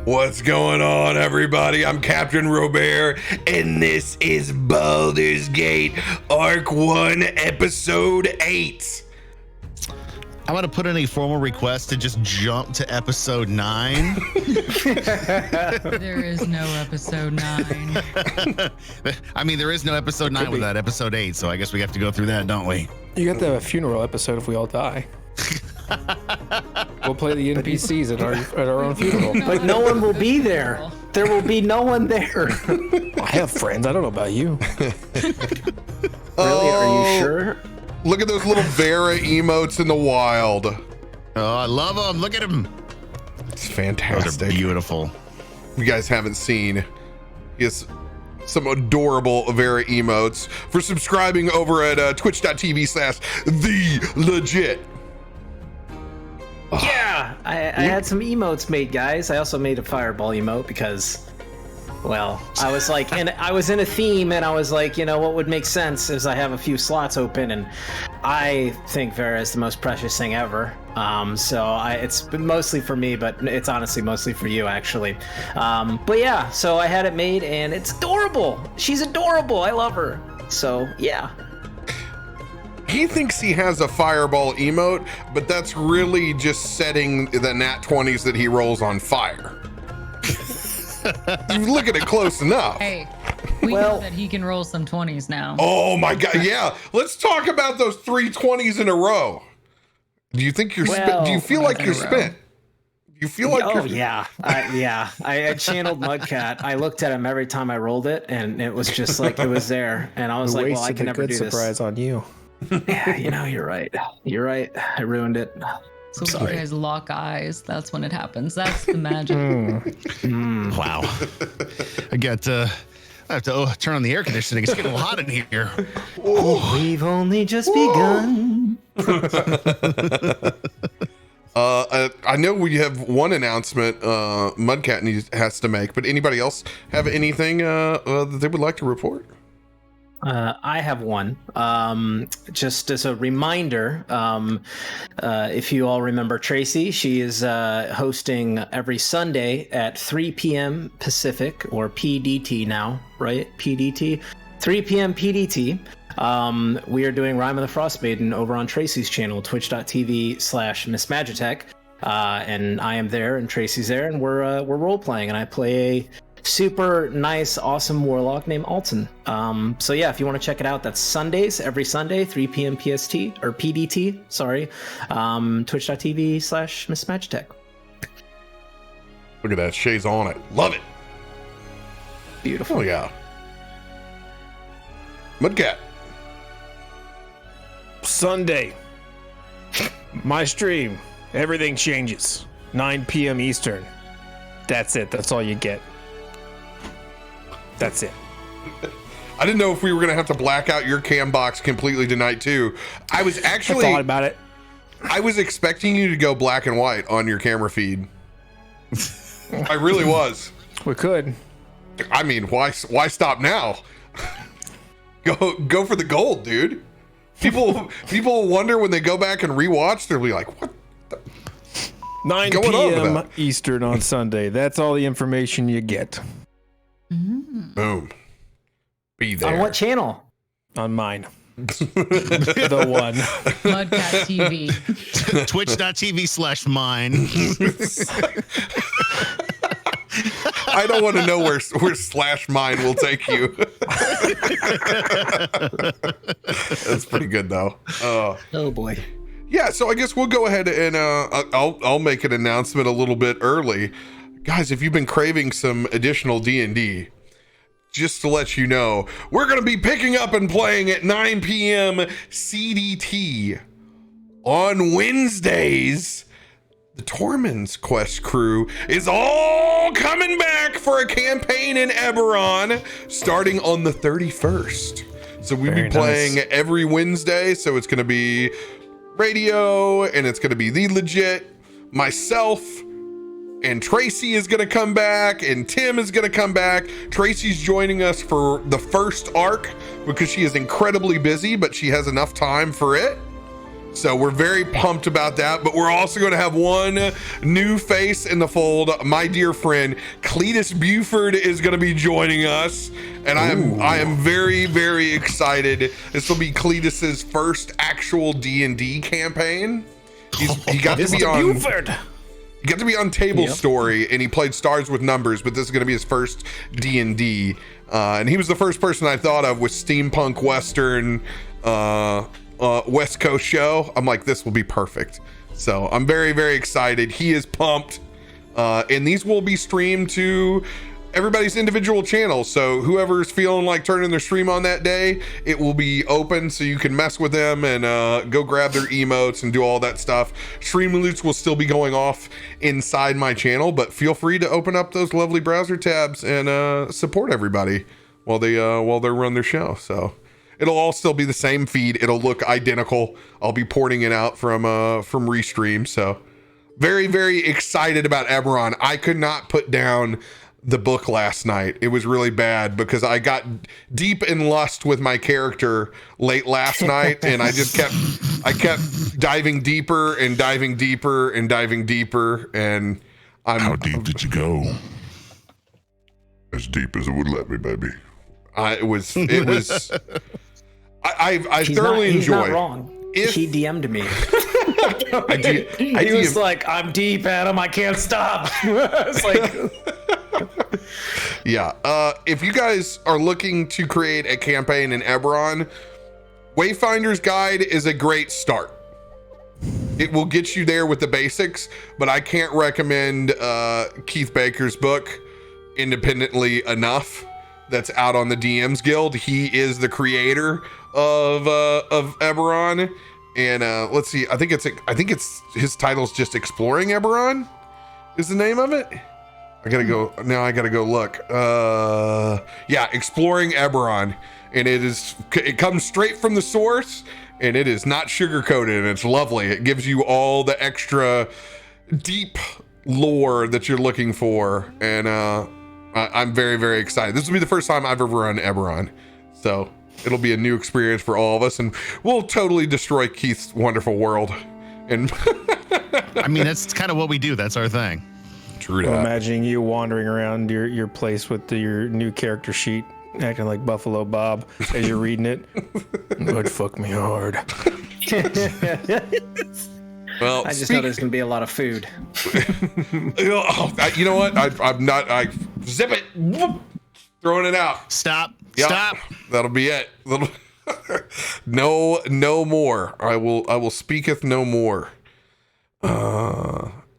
What's going on, everybody? I'm CaptainRoBear, and this is Baldur's Gate Arc 1, Episode 8. I want to put in a formal request to just jump to Episode 9. There is no Episode 9. I mean, there is no Episode 9 without Episode 8, so I guess we have to go through that, don't we? You got the funeral episode if we all die. We'll play the NPCs at our own funeral. But no one will be there. There will be no one there. I have friends. I don't know about you. Really? Are you sure? Look at those little Vera emotes in the wild. Oh, I love them. Look at them. It's Those fantastic. are beautiful. You guys haven't seen, yes, some adorable Vera emotes for subscribing over at twitch.tv/TheeLEGIT. Yeah, I had some emotes made, guys. I also made a fireball emote because, well, I was like, and I was in a theme, and I was like, you know, what would make sense is I have a few slots open, and I think Vera is the most precious thing ever. So it's been mostly for me, but it's honestly mostly for you, actually. But yeah, so I had it made, and it's adorable. She's adorable. I love her. So yeah. He thinks he has a fireball emote, but that's really just setting the nat 20s that he rolls on fire. You look at it close enough. Hey, we know that he can roll some 20s now. Oh my god, yeah. Let's talk about those 3 20s in a row. Do you think you're spent? Do you feel like you're spent? You feel like you're... yeah. I channeled Mudcat. I looked at him every time I rolled it, and it was just like it was there. And I was like, well, I can never do this. Surprise on you. Yeah, you know, you're right. You're right. I ruined it. So when you guys lock eyes, that's when it happens. That's the magic. Wow. I have to turn on the air conditioning. It's getting a little hot in here. We've only just begun. I know we have one announcement Mudcat has to make, but anybody else have anything that they would like to report? I have one. Just as a reminder, if you all remember Tracy, she is hosting every Sunday at 3 p.m. Pacific, or PDT now, right? PDT? 3 p.m. PDT. We are doing Rime of the Frost Maiden over on Tracy's channel, twitch.tv/MissMagitech. And I am there, and Tracy's there, and we're role-playing, and I play a super nice, awesome warlock named Alton. So yeah, if you want to check it out, that's Sundays, every Sunday, 3 p.m. PST, or PDT, sorry. Twitch.tv/MissMagitech. Look at that. Shay's on it. Love it. Beautiful. Oh, yeah. Mudcat. Sunday. My stream. Everything changes. 9 p.m. Eastern. That's it. That's all you get. That's it. I didn't know if we were going to have to black out your cam box completely tonight, too. I was actually... I thought about it. I was expecting you to go black and white on your camera feed. I really was. We could. I mean, why stop now? Go for the gold, dude. People wonder when they go back and rewatch, they'll be like, what? 9 p.m. Eastern on Sunday. That's all the information you get. Boom. Be there. On what channel? On mine. The one. Mudcat TV. Twitch.tv/mine. I don't want to know where /mine will take you. That's pretty good, though. Oh boy. Yeah, so I guess we'll go ahead and I'll make an announcement a little bit early. Guys, if you've been craving some additional D&D, just to let you know, we're going to be picking up and playing at 9 p.m. CDT on Wednesdays. The Tormund's Quest crew is all coming back for a campaign in Eberron starting on the 31st. So we'll be playing every Wednesday. So it's going to be radio, and it's going to be TheeLEGIT, myself, and Tracy is going to come back, and Tim is going to come back. Tracy's joining us for the first arc because she is incredibly busy, but she has enough time for it. So we're very pumped about that, but we're also going to have one new face in the fold. My dear friend Cletus Buford is going to be joining us, and I am very, very excited. This will be Cletus's first actual D&D campaign. He got to be on Buford. He got to be on Table Story, and he played Stars with Numbers, but this is going to be his first D&D. And he was the first person I thought of with steampunk western West Coast show. I'm like, this will be perfect. So I'm very, very excited. He is pumped. And these will be streamed to everybody's individual channels. So whoever's feeling like turning their stream on that day, it will be open so you can mess with them and go grab their emotes and do all that stuff. Stream loots will still be going off inside my channel, but feel free to open up those lovely browser tabs and support everybody while they run their show. So it'll all still be the same feed. It'll look identical. I'll be porting it out from Restream. So very, very excited about Eberron. I could not put down the book last night. It was really bad because I got deep in lust with my character late last night, and I kept diving deeper and diving deeper and diving deeper. And how deep did you go? As deep as it would let me, baby. I thoroughly he's enjoy. Not wrong. He DM'd me. He was like, "I'm deep, Adam. I can't stop." It's like, yeah. If you guys are looking to create a campaign in Eberron, Wayfinder's Guide is a great start. It will get you there with the basics, but I can't recommend Keith Baker's book independently enough. That's out on the DMs Guild. He is the creator of Eberron, and let's see. I think it's his title's just Exploring Eberron is the name of it. I gotta go look. Yeah, Exploring Eberron, and it comes straight from the source, and it is not sugar coated, and it's lovely. It gives you all the extra deep lore that you're looking for, and I'm very, very excited. This will be the first time I've ever run Eberron, so it'll be a new experience for all of us, and we'll totally destroy Keith's wonderful world. And I mean, that's kind of what we do. That's our thing. True I'm that. imagining you wandering around your place with your new character sheet, acting like Buffalo Bob as you're reading it. Lord, fuck me hard. Well, I just know there's gonna be a lot of food. You know what? I zip it, whoop, throwing it out. Stop. Yep, Stop. That'll be it. No more. I will speaketh no more.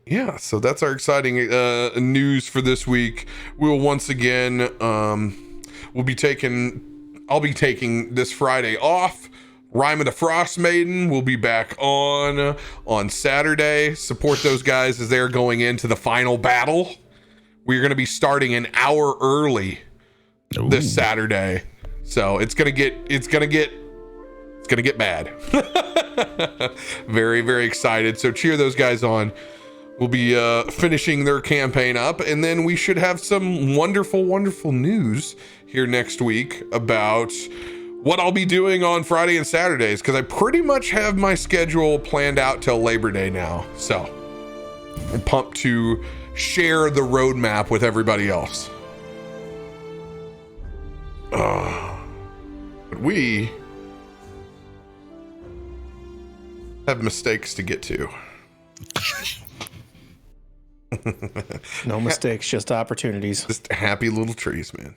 Yeah, so that's our exciting news for this week. We'll once again I'll be taking this Friday off. Rime of the Frost Maiden will be back on Saturday. Support those guys as they're going into the final battle. We're going to be starting an hour early this Saturday, so it's gonna get bad. Very, very excited. So cheer those guys on. We'll be finishing their campaign up, and then we should have some wonderful, wonderful news here next week about what I'll be doing on Friday and Saturdays, because I pretty much have my schedule planned out till Labor Day now. So I'm pumped to share the roadmap with everybody else. But we have mistakes to get to. No mistakes, just opportunities. Just happy little trees, man.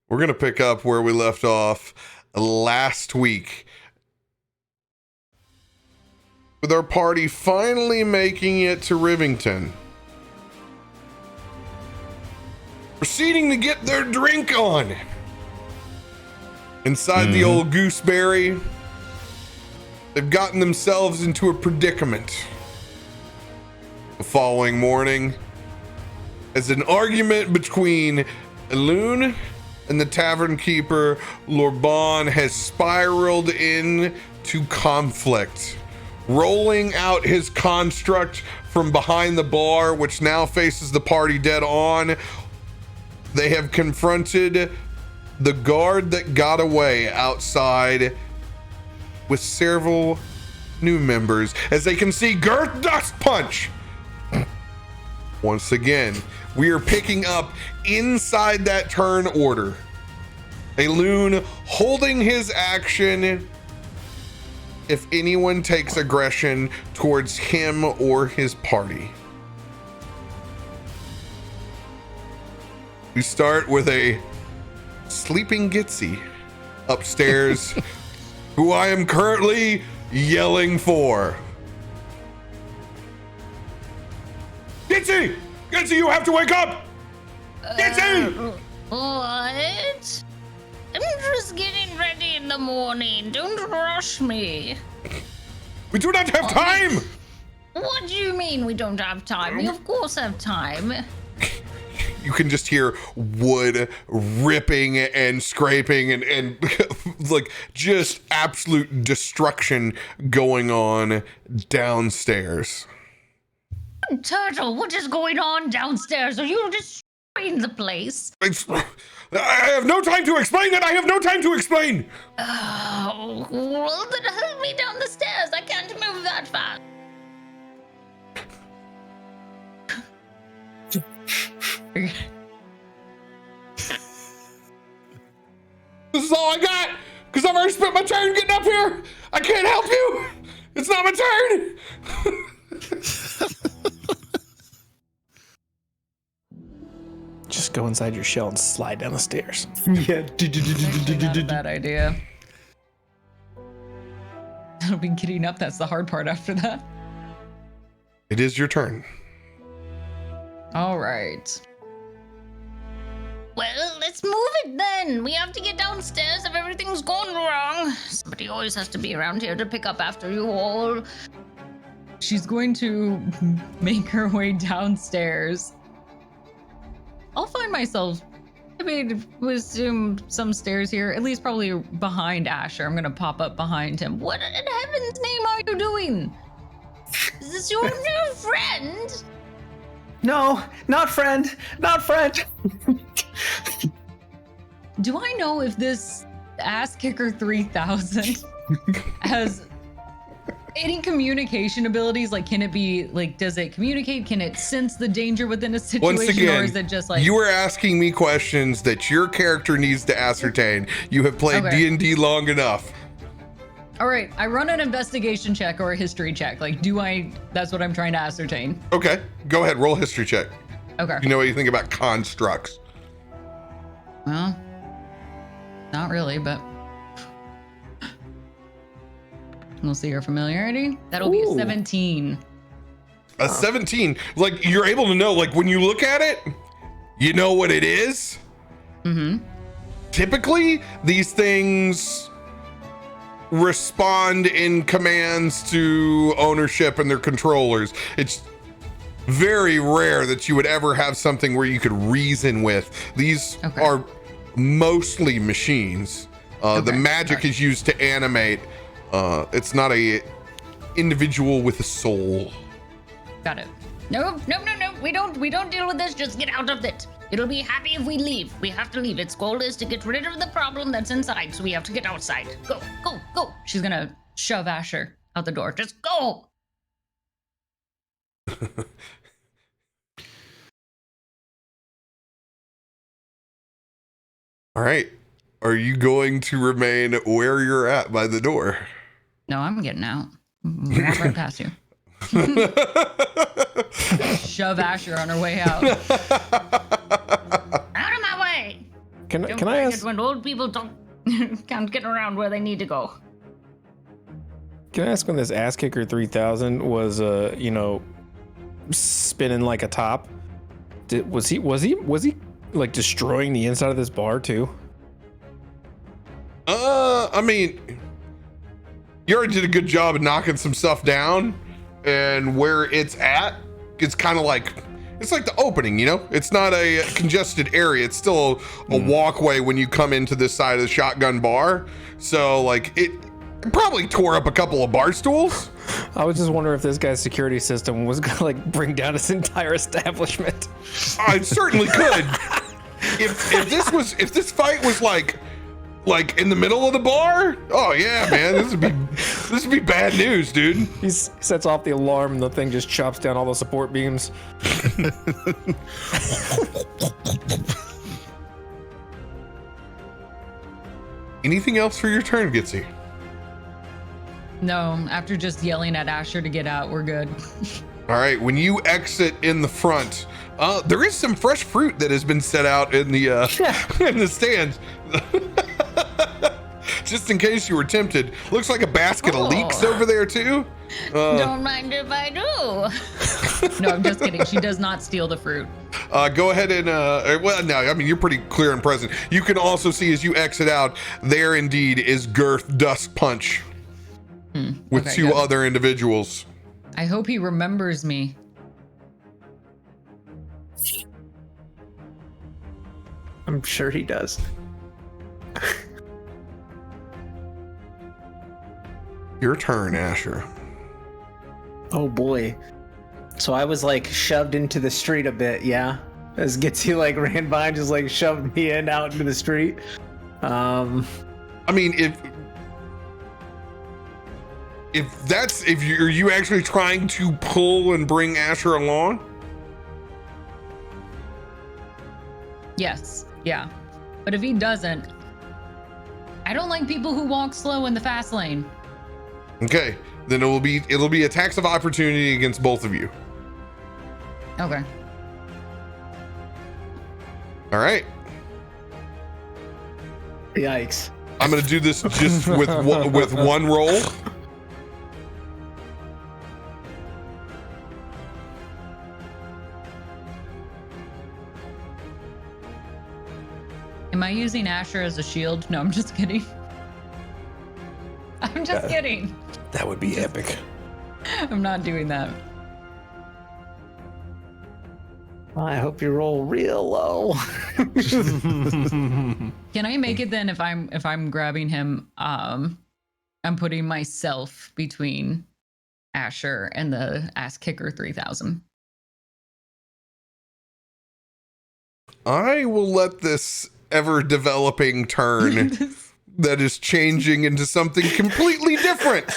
We're going to pick up where we left off last week, with our party finally making it to Rivington, proceeding to get their drink on inside the old gooseberry. They've gotten themselves into a predicament. The following morning, as an argument between Aelun and the tavern keeper Lorban has spiraled into conflict, rolling out his construct from behind the bar, which now faces the party dead on. They have confronted the guard that got away outside with several new members as they can see Girth Dust Punch. Once again, we are picking up inside that turn order. Aelun holding his action if anyone takes aggression towards him or his party. We start with a sleeping Gitzi upstairs, who I am currently yelling for. Gitzi! Gitzi, you have to wake up! Gitzi! What? I'm just getting ready in the morning. Don't rush me. We do not have time! What do you mean we don't have time? We of course have time. You can just hear wood ripping and scraping and like just absolute destruction going on downstairs. Turtle, what is going on downstairs? Are you destroying the place? I have no time to explain that. I have no time to explain. Oh, well, then help me down the stairs. I can't move that fast. This is all I got, because I've already spent my turn getting up here. I can't help you. It's not my turn. Just go inside your shell and slide down the stairs. Yeah. Not a bad idea. That'll be getting up. That's the hard part after that. It is your turn. All right. Well, let's move it then. We have to get downstairs if everything's gone wrong. Somebody always has to be around here to pick up after you all. She's going to make her way downstairs. I'll find myself, I mean, we assume some stairs here, at least probably behind Asher. I'm going to pop up behind him. What in heaven's name are you doing? Is this your new friend? No, not friend. Not friend. Do I know if this Ass Kicker 3000 has any communication abilities? Like, can it be, like, does it communicate? Can it sense the danger within a situation? Once again, or is it just like... you are asking me questions that your character needs to ascertain. You have played Okay. D&D long enough. All right, I run an investigation check or a history check. Like, that's what I'm trying to ascertain. Okay, go ahead, roll a history check. Okay. You know what you think about constructs. Well, not really, but we'll see your familiarity. That'll be a 17. A 17, like you're able to know, like when you look at it, you know what it is. Mm-hmm. Typically, these things respond in commands to ownership and their controllers. It's very rare that you would ever have something where you could reason with. These are mostly machines. The magic is used to animate. It's not a individual with a soul. Got it. No. We don't deal with this. Just get out of it. It'll be happy if we leave. We have to leave. Its goal is to get rid of the problem that's inside, so we have to get outside. Go. She's gonna shove Asher out the door. Just go. All right. Are you going to remain where you're at by the door? No, I'm getting out. Walk right past you. Shove Asher on her way out. Out of my way. Can I Like ask? it when old people can't get around where they need to go. Can I ask when this ass kicker 3000 was spinning like a top? Was he like destroying the inside of this bar too? I mean, you already did a good job of knocking some stuff down, and where it's at, it's kind of like, it's like the opening, you know? It's not a congested area. It's still a walkway when you come into this side of the shotgun bar. So like it probably tore up a couple of bar stools. I was just wondering if this guy's security system was gonna like bring down his entire establishment. I certainly could. if this fight was like in the middle of the bar, oh yeah, man, this would be bad news, dude. He sets off the alarm and the thing just chops down all the support beams. Anything else for your turn, Gitzi? No, after just yelling at Asher to get out, we're good. All right, when you exit in the front, there is some fresh fruit that has been set out in the in the stand. Just in case you were tempted. Looks like a basket of leeks over there too. Don't mind if I do. No, I'm just kidding. She does not steal the fruit. Go ahead and well, no, I mean, you're pretty clear and present. You can also see as you exit out, there indeed is Girth Dusk Punch with Okay, two good. other individuals. I hope he remembers me. I'm sure he does. Your turn, Asher. Oh boy. So I was like shoved into the street a bit, yeah? As Gitzi like ran by and just like shoved me out into the street. I mean, if you actually trying to pull and bring Asher along? Yes, yeah. But if he doesn't, I don't like people who walk slow in the fast lane. Okay, then it'll be attacks of opportunity against both of you. Okay. All right. Yikes. I'm gonna do this just with one roll. Am I using Asher as a shield? No, I'm just kidding. I'm just kidding. That would be epic. I'm not doing that. Well, I hope you roll real low. Can I make it then if I'm grabbing him? I'm putting myself between Asher and the ass kicker 3000. I will let this ever developing turn that is changing into something completely different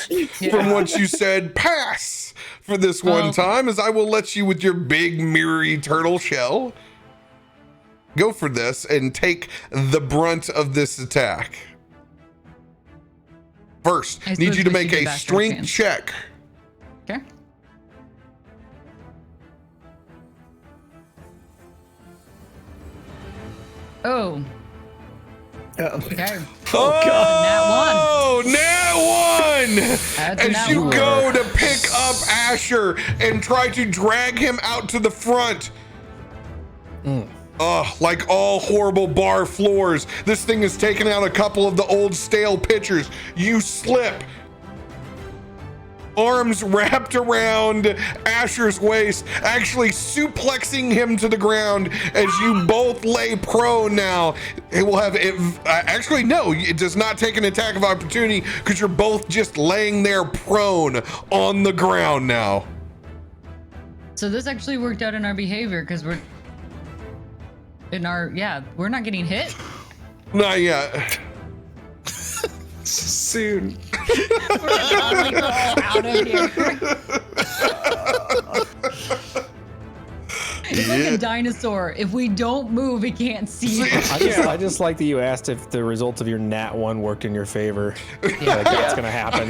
from what you said pass for this one time, as I will let you with your big mirrory turtle shell go for this and take the brunt of this attack. First, I need suppose you to we make should a give Asher a strength chance. check. Okay. Oh. Okay. Oh, nat one! That's a As nat you one. go to pick up Asher and try to drag him out to the front. Like all horrible bar floors, this thing has taken out a couple of the old stale pitchers. You slip. Arms wrapped around Asher's waist, actually suplexing him to the ground as you both lay prone now. It will have, actually, no, it does not take an attack of opportunity because you're both just laying there prone on the ground now. So this actually worked out in our behavior because we're not getting hit. Not yet. Soon. We're totally out of here. It's like a dinosaur. If we don't move, it can't see us. I just like that you asked if the results of your nat 1 worked in your favor. Yeah, like that's gonna happen.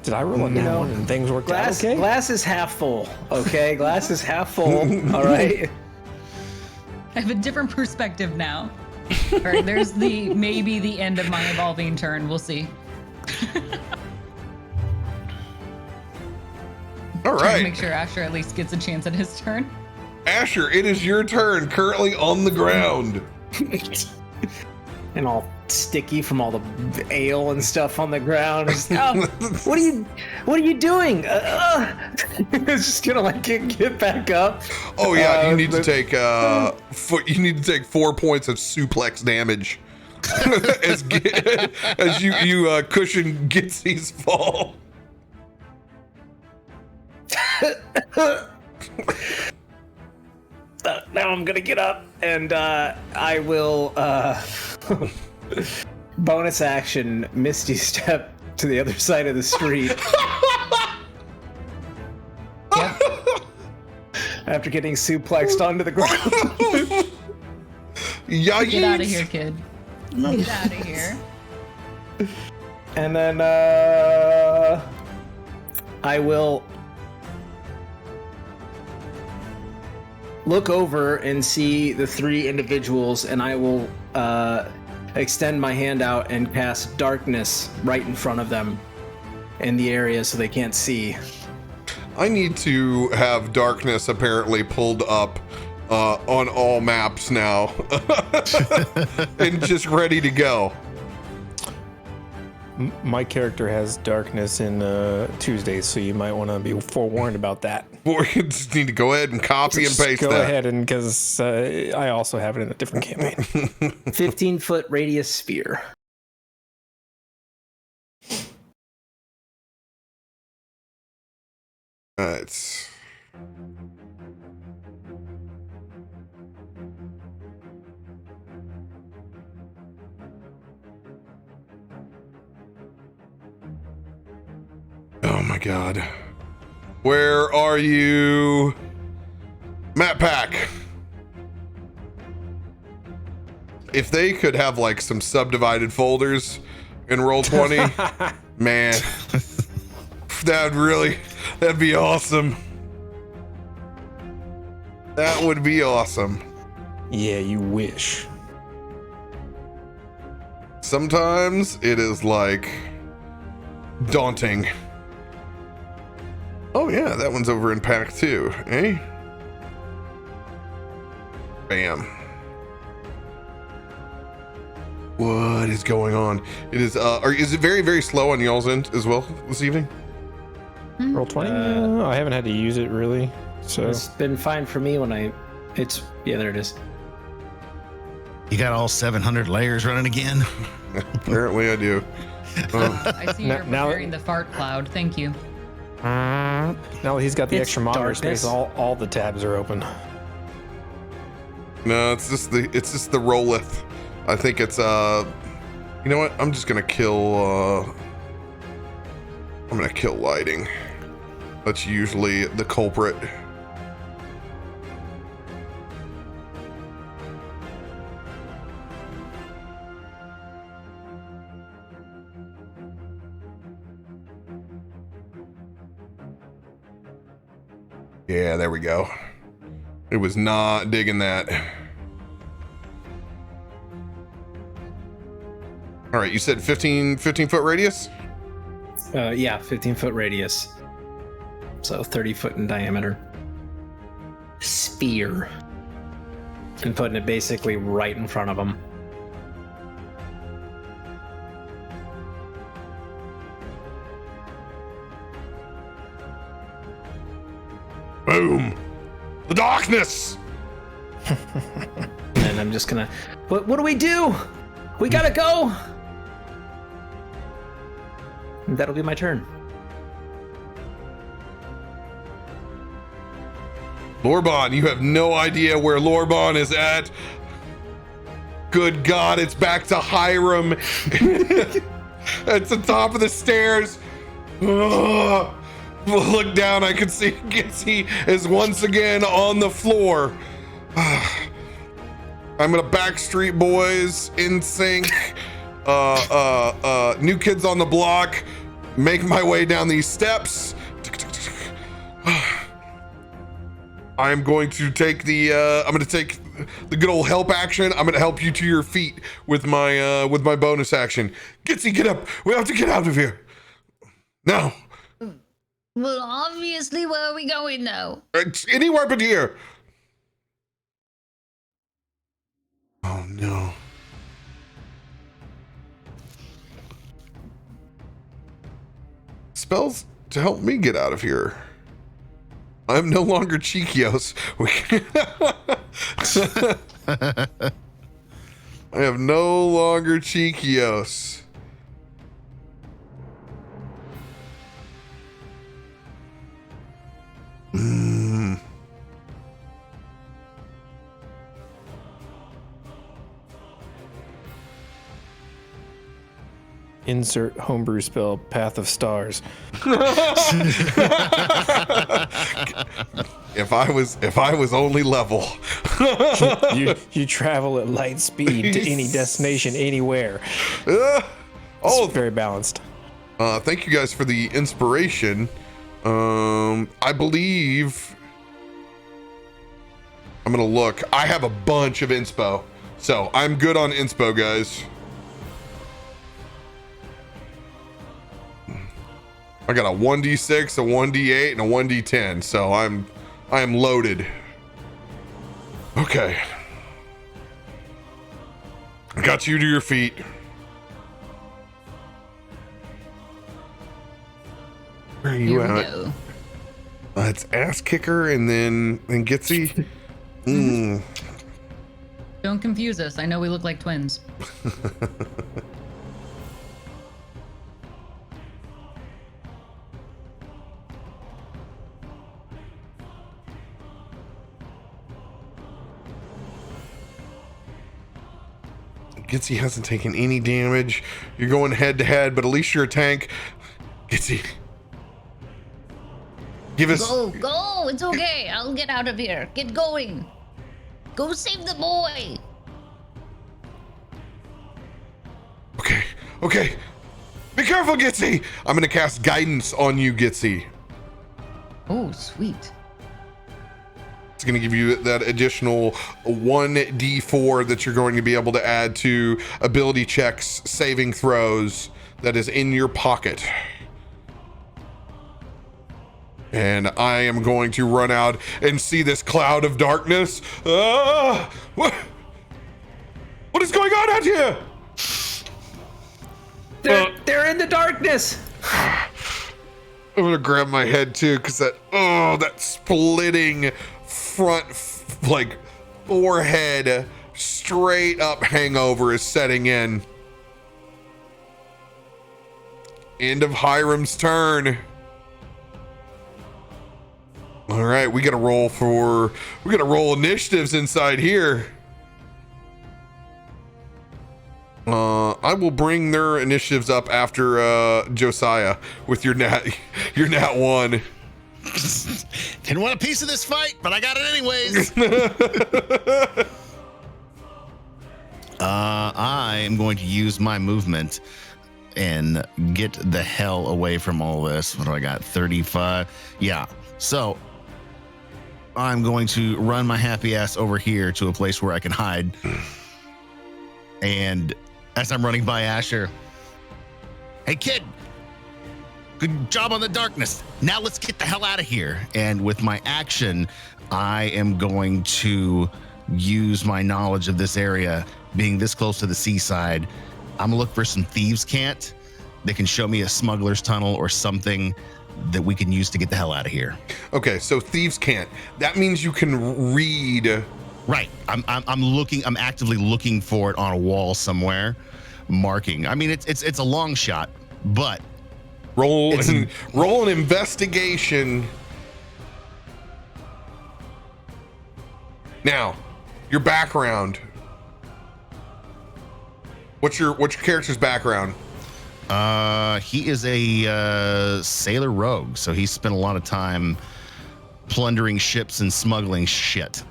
Did I roll a nat 1 and things worked out okay? Glass is half full, okay? Glass is half full, all right? I have a different perspective now. All right, there's maybe the end of my evolving turn. We'll see. All Trying to right, make sure Asher at least gets a chance at his turn. Asher, it is your turn, currently on the ground. And all sticky from all the ale and stuff on the ground. Just, oh, what are you doing? It's just gonna like get back up. Oh yeah, you need to take 4 points of suplex damage as you cushion Gitzi's fall. now I'm gonna get up and I will bonus action Misty Step to the other side of the street. After getting suplexed onto the ground. Yikes. Get out of here, kid. Get out of here. And then I will look over and see the three individuals, and I will extend my hand out and cast darkness right in front of them in the area so they can't see. I need to have darkness apparently pulled up on all maps now and just ready to go. My character has darkness in Tuesdays, so you might want to be forewarned about that. Or you just need to go ahead and copy and paste Go that. ahead, and because I also have it in a different campaign. 15-foot radius sphere. It's oh my god. Where are you? Map Pack. If they could have like some subdivided folders in Roll20, man, that'd be awesome. That would be awesome. Yeah, you wish. Sometimes it is like daunting. Oh yeah, that one's over in pack 2, eh? Bam. What is going on? It is is it very, very slow on y'all's end as well this evening? Roll 20? I haven't had to use it really. So It's been fine for me when there it is. You got all 700 layers running again? Apparently I do. I see you're Now- preparing the fart cloud. Thank you. now that he's got the It's extra monitor darkness. space, all the tabs are open. No, it's just the rolleth. I think it's you know what? I'm just gonna kill lighting. That's usually the culprit. Yeah, there we go. It was not digging that. All right, you said 15 foot radius? Yeah, 15-foot radius. So 30 foot in diameter. Sphere. And putting it basically right in front of them. Boom! The darkness! And I'm just gonna... What do we do? We gotta go! And that'll be my turn. Lorbon, you have no idea where Lorbon is at. Good God, it's back to Hiram. At the top of the stairs. Ugh. Look down, I can see Gitzi is once again on the floor. I'm gonna Backstreet Boys, In Sync, New Kids on the Block, make my way down these steps. I'm going to take the good old help action. I'm gonna help you to your feet with my bonus action. Gitzi, get up. We have to get out of here. Now. Well, obviously, where are we going though? It's anywhere but here. Oh no. Spells to help me get out of here. I'm no longer Cheekios. I am no longer Cheekios. Insert homebrew spell, Path of Stars. If I was only level. You travel at light speed to any destination, anywhere. Oh, Very balanced. thank you guys for the inspiration. I believe I'm gonna look. I have a bunch of inspo, so I'm good on inspo, guys. I got a 1d6, a 1d8, and a 1d10, so I am loaded. Okay. I got you to your feet. Where are you Here we at? go. It's ass kicker and then Gitzi. Don't confuse us. I know we look like twins. Gitzi hasn't taken any damage. You're going head to head, but at least you're a tank. Gitzi, give us. Go. It's okay. I'll get out of here. Get going. Go save the boy. Okay. Be careful, Gitzi. I'm gonna cast guidance on you, Gitzi. Oh, sweet. It's going to give you that additional 1d4 that you're going to be able to add to ability checks, saving throws that is in your pocket. And I am going to run out and see this cloud of darkness. What is going on out here? They're in the darkness. I'm going to grab my head too, because that splitting front forehead straight up hangover is setting in. End of Hiram's turn. All right, we gotta roll initiatives inside here. I will bring their initiatives up after Josiah with your nat 1. Didn't want a piece of this fight, but I got it anyways. I am going to use my movement and get the hell away from all this. What do I got? 35. Yeah. So I'm going to run my happy ass over here to a place where I can hide. And as I'm running by Asher, hey kid, good job on the darkness. Now let's get the hell out of here. And with my action, I am going to use my knowledge of this area, being this close to the seaside. I'm gonna look for some thieves' cant that can show me a smuggler's tunnel or something that we can use to get the hell out of here. Okay, so thieves can't. That means you can read. Right. I'm actively looking for it on a wall somewhere, marking. I mean, it's a long shot, but Roll an investigation. Now, your background. What's your character's background? He is a sailor rogue, so he spent a lot of time plundering ships and smuggling shit.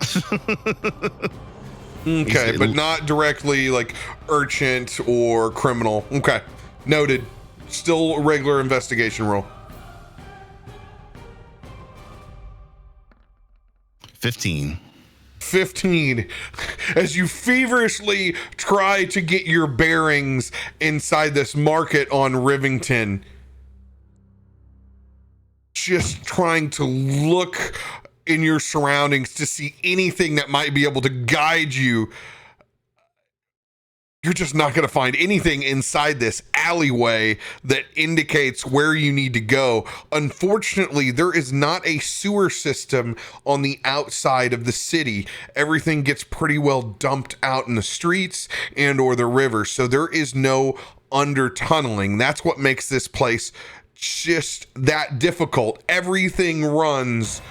Okay, but not directly like urchin or criminal. Okay, noted. Still a regular investigation roll. 15. As you feverishly try to get your bearings inside this market on Rivington, just trying to look in your surroundings to see anything that might be able to guide you. You're just not going to find anything inside this alleyway that indicates where you need to go. Unfortunately, there is not a sewer system on the outside of the city. Everything gets pretty well dumped out in the streets and or the river. So there is no under tunneling. That's what makes this place just that difficult. Everything runs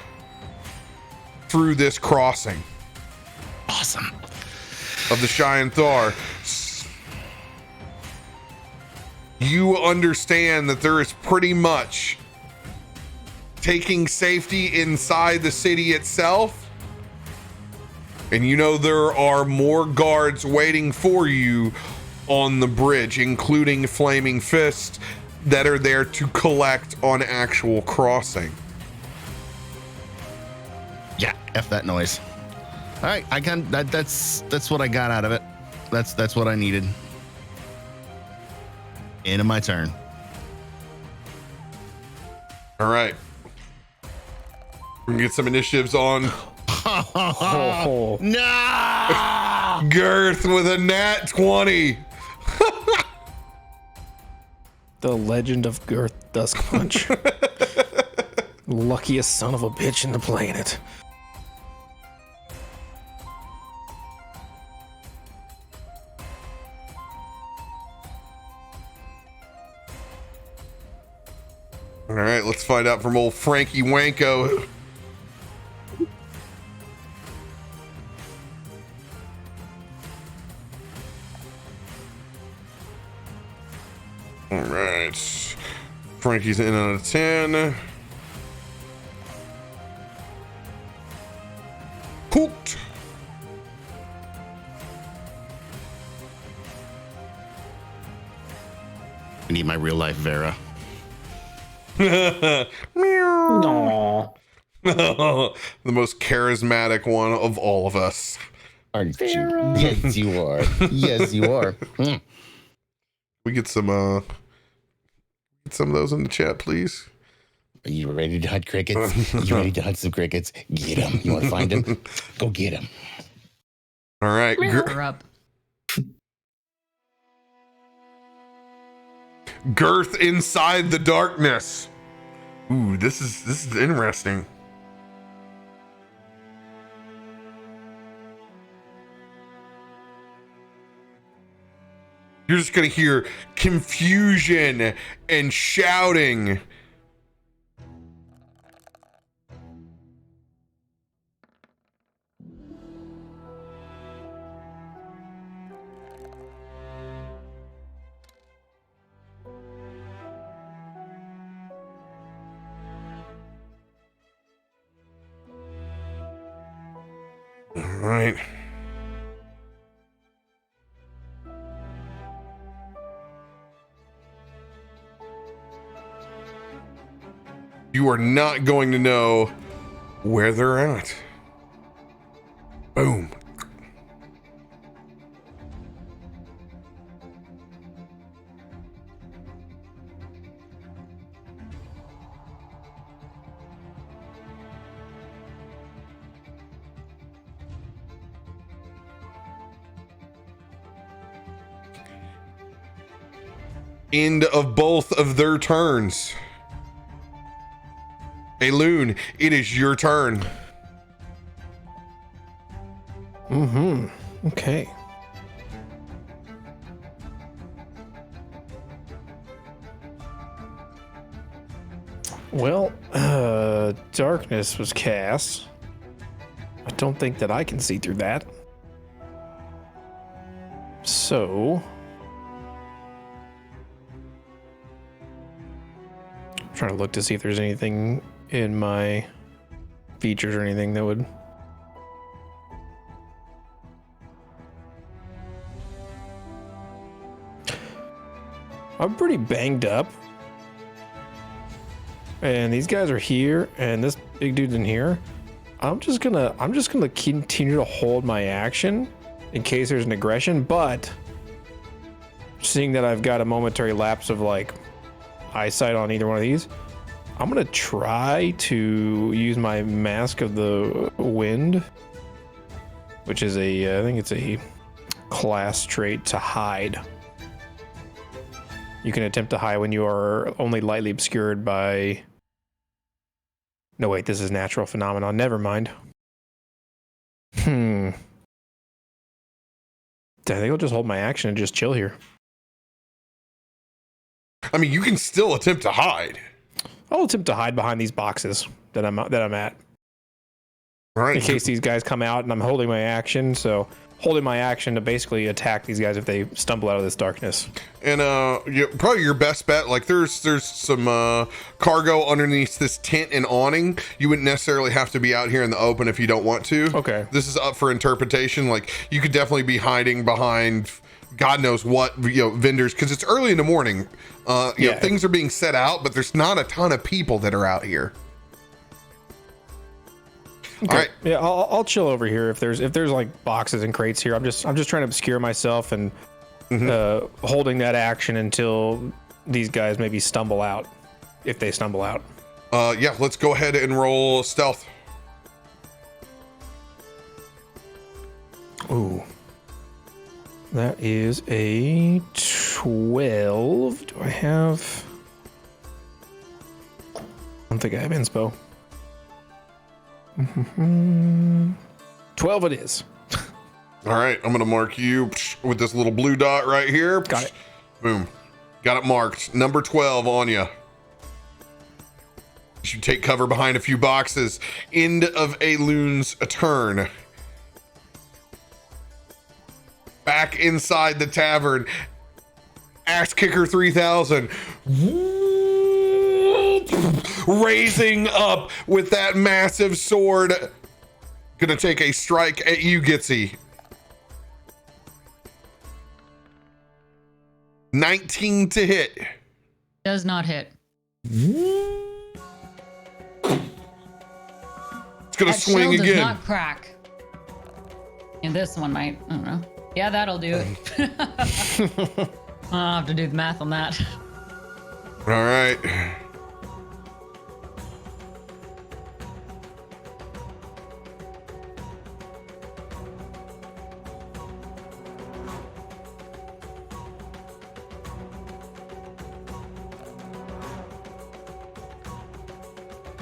through this crossing. Awesome. Of the Cheyenne Thar. you understand that there is pretty much taking safety inside the city itself. And you know there are more guards waiting for you on the bridge, including Flaming Fist, that are there to collect on actual crossing. Yeah, F that noise. All right, I can. That's what I got out of it. That's what I needed. End of my turn. All right. We can get some initiatives on. Oh. No! Girth with a nat 20. The legend of Girth Dusk Punch. Luckiest son of a bitch in the planet. All right, let's find out from old Frankie Wanko. All right, Frankie's in on a 10. Cooked. I need my real life Vera. Meow. No. The most charismatic one of all of us. Aren't you? Yes, you are. Yes, you are. We get some of those in the chat, please. Are you ready to hunt crickets? You ready to hunt some crickets? Get them. You want to find them? Go get them. All right. We're up. Girth inside the darkness. Ooh, this is interesting. You're just gonna hear confusion and shouting. All right. You are not going to know where they're at. Boom. End of both of their turns. Aelun, it is your turn. Okay. Well, darkness was cast. I don't think that I can see through that. So, I'm trying to look to see if there's anything in my features or anything that would. I'm pretty banged up. And these guys are here, and this big dude's in here. I'm just gonna continue to hold my action in case there's an aggression, but seeing that I've got a momentary lapse of like eyesight on either one of these, I'm gonna try to use my Mask of the Wind, which is I think it's a class trait to hide. You can attempt to hide when you are only lightly obscured by... No, wait, this is natural phenomenon. Never mind. I think I'll just hold my action and just chill here. I mean, you can still attempt to hide. I'll attempt to hide behind these boxes that I'm at. All right. In case these guys come out and I'm holding my action, so holding my action to basically attack these guys if they stumble out of this darkness. And probably your best bet, like there's some cargo underneath this tent and awning. You wouldn't necessarily have to be out here in the open if you don't want to. Okay. This is up for interpretation. Like you could definitely be hiding behind God knows what, vendors, because it's early in the morning. Things are being set out, but there's not a ton of people that are out here. Okay. All right. Yeah, I'll chill over here if there's like boxes and crates here. I'm just trying to obscure myself and holding that action until these guys maybe stumble out, if they stumble out. Let's go ahead and roll stealth. Ooh. That is a 12. Do I have... I don't think I have inspo. 12 it is. All right, I'm gonna mark you with this little blue dot right here. Got it. Boom. Got it marked. Number 12 on you. You should take cover behind a few boxes. End of Aelun's turn. Back inside the tavern. Axe Kicker 3000. Raising up with that massive sword. Gonna take a strike at you, Gitzi. 19 to hit. Does not hit. It's gonna That swing shell again. does not crack. And this one might. I don't know. Yeah, that'll do it. I'll have to do the math on that. All right.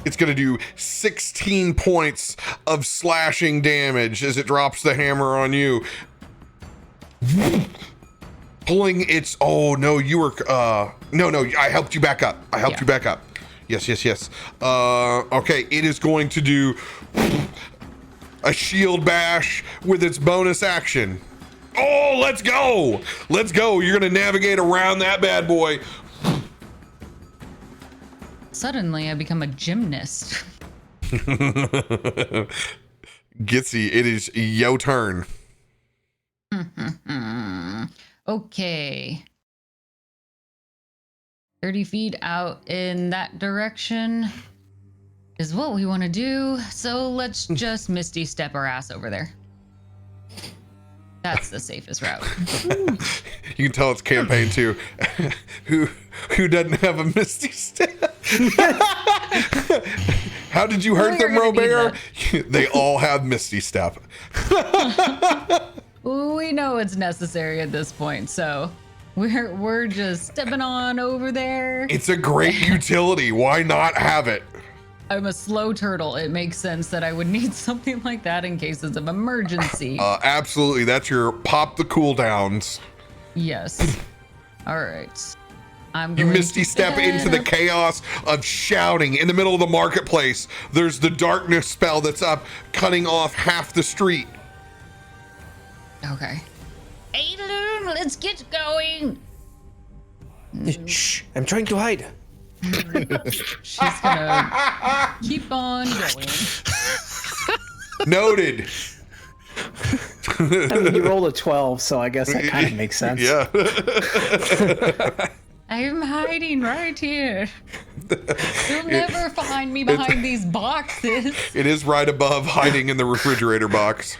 It's going to do 16 points of slashing damage as it drops the hammer on you. Pulling its... Oh, no, you were... No, I helped you back up. You back up. Yes. Okay, it is going to do a shield bash with its bonus action. Oh, let's go. You're going to navigate around that bad boy. Suddenly, I become a gymnast. Gitzi, it is your turn. Okay. 30 feet out in that direction is what we want to do. So let's just Misty step our ass over there. That's the safest route. You can tell it's campaign 2. Who doesn't have a Misty step? How did you hurt them, RoBear? They all have Misty step. We know it's necessary at this point, so we're just stepping on over there. It's a great utility. Why not have it? I'm a slow turtle. It makes sense that I would need something like that in cases of emergency. Absolutely. That's your pop the cooldowns. Yes. All right. You Misty step into the chaos of shouting in the middle of the marketplace. There's the darkness spell that's up, cutting off half the street. Okay. Aelun, let's get going. Shh, I'm trying to hide. She's gonna keep on going. Noted. I mean, you rolled a 12, so I guess that kind of makes sense. Yeah. I'm hiding right here. You'll never find me behind these boxes. It is right above hiding in the refrigerator box.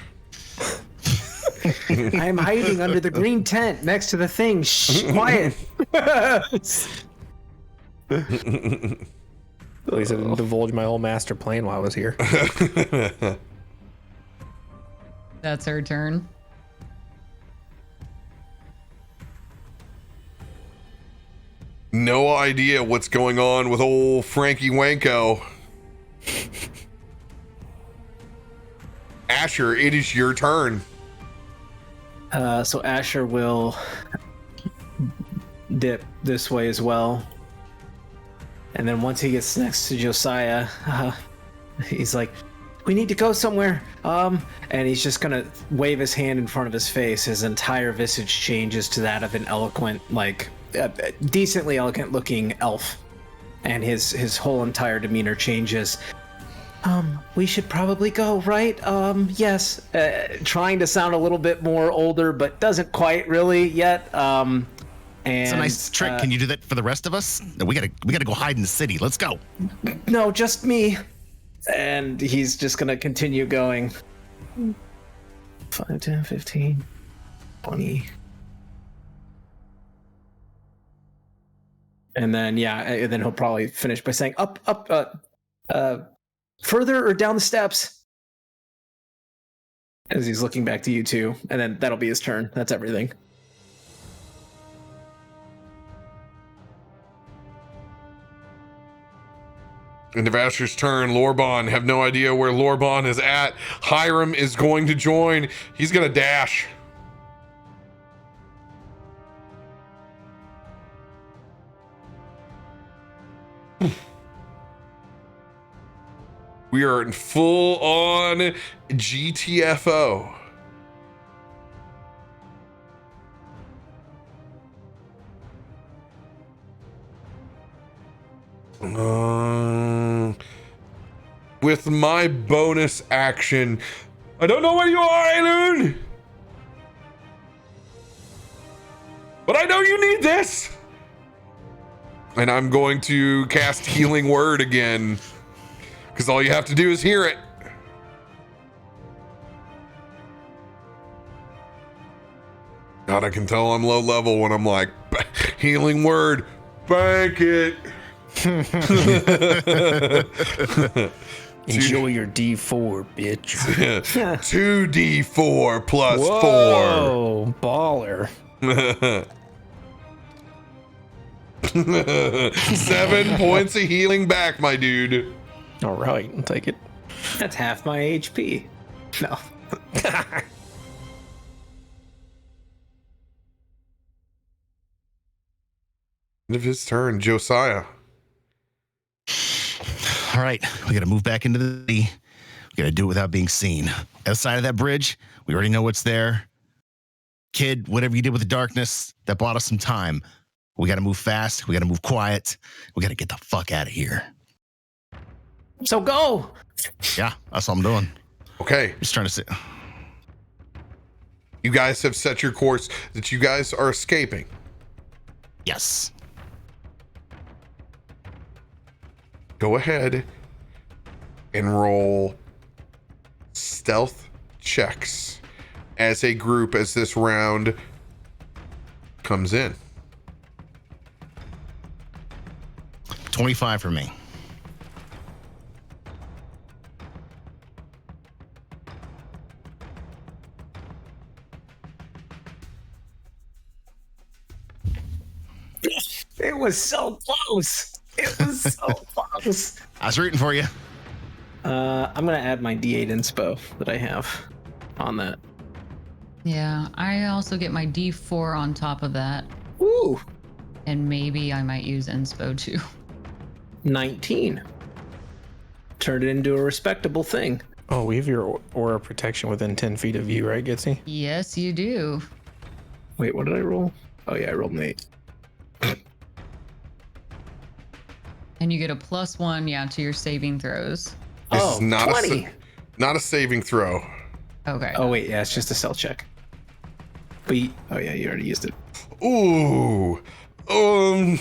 I'm hiding under the green tent next to the thing. Shh, quiet. At least I didn't divulge my whole master plan while I was here. That's her turn. No idea what's going on with old Frankie Wanko. Asher, it is your turn. So Asher will dip this way as well. And then once he gets next to Josiah, he's like, we need to go somewhere. And he's just gonna wave his hand in front of his face. His entire visage changes to that of an eloquent, like, decently elegant looking elf. And his whole entire demeanor changes. We should probably go, right? Yes. Trying to sound a little bit more older, but doesn't quite really yet. And It's a nice trick. Can you do that for the rest of us? No, we gotta go hide in the city. Let's go. No, just me. And he's just gonna continue going. 5, 10, 15, 20. And then, and then he'll probably finish by saying, up, further or down the steps. As he's looking back to you two. And then that'll be his turn. That's everything. End of Asher's turn. Lorban, have no idea where Lorban is at. Hiram is going to join. He's going to dash. We are in full on GTFO. With my bonus action, I don't know where you are, Aelun, but I know you need this. And I'm going to cast Healing Word again, because all you have to do is hear it. God, I can tell I'm low level when I'm like, Healing Word, bank it. Enjoy your D4, bitch. 2d4 plus Whoa, baller. 7 points of healing back, my dude. All right, I'll take it. That's half my HP. No. End of his turn, Josiah. All right, we gotta move back into the city. We gotta do it without being seen. Other side of that bridge, we already know what's there. Kid, whatever you did with the darkness, that bought us some time. We gotta move fast. We gotta move quiet. We gotta get the fuck out of here. So go. Yeah, that's what I'm doing. Okay, Just trying to sit. you guys have set your course that you guys are escaping. Yes. Go ahead and roll stealth checks as a group as this round comes in. 25 for me. It was so close. It was so close. I was rooting for you. I'm going to add my D8 inspo that I have on that. Yeah, I also get my D4 on top of that. Ooh. And maybe I might use inspo too. 19. Turned it into a respectable thing. Oh, we have your aura protection within 10 feet of you, right, Gitzi? Yes, you do. Wait, what did I roll? Oh, yeah, I rolled an 8. And you get a +1, to your saving throws. This Oh, is not 20. not a saving throw. Okay. Oh, wait, yeah, it's just a stealth check. But you already used it. Ooh. I'm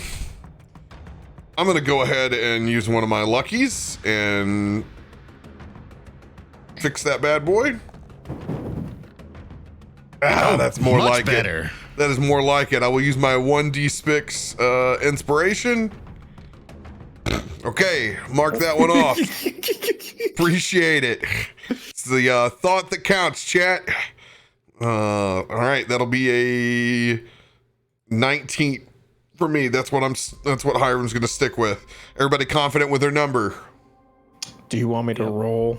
gonna go ahead and use one of my luckies and fix that bad boy. That's more Much like better. it. That is more like it. I will use my 1d6 inspiration. Okay, mark that one off. Appreciate it. It's the thought that counts, chat. All right, that'll be a 19 for me. That's what Hiram's gonna stick with. Everybody confident with their number? Do you want me to roll?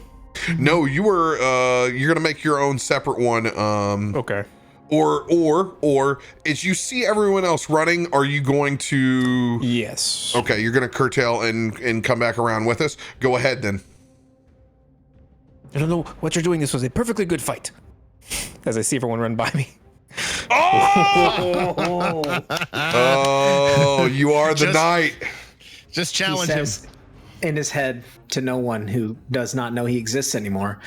No, you're gonna make your own separate one. Okay. Or as you see everyone else running, are you going to? Yes. Okay, you're gonna curtail and come back around with us. Go ahead then. I don't know what you're doing. This was a perfectly good fight. As I see everyone run by me. Oh, you are the knight. Just He challenge him. says in his head to no one who does not know he exists anymore.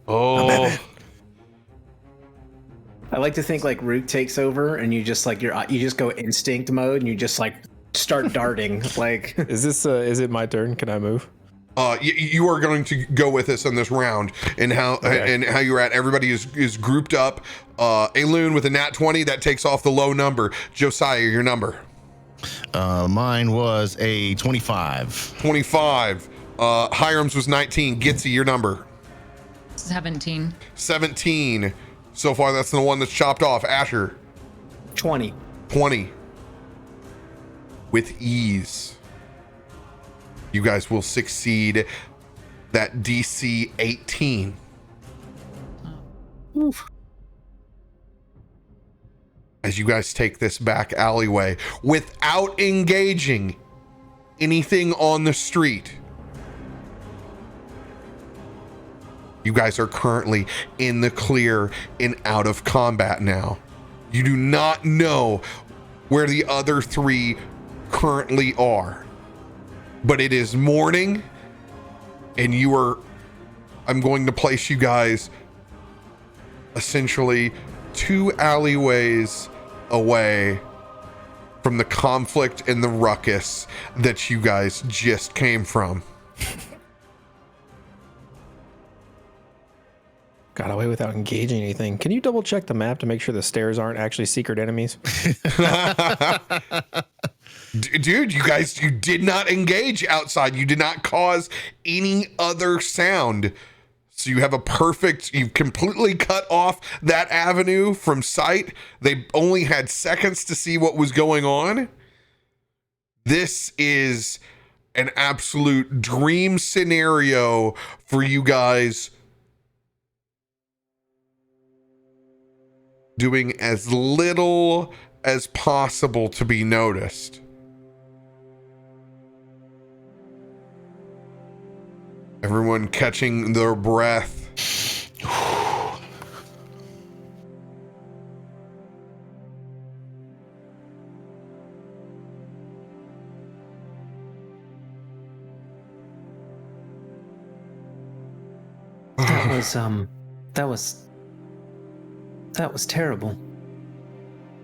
Oh, I like to think like Root takes over and you just like you just go instinct mode and you just like start darting like. Is it my turn? Can I move? you are going to go with us on this round, and how you're at. Everybody is grouped up. Aelun with a nat 20 that takes off the low number. Josiah, your number. Mine was a 25. 25. Hiram's was 19. Gitzi, your number. 17. 17. So far, that's the one that's chopped off. Asher. 20. 20. With ease. You guys will succeed that DC 18. Oof. As you guys take this back alleyway without engaging anything on the street. You guys are currently in the clear and out of combat now. You do not know where the other three currently are. But it is morning, and I'm going to place you guys essentially 2 alleyways away from the conflict and the ruckus that you guys just came from. Got away without engaging anything. Can you double check the map to make sure the stairs aren't actually secret enemies? Dude, you did not engage outside. You did not cause any other sound. So you have you've completely cut off that avenue from sight. They only had seconds to see what was going on. This is an absolute dream scenario for you guys doing as little as possible to be noticed. Everyone catching their breath. That was terrible.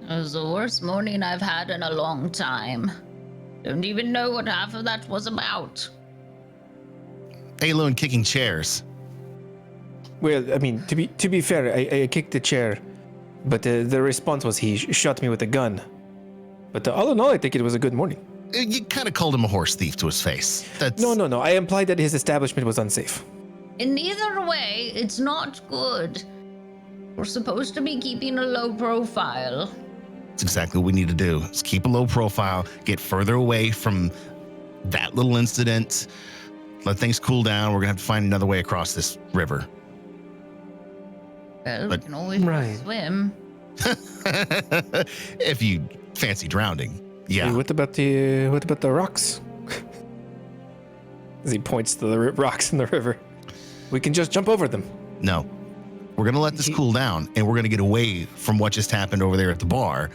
It was the worst morning I've had in a long time. Don't even know what half of that was about. Aelun kicking chairs. Well, I mean, to be fair, I kicked the chair, but the response was he shot me with a gun. But all in all, I think it was a good morning. You kind of called him a horse thief to his face. That's... No. I implied that his establishment was unsafe. In either way, it's not good. We're supposed to be keeping a low profile. That's exactly what we need to do. Is keep a low profile, get further away from that little incident, let things cool down. We're gonna have to find another way across this river. Well, we can always swim. If you fancy drowning, yeah. Hey, what about the rocks? As he points to the rocks in the river, we can just jump over them. No, we're gonna let this cool down, and we're gonna get away from what just happened over there at the bar,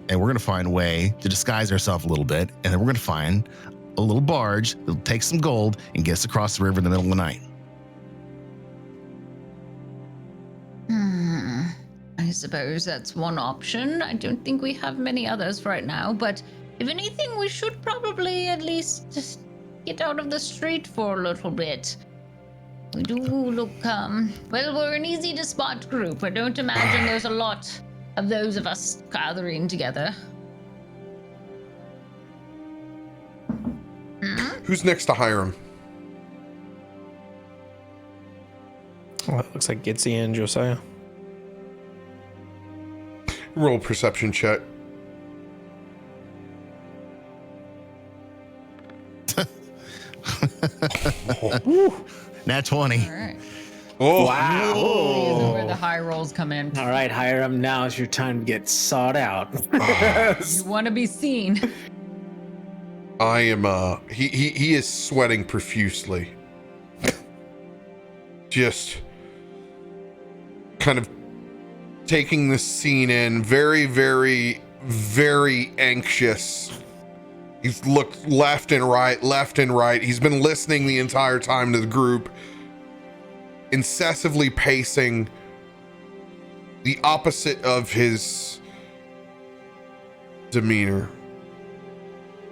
and we're gonna find a way to disguise ourselves a little bit, and then we're gonna find a little barge that'll take some gold and get us across the river in the middle of the night. I suppose that's one option. I don't think we have many others right now, but if anything, we should probably at least just get out of the street for a little bit. We do look, well, we're an easy to spot group. I don't imagine there's a lot of those of us gathering together. Who's next to Hiram? Well, it looks like Gitzi and Josiah. Roll perception check. Nat 20. All right. Oh, Wow. These are where the high rolls come in. All right, Hiram, now is your time to get sought out. You want to be seen. I am he is sweating profusely. Just kind of taking the scene in, very, very, very anxious. He's looked left and right. He's been listening the entire time to the group, incessantly pacing, the opposite of his demeanor.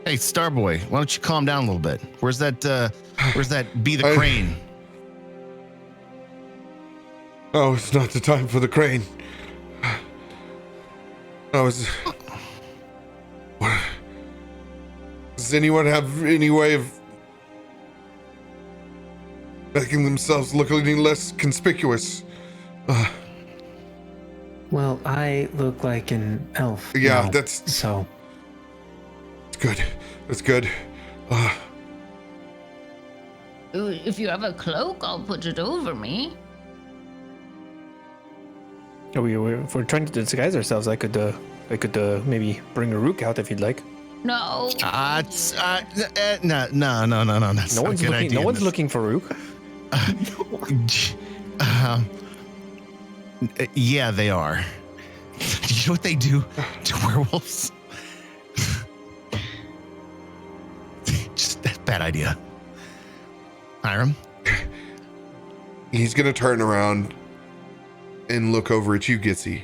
Hey, Starboy, why don't you calm down a little bit? Where's that be the crane? Oh, it's not the time for the crane. Does anyone have any way of making themselves look any less conspicuous? Well, I look like an elf. Yeah, now, that's so. It's good. That's good. If you have a cloak, I'll put it over me. If we're trying to disguise ourselves, I could maybe bring a rook out if you'd like. No. No. That's No one's looking. No one's looking for rook. Yeah, they are. Do you know what they do to werewolves? Just a bad idea. Hiram? He's gonna turn around and look over at you, Gitzi.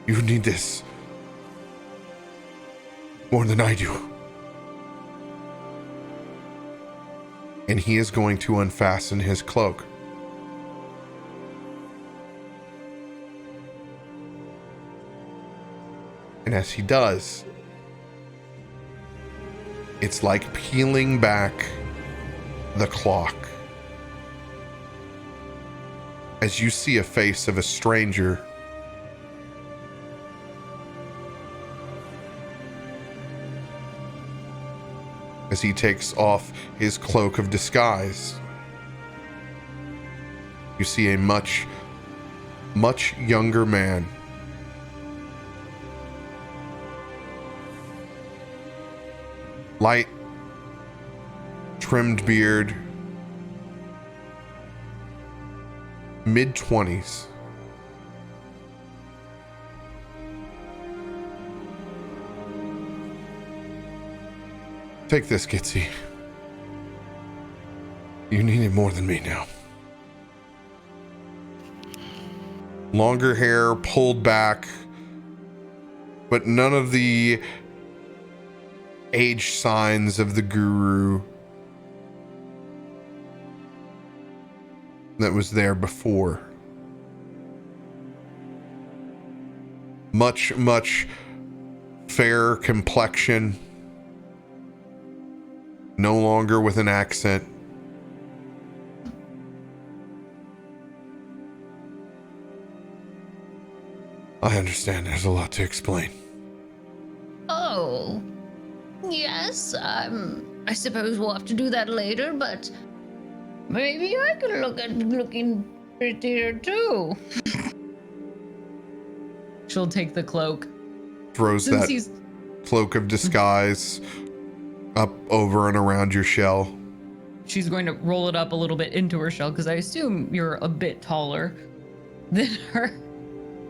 You need this more than I do. And he is going to unfasten his cloak. And as he does, it's like peeling back the clock as you see a face of a stranger as he takes off his cloak of disguise. You see a much, much younger man. Light, trimmed beard, mid-20s. Take this, Gitzi. You need it more than me now. Longer hair, pulled back, but none of the age signs of the guru that was there before. Much, much fair complexion. No longer with an accent. I understand there's a lot to explain. Oh. Yes, I suppose we'll have to do that later, but maybe I could look at looking prettier too. She'll take the cloak. Throws Since that cloak of disguise up over and around your shell. She's going to roll it up a little bit into her shell because I assume you're a bit taller than her,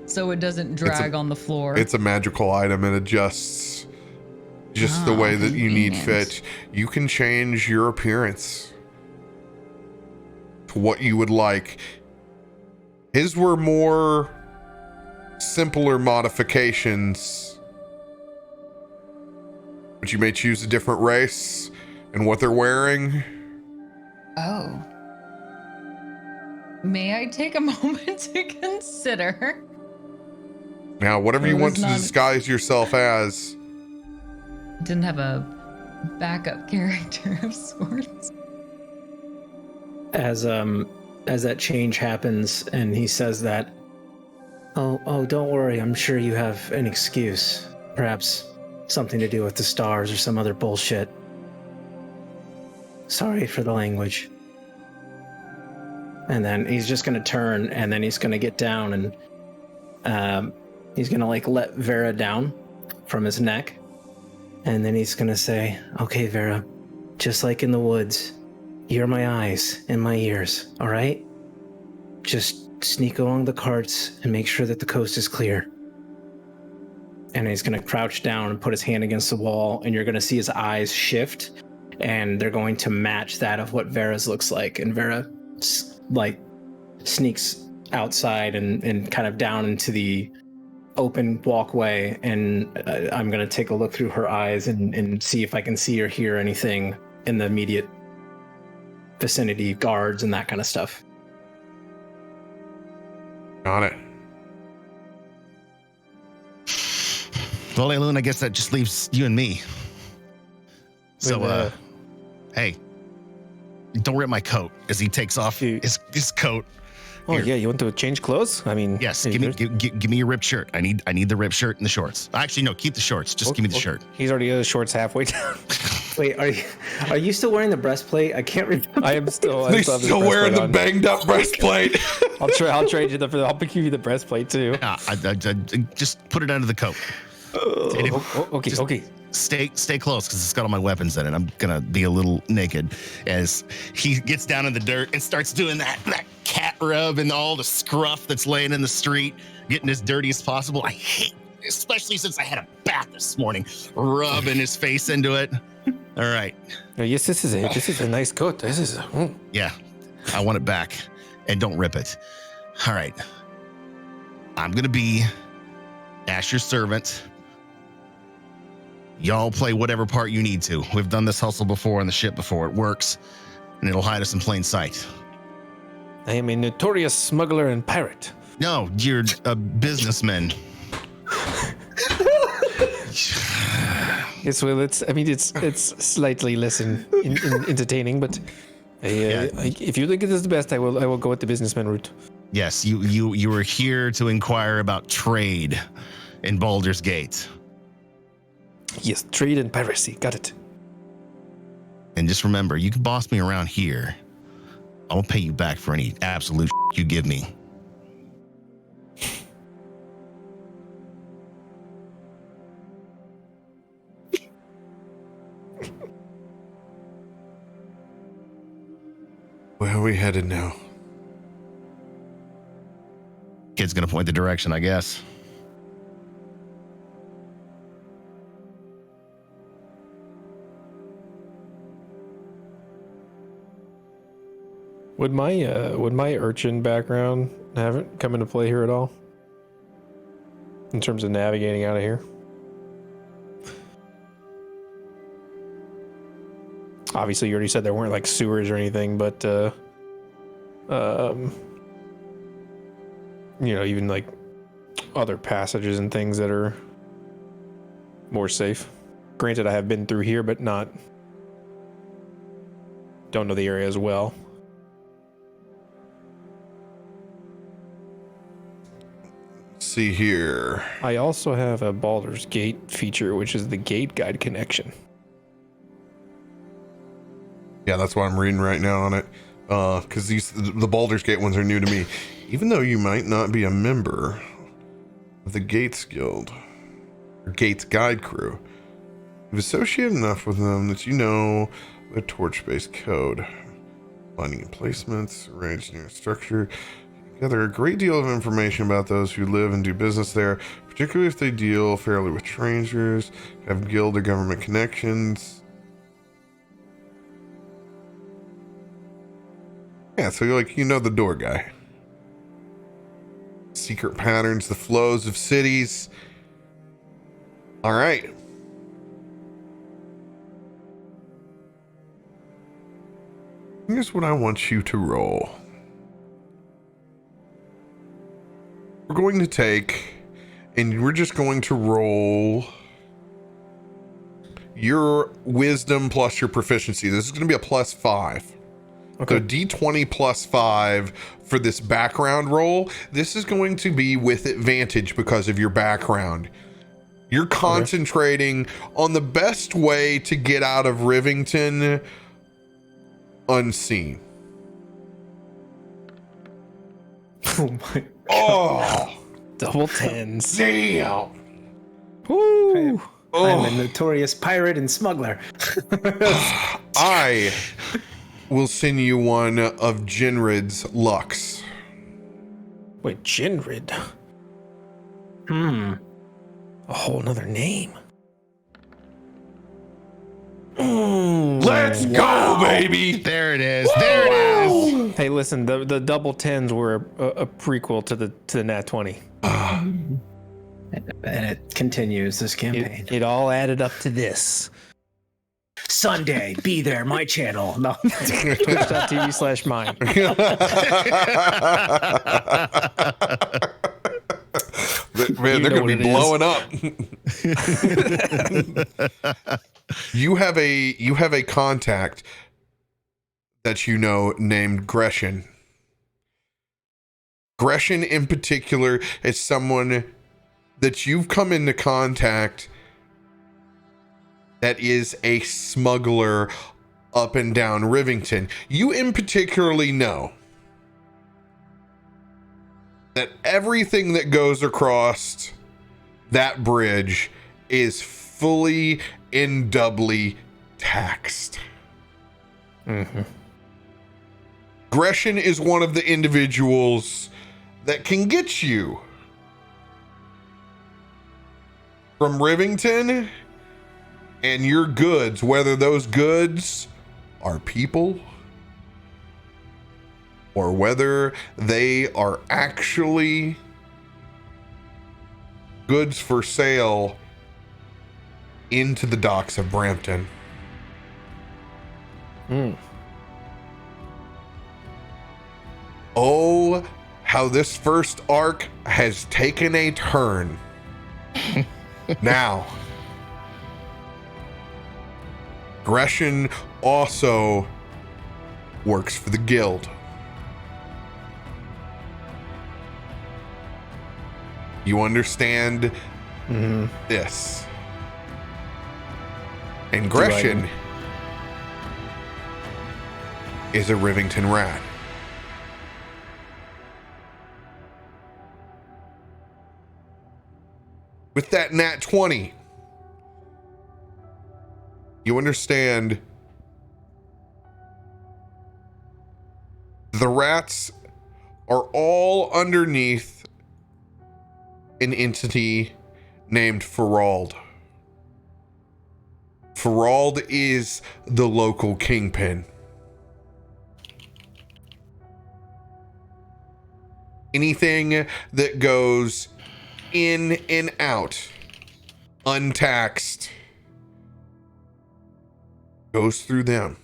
so it doesn't drag on the floor. It's a magical item. It adjusts just the way that you need fit. You can change your appearance to what you would like. His were more simpler modifications, but you may choose a different race and what they're wearing. Oh. May I take a moment to consider? Now, whatever you want to not- disguise yourself as. Didn't have a backup character of sorts. As that change happens and he says that, oh, don't worry, I'm sure you have an excuse. Perhaps something to do with the stars or some other bullshit. Sorry for the language. And then he's just going to turn and then he's going to get down and He's gonna like let Vera down from his neck. And then he's gonna say, okay, Vera, just like in the woods, you're my eyes and my ears, all right? Just sneak along the carts and make sure that the coast is clear. And he's gonna crouch down and put his hand against the wall, and you're gonna see his eyes shift, and they're going to match that of what Vera's looks like. And Vera like sneaks outside and kind of down into the open walkway, and I'm gonna take a look through her eyes and see if I can see or hear anything in the immediate vicinity, guards and that kind of stuff. Got it. Well, Aelun, I guess that just leaves you and me. So, hey, don't rip my coat as he takes off his coat. Oh, Here. yeah, you want to change clothes? I mean, Yes, give me your ripped shirt. I need the ripped shirt and the shorts. Actually, no, keep the shorts. Just give me the shirt. He's already got his shorts halfway down. Wait, are you still wearing the breastplate? I can't remember. I am still. He's still wearing the banged up breastplate. I'll trade you I'll give you the breastplate too. I just put it under the coat. Okay. Stay close because it's got all my weapons in it. I'm gonna be a little naked as he gets down in the dirt and starts doing that cat rub and all the scruff that's laying in the street, getting as dirty as possible. I hate, especially since I had a bath this morning, rubbing his face into it. All right. Yes, this is a nice coat. This is Yeah, I want it back, and don't rip it. All right. I'm gonna be Asher's servant. Y'all play whatever part you need to. We've done this hustle before on the ship before. It works, and it'll hide us in plain sight. I am a notorious smuggler and pirate. No, you're a businessman. Yes, well, it's slightly less entertaining, but if you think it is the best, I will go with the businessman route. Yes, you were here to inquire about trade in Baldur's Gate. Yes, trade and piracy. Got it. And just remember, you can boss me around here. I won't pay you back for any absolute you give me. Where are we headed now? Kid's gonna point the direction, I guess. Would my urchin background come into play here at all? In terms of navigating out of here? Obviously, you already said there weren't like sewers or anything, but even like other passages and things that are more safe. Granted, I have been through here, but don't know the area as well. See here. I also have a Baldur's Gate feature, which is the gate guide connection. Yeah, that's what I'm reading right now on it. Because the Baldur's Gate ones are new to me. Even though you might not be a member of the Gates Guild or Gates Guide Crew, you've associated enough with them that you know the torch-based code. Finding emplacements, arranged near structure. Gather a great deal of information about those who live and do business there, particularly if they deal fairly with strangers, have guild or government connections. Yeah, so you're like, the door guy. Secret patterns, the flows of cities. All right. Here's what I want you to roll. We're going to take, and we're just going to roll your wisdom plus your proficiency. This is going to be a +5. Okay. So D20 +5 for this background roll. This is going to be with advantage because of your background. You're concentrating on the best way to get out of Rivington unseen. Oh my God. Oh, Double tens. Damn. Woo! I'm a notorious pirate and smuggler. I will send you one of Jinrid's Lux. Wait, Jinrid. Hmm. A whole nother name. Let's go, baby. There it is. There it is. Hey, listen, the double tens were a prequel to the Nat 20. And it continues this campaign. It all added up to this. Sunday, be there, my channel. No. Twitch.tv/mine. Man, they're going to be blowing up. You have a contact that you know named Gresham. Gresham in particular is someone that you've come into contact that is a smuggler up and down Rivington. You in particularly know that everything that goes across that bridge is fully and doubly taxed. Mm-hmm. Gresham is one of the individuals that can get you from Rivington and your goods, whether those goods are people or whether they are actually goods for sale, into the docks of Brampton. Oh, how this first arc has taken a turn. Now, Gresham also works for the guild. You understand this. And Gresham is a Rivington rat. With that nat 20, you understand the rats are all underneath an entity named Ferald. Ferald is the local kingpin. Anything that goes in and out untaxed goes through them.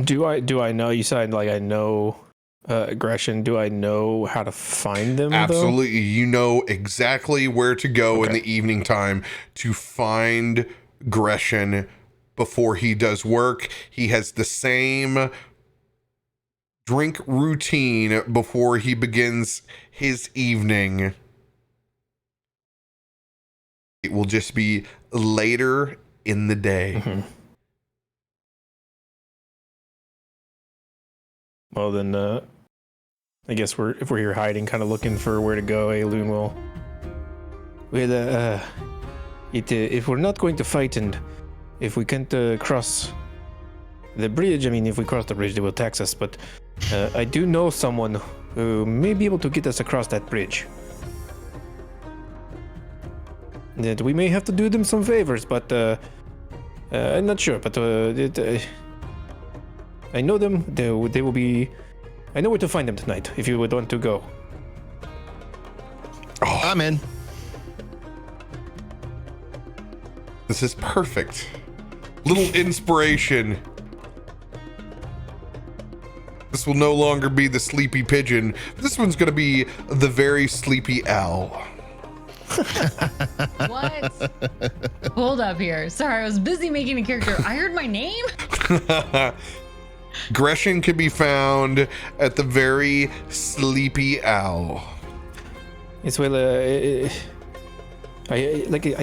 Do I know, you said like I know Gresham, do I know how to find them? Absolutely. You know exactly where to go in the evening time to find Gresham before he does work. He has the same drink routine before he begins his evening. It will just be later in the day. Mm-hmm. Well, then, I guess if we're here hiding, kind of looking for where to go, Aelun will. Well, if we're not going to fight and if we can't cross the bridge, I mean, if we cross the bridge, they will tax us. But I do know someone who may be able to get us across that bridge. That we may have to do them some favors, but I'm not sure. But I know them. They will be. I know where to find them tonight. If you would want to go. Oh, I'm in. This is perfect. Little inspiration. This will no longer be the sleepy pigeon. This one's going to be the very sleepy owl. What? Hold up here. Sorry, I was busy making a character. I heard my name? Gresham can be found at the Very Sleepy Owl. Yes, well, I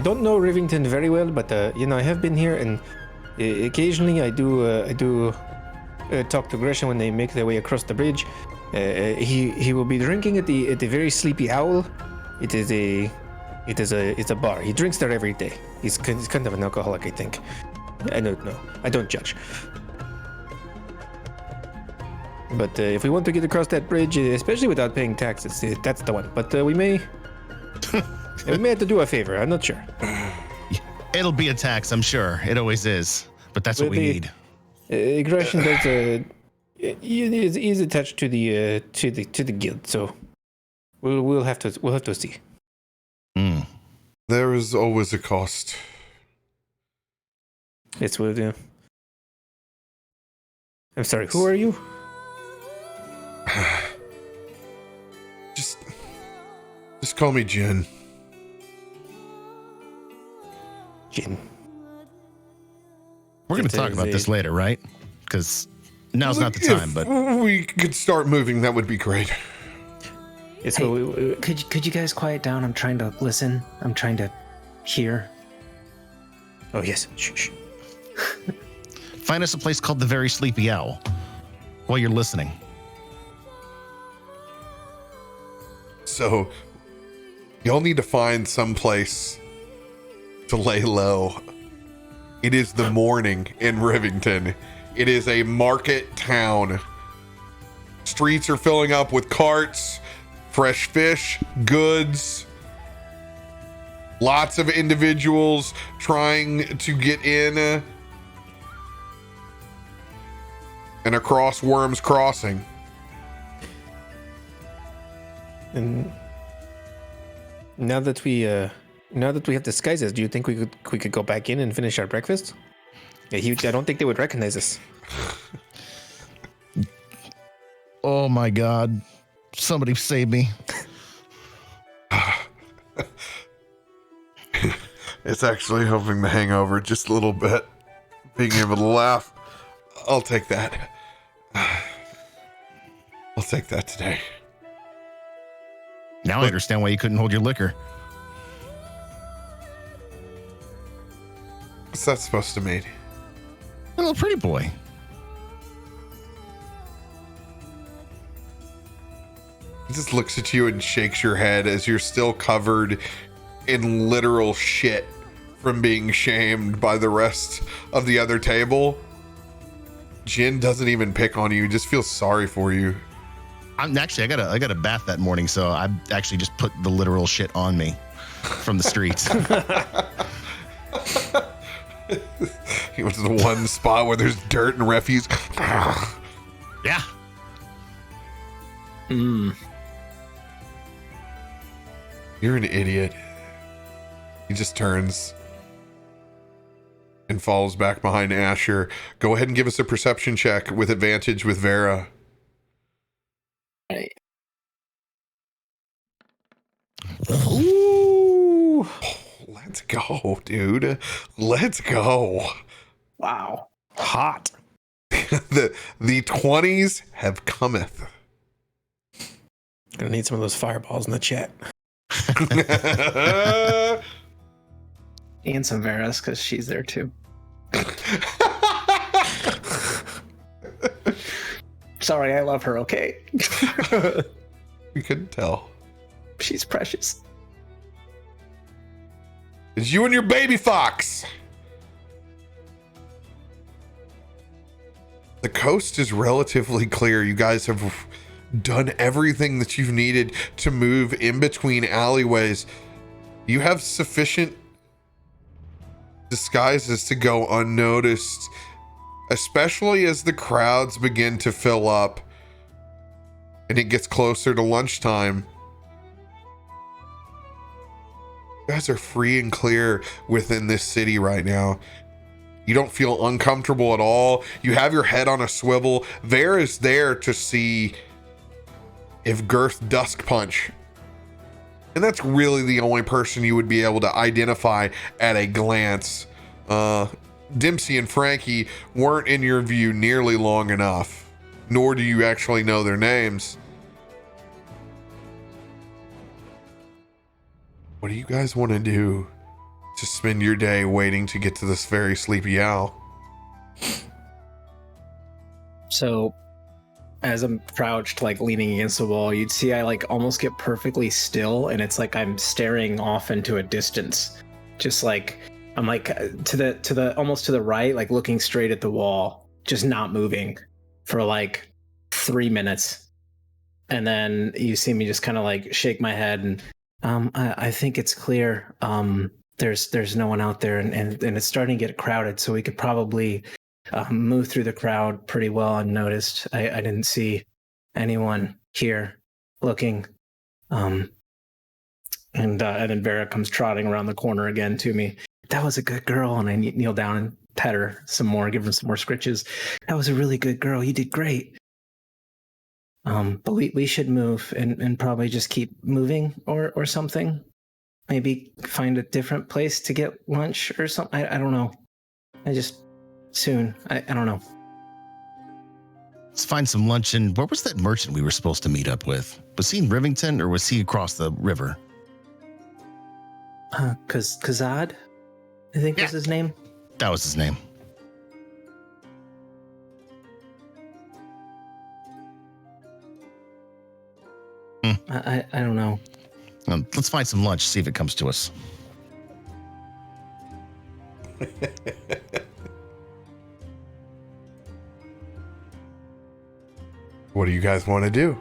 don't know Rivington very well, but I have been here, and occasionally I do talk to Gresham when they make their way across the bridge. He will be drinking at the Very Sleepy Owl. It's a bar. He drinks there every day. He's kind of an alcoholic, I think. I don't know. I don't judge. But if we want to get across that bridge, especially without paying taxes, that's the one. But we may have to do a favor. I'm not sure. It'll be a tax, I'm sure. It always is. But that's what we need. Aggression does is attached to the guild, so we'll have to see. Mm. There is always a cost. It's what. I'm sorry. Who are you? Just call me Jin. Jin. We're going to talk about this later, right? Because now's not the time, but we could start moving, that would be great. It's Hey, could you guys quiet down? I'm trying to listen. I'm trying to hear. Oh yes. Shh. find us a place called the Very Sleepy Owl while you're listening. So, y'all need to find some place to lay low. It is the morning in Rivington. It is a market town. Streets are filling up with carts, fresh fish, goods. Lots of individuals trying to get in and across Worm's Crossing. And now that we have disguises, do you think we could go back in and finish our breakfast? Yeah, I don't think they would recognize us. Oh my God! Somebody save me! It's actually helping the hangover just a little bit. Being able to laugh. I'll take that. I'll take that today. Now I understand why you couldn't hold your liquor. What's that supposed to mean? A little pretty boy. He just looks at you and shakes your head as you're still covered in literal shit from being shamed by the rest of the other table. Jin doesn't even pick on you, just feels sorry for you. I'm actually, I got a bath that morning, so I actually just put the literal shit on me from the streets. He went to the one spot where there's dirt and refuse. Yeah. You're an idiot. He just turns and falls back behind Asher. Go ahead and give us a perception check with advantage with Vera. Right. Ooh. Let's go, dude. Let's go. Wow. Hot. The 20s have cometh. Gonna need some of those fireballs in the chat. And some Veras, because she's there too. Sorry, I love her, okay? We couldn't tell. She's precious. It's you and your baby fox. The coast is relatively clear. You guys have done everything that you've needed to move in between alleyways. You have sufficient disguises to go unnoticed, especially as the crowds begin to fill up and it gets closer to lunchtime. You guys are free and clear within this city right now. You don't feel uncomfortable at all. You have your head on a swivel. Ver is there to see if Girth Dusk Punch. And that's really the only person you would be able to identify at a glance. Dempsey and Frankie weren't in your view nearly long enough, nor do you actually know their names. What do you guys want to do to spend your day waiting to get to this very sleepy owl? So, as I'm crouched, like leaning against the wall, you'd see I like almost get perfectly still, and it's like I'm staring off into a distance, just like I'm like to the almost to the right, like looking straight at the wall, just not moving for like 3 minutes, and then you see me just kind of like shake my head and I think it's clear. There's no one out there, and it's starting to get crowded, so we could probably move through the crowd pretty well unnoticed. I didn't see anyone here looking. And then Vera comes trotting around the corner again to me. That was a good girl, and I kneel down and pet her some more, give her some more scritches. That was a really good girl. You did great. But we should move and probably just keep moving or something. Maybe find a different place to get lunch or something. I don't know. I don't know. Let's find some lunch. And where was that merchant we were supposed to meet up with? Was he in Rivington or was he across the river? Kazad, I think was his name. That was his name. I don't know. Let's find some lunch, see if it comes to us. What do you guys want to do?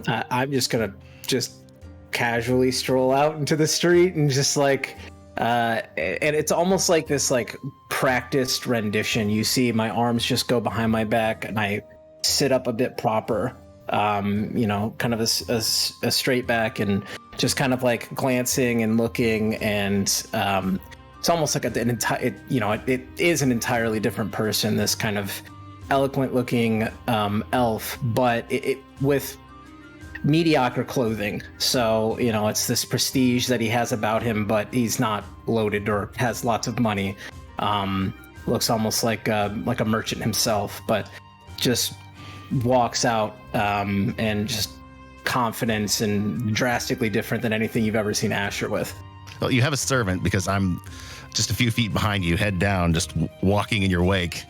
I'm just gonna casually stroll out into the street and just like and it's almost like this like practiced rendition. You see my arms just go behind my back and I sit up a bit proper, kind of a straight back and just kind of like glancing and looking, and it's almost like it is an entirely different person, this kind of eloquent looking elf, but it with mediocre clothing. So, it's this prestige that he has about him, but he's not loaded or has lots of money. Looks almost like a merchant himself, but just walks out and just confidence and drastically different than anything you've ever seen Asher with. Well, you have a servant because I'm just a few feet behind you, head down, just walking in your wake.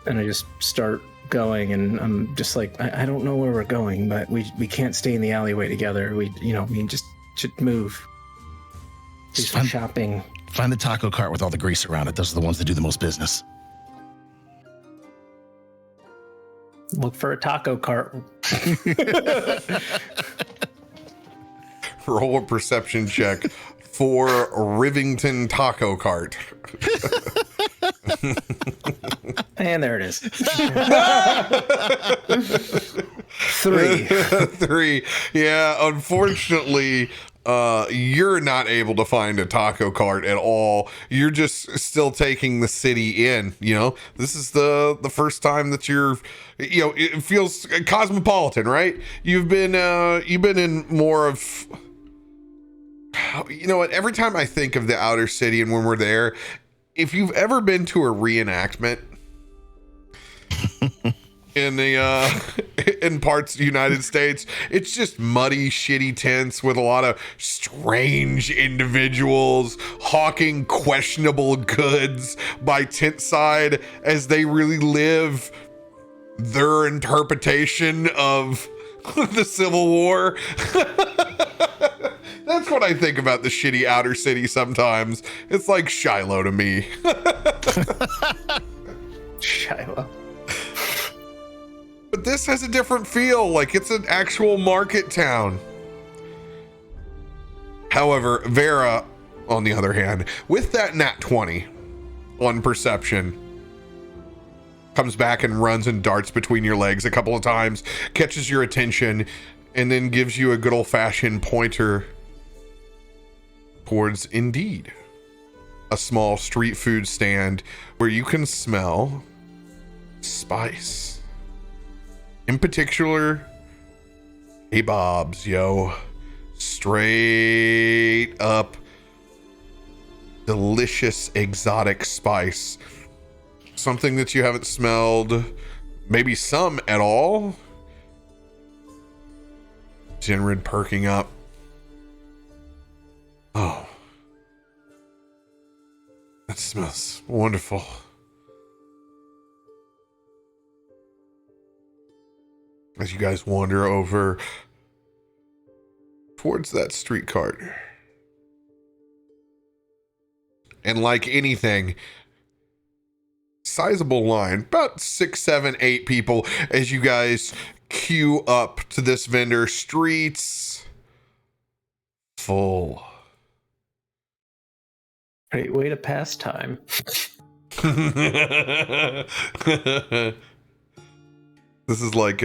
And I just start going, and I'm just like, I don't know where we're going, but we can't stay in the alleyway together. We just should move. Do some shopping. Find the taco cart with all the grease around it. Those are the ones that do the most business. Look for a taco cart. Roll a perception check for Rivington Taco Cart. And there it is. 3. 3. Yeah, unfortunately, you're not able to find a taco cart at all. You're just still taking the city in. This is the first time that you're, it feels cosmopolitan, right? You've been in more of, every time I think of the outer city and when we're there, if you've ever been to a reenactment in parts of the United States, it's just muddy, shitty tents with a lot of strange individuals hawking questionable goods by tent side as they really live their interpretation of the Civil War. That's what I think about the shitty outer city sometimes. It's like Shiloh to me. Shiloh. But this has a different feel, like it's an actual market town. However, Vera, on the other hand, with that nat 20 on perception, comes back and runs and darts between your legs a couple of times, catches your attention, and then gives you a good old-fashioned pointer towards, indeed, a small street food stand where you can smell spice. In particular, kebabs, straight up delicious exotic spice. Something that you haven't smelled, maybe some at all. Jinrid perking up. Oh, that smells wonderful. As you guys wander over towards that street cart. And like anything, sizable line, about 6, 7, 8 people as you guys queue up to this vendor. Streets full. Great way to pass time. This is like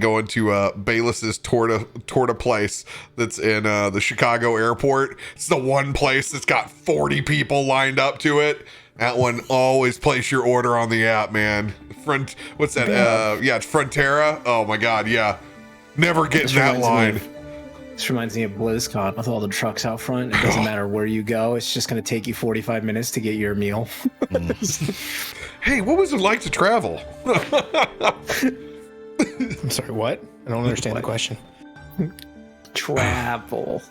going to Bayless's torta place that's in the Chicago airport. It's the one place that's got 40 people lined up to it. That one, always place your order on the app, man. What's that? Yeah, it's Frontera. Oh my god, yeah. Never get in that line. This reminds me of BlizzCon with all the trucks out front. It doesn't matter where you go. It's just going to take you 45 minutes to get your meal. Hey, what was it like to travel? I'm sorry, what? I don't understand the question. Travel.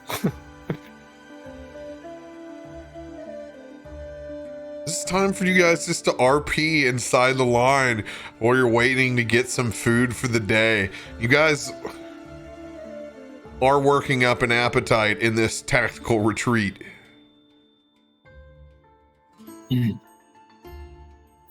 It's time for you guys just to RP inside the line while you're waiting to get some food for the day. You guys are working up an appetite in this tactical retreat.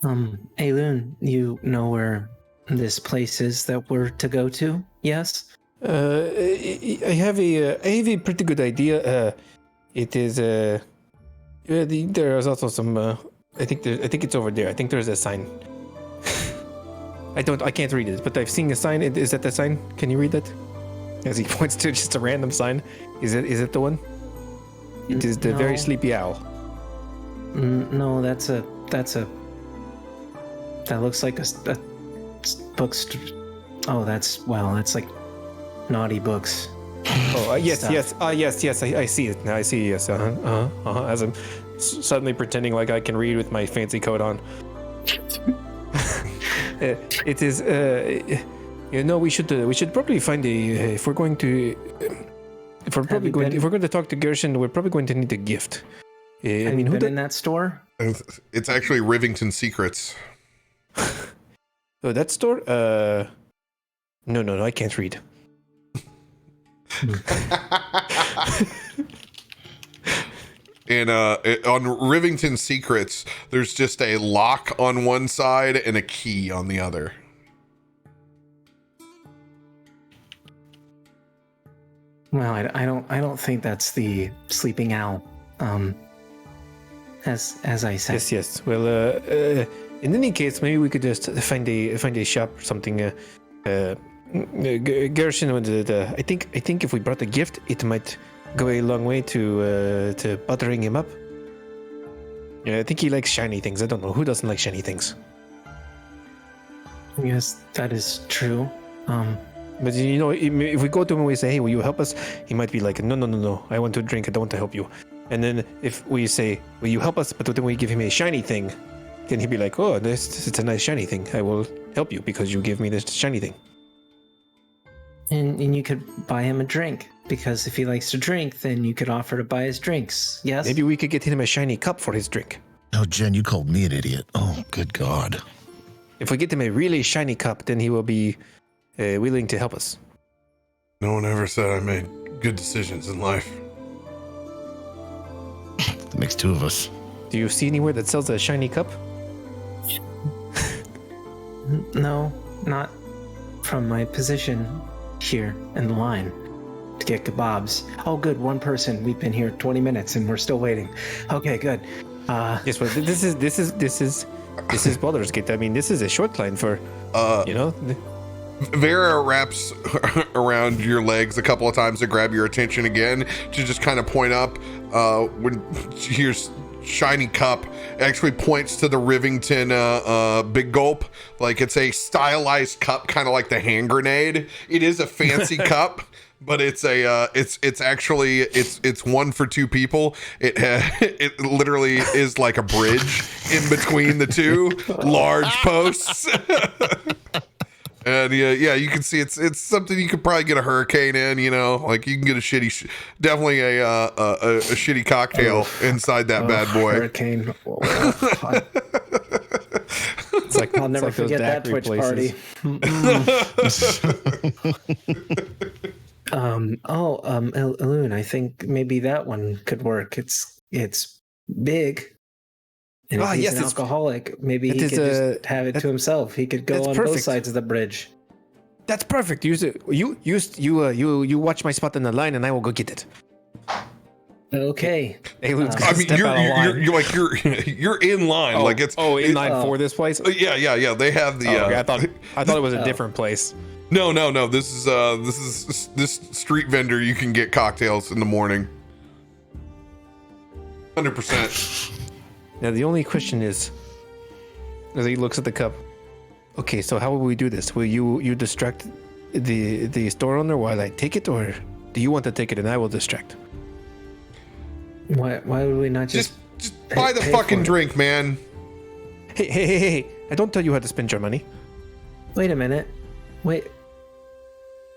Aelun, you know where this place is that we're to go to? Yes? I have a pretty good idea. It is there is also some I think it's over there. I think there's a sign. I can't read it, but I've seen a sign. Is that the sign? Can you read that? As he points to just a random sign. Is it the one? It is the Very Sleepy Owl. No, that looks like a bookstore. Oh, that's like naughty books. Oh, yes. I see it now. I see. Yes. As I'm suddenly pretending like I can read with my fancy coat on. It is. We should probably find if we're going to talk to Gershon, we're probably going to need a gift. Have you been in that store? It's actually Rivington Secrets. Oh, that store? No, I can't read. And on Rivington Secrets, there's just a lock on one side and a key on the other. Well, I don't think that's the sleeping owl. As I said. Yes. Well, in any case, maybe we could just find a shop or something. Gershon, I think if we brought a gift, it might go a long way to buttering him up. Yeah, I think he likes shiny things. I don't know who doesn't like shiny things. Yes, that is true. But if we go to him and we say, "Hey, will you help us?" He might be like, "No, I want to drink. I don't want to help you." And then if we say, "Will you help us?" but then we give him a shiny thing, then he'd be like, "Oh, it's a nice shiny thing. I will help you because you give me this shiny thing." And you could buy him a drink, because if he likes to drink, then you could offer to buy his drinks. Yes? Maybe we could get him a shiny cup for his drink. Oh, Jen, you called me an idiot. Oh, good God. If we get him a really shiny cup, then he will be willing to help us. No one ever said I made good decisions in life. That makes two of us. Do you see anywhere that sells a shiny cup? No, not from my position here in the line to get kebabs. Oh, good, one person. We've been here 20 minutes and we're still waiting. Okay, good. Yes, but this is Baldur's Gate. I mean, this is a short line for Vera wraps around your legs a couple of times to grab your attention again, to just kind of point up when she hears shiny cup. Actually points to the Rivington Big Gulp, like it's a stylized cup, kind of like the hand grenade. It is a fancy cup, but it's actually it's one for two people. It literally is like a bridge in between the two large posts. And yeah, you can see it's something you could probably get a hurricane in, like you can get definitely a shitty cocktail inside that bad boy. Hurricane. It's like I'll never forget that Twitch party. Aelun, I think maybe that one could work. It's big. And if he's an alcoholic, maybe he could just have it to himself. He could go on both sides of the bridge. That's perfect. You watch my spot in the line, and I will go get it. Okay. Aelun's gonna step out of line. You're in line. In line for this place. Yeah. They have the. Okay. I thought it was a different place. No. This is this street vendor. You can get cocktails in the morning. 100%. Now the only question is, as he looks at the cup, okay, so how will we do this? Will you distract the store owner while I take it, or do you want to take it and I will distract? Why would we not just buy the fucking drink, man? Hey! I don't tell you how to spend your money. Wait a minute. Wait.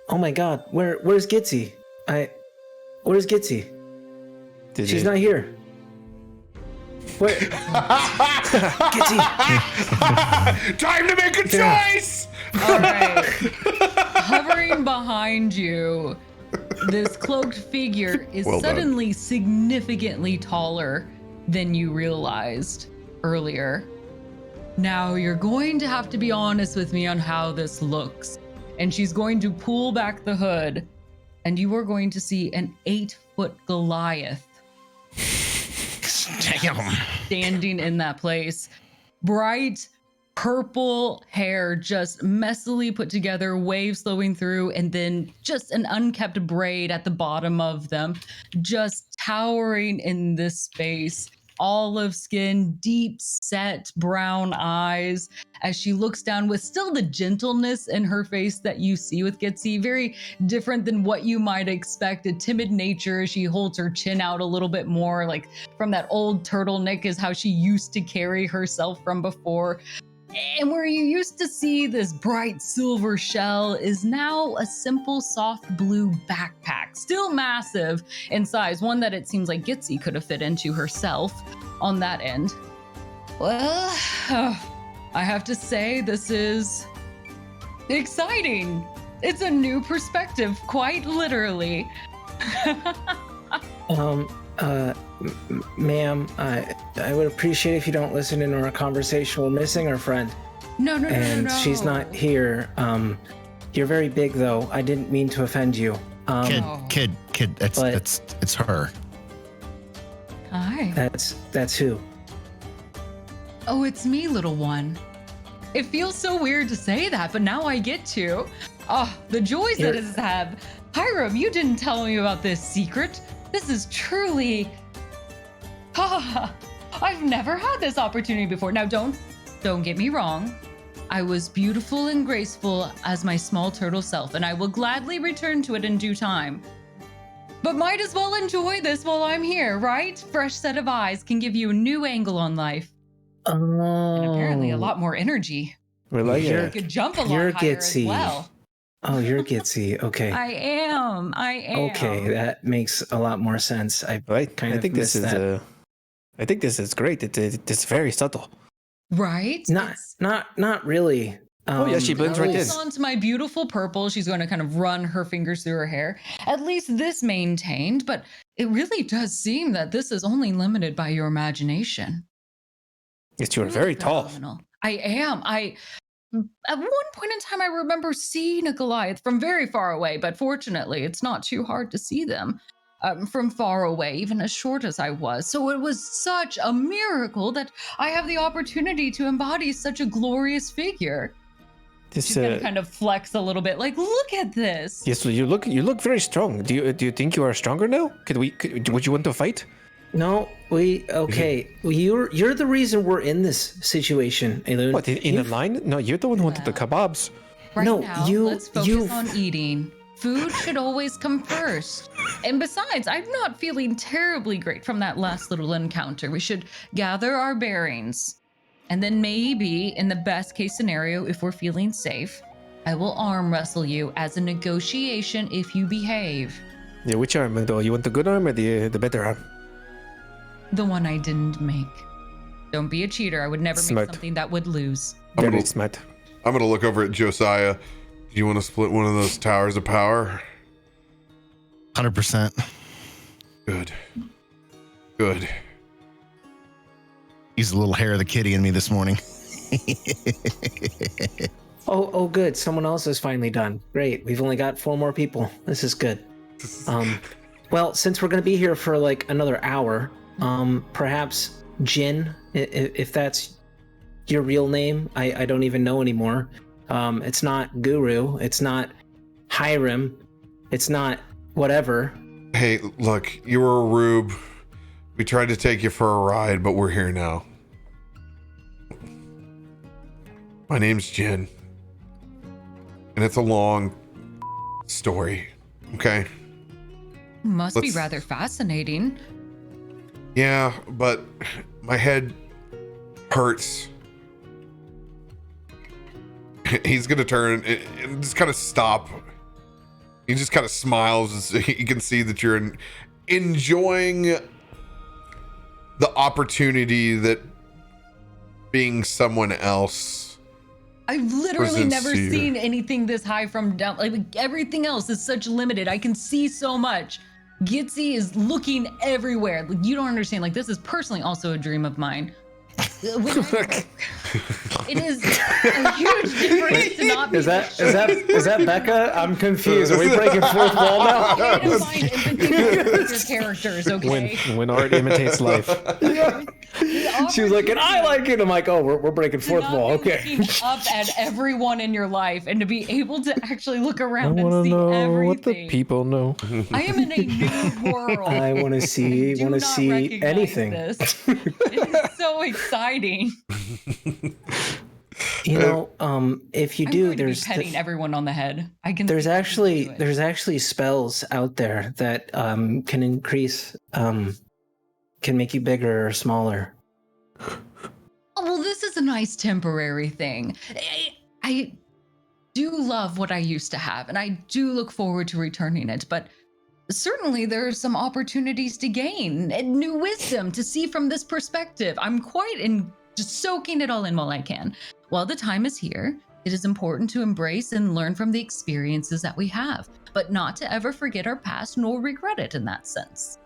Oh my God, where's Gitzi? Where's Gitzi? She's not here. Where? Gitzi. Time to make a choice. All right. Hovering behind you, this cloaked figure is suddenly significantly taller than you realized earlier. Now you're going to have to be honest with me on how this looks. And she's going to pull back the hood, and you are going to see an 8-foot Goliath. Damn. Standing in that place. Bright purple hair just messily put together, waves flowing through, and then just an unkept braid at the bottom of them, just towering in this space. Olive skin, deep set brown eyes, as she looks down with still the gentleness in her face that you see with Gitzi, very different than what you might expect. A timid nature. She holds her chin out a little bit more, like from that old turtleneck is how she used to carry herself from before. And where you used to see this bright silver shell is now a simple soft blue backpack, still massive in size, one that it seems like Gitzi could have fit into herself on that end. Well, I have to say this is exciting. It's a new perspective, quite literally. Ma'am, I would appreciate if you don't listen in on our conversation. We're missing our friend. No. She's not here. You're very big, though. I didn't mean to offend you. Kid. It's her. Hi. That's who. Oh, it's me, little one. It feels so weird to say that, but now I get to. Oh, the joys that it have. Hiram, you didn't tell me about this secret. This is truly... I've never had this opportunity before. Now, don't get me wrong. I was beautiful and graceful as my small turtle self, and I will gladly return to it in due time. But might as well enjoy this while I'm here, right? Fresh set of eyes can give you a new angle on life. And apparently a lot more energy. We're like, You could jump a lot higher Gitzi. as well. Oh, you're Gitzi. Okay. I am. Okay, that makes a lot more sense. I think this is great. It's very subtle. Right? Not really. Yeah, she blends right in. On to my beautiful purple. She's going to kind of run her fingers through her hair. At least this maintained, but it really does seem that this is only limited by your imagination. Yes, you are very tall. Phenomenal. I am. At one point in time, I remember seeing a Goliath from very far away, but fortunately, it's not too hard to see them from far away, even as short as I was. So it was such a miracle that I have the opportunity to embody such a glorious figure. She's gonna kind of flex a little bit, like, look at this. Yes, you look very strong. Do you think you are stronger now? Would you want to fight? No, okay. You're the reason we're in this situation, Aelun. What, in the line? No, you're the one who wanted the kebabs. Right now, let's focus on eating. Food should always come first. And besides, I'm not feeling terribly great from that last little encounter. We should gather our bearings. And then maybe, in the best case scenario, if we're feeling safe, I will arm wrestle you as a negotiation if you behave. Yeah, which arm though? You want the good arm or the better arm? The one I didn't make. Don't be a cheater. I would never Smart. make something that would lose. Very smart. I'm gonna look over at Josiah. Do you want to split one of those towers of power? 100%. Good. Good. He's a little hair of the kitty in me this morning. Oh, good. Someone else is finally done. Great. We've only got 4 more people. This is good. Well, since we're going to be here for like another hour, perhaps Jin, if that's your real name, I don't even know anymore. It's not Guru. It's not Hiram. It's not whatever. Hey, look, you were a rube. We tried to take you for a ride, but we're here now. My name's Jin. And it's a long story, okay? Must be Let's- rather fascinating. Yeah, but my head hurts. He's gonna turn and just kind of stop. He just kind of smiles as he can see that you're enjoying the opportunity that being someone else. I've literally presents never to you. seen anything this high from down. Like everything else is such limited. I can see so much. Gitzi is looking everywhere. Like, you don't understand. Like, this is personally also a dream of mine. It is a huge difference to not be. Is that Becca? I'm confused. Are we breaking fourth wall now? I need to find empathy for your characters, okay? When art imitates life. She was like, and I like it. I'm like, oh, we're breaking fourth Not wall. be Okay. looking up at everyone in your life and to be able to actually look I around want and to see know everything. what the people know. I am in a new world. I want to see Do not recognize anything. This. It is so exciting. You know, if you I'm do, going to be there's petting everyone on the head. I can. there's see how you do it. actually spells out there that can increase can make you bigger or smaller. Oh, well, this is a nice temporary thing. I do love what I used to have, and I do look forward to returning it. But certainly, there are some opportunities to gain and new wisdom to see from this perspective. I'm quite just soaking it all in while I can. While the time is here, it is important to embrace and learn from the experiences that we have, but not to ever forget our past nor regret it in that sense.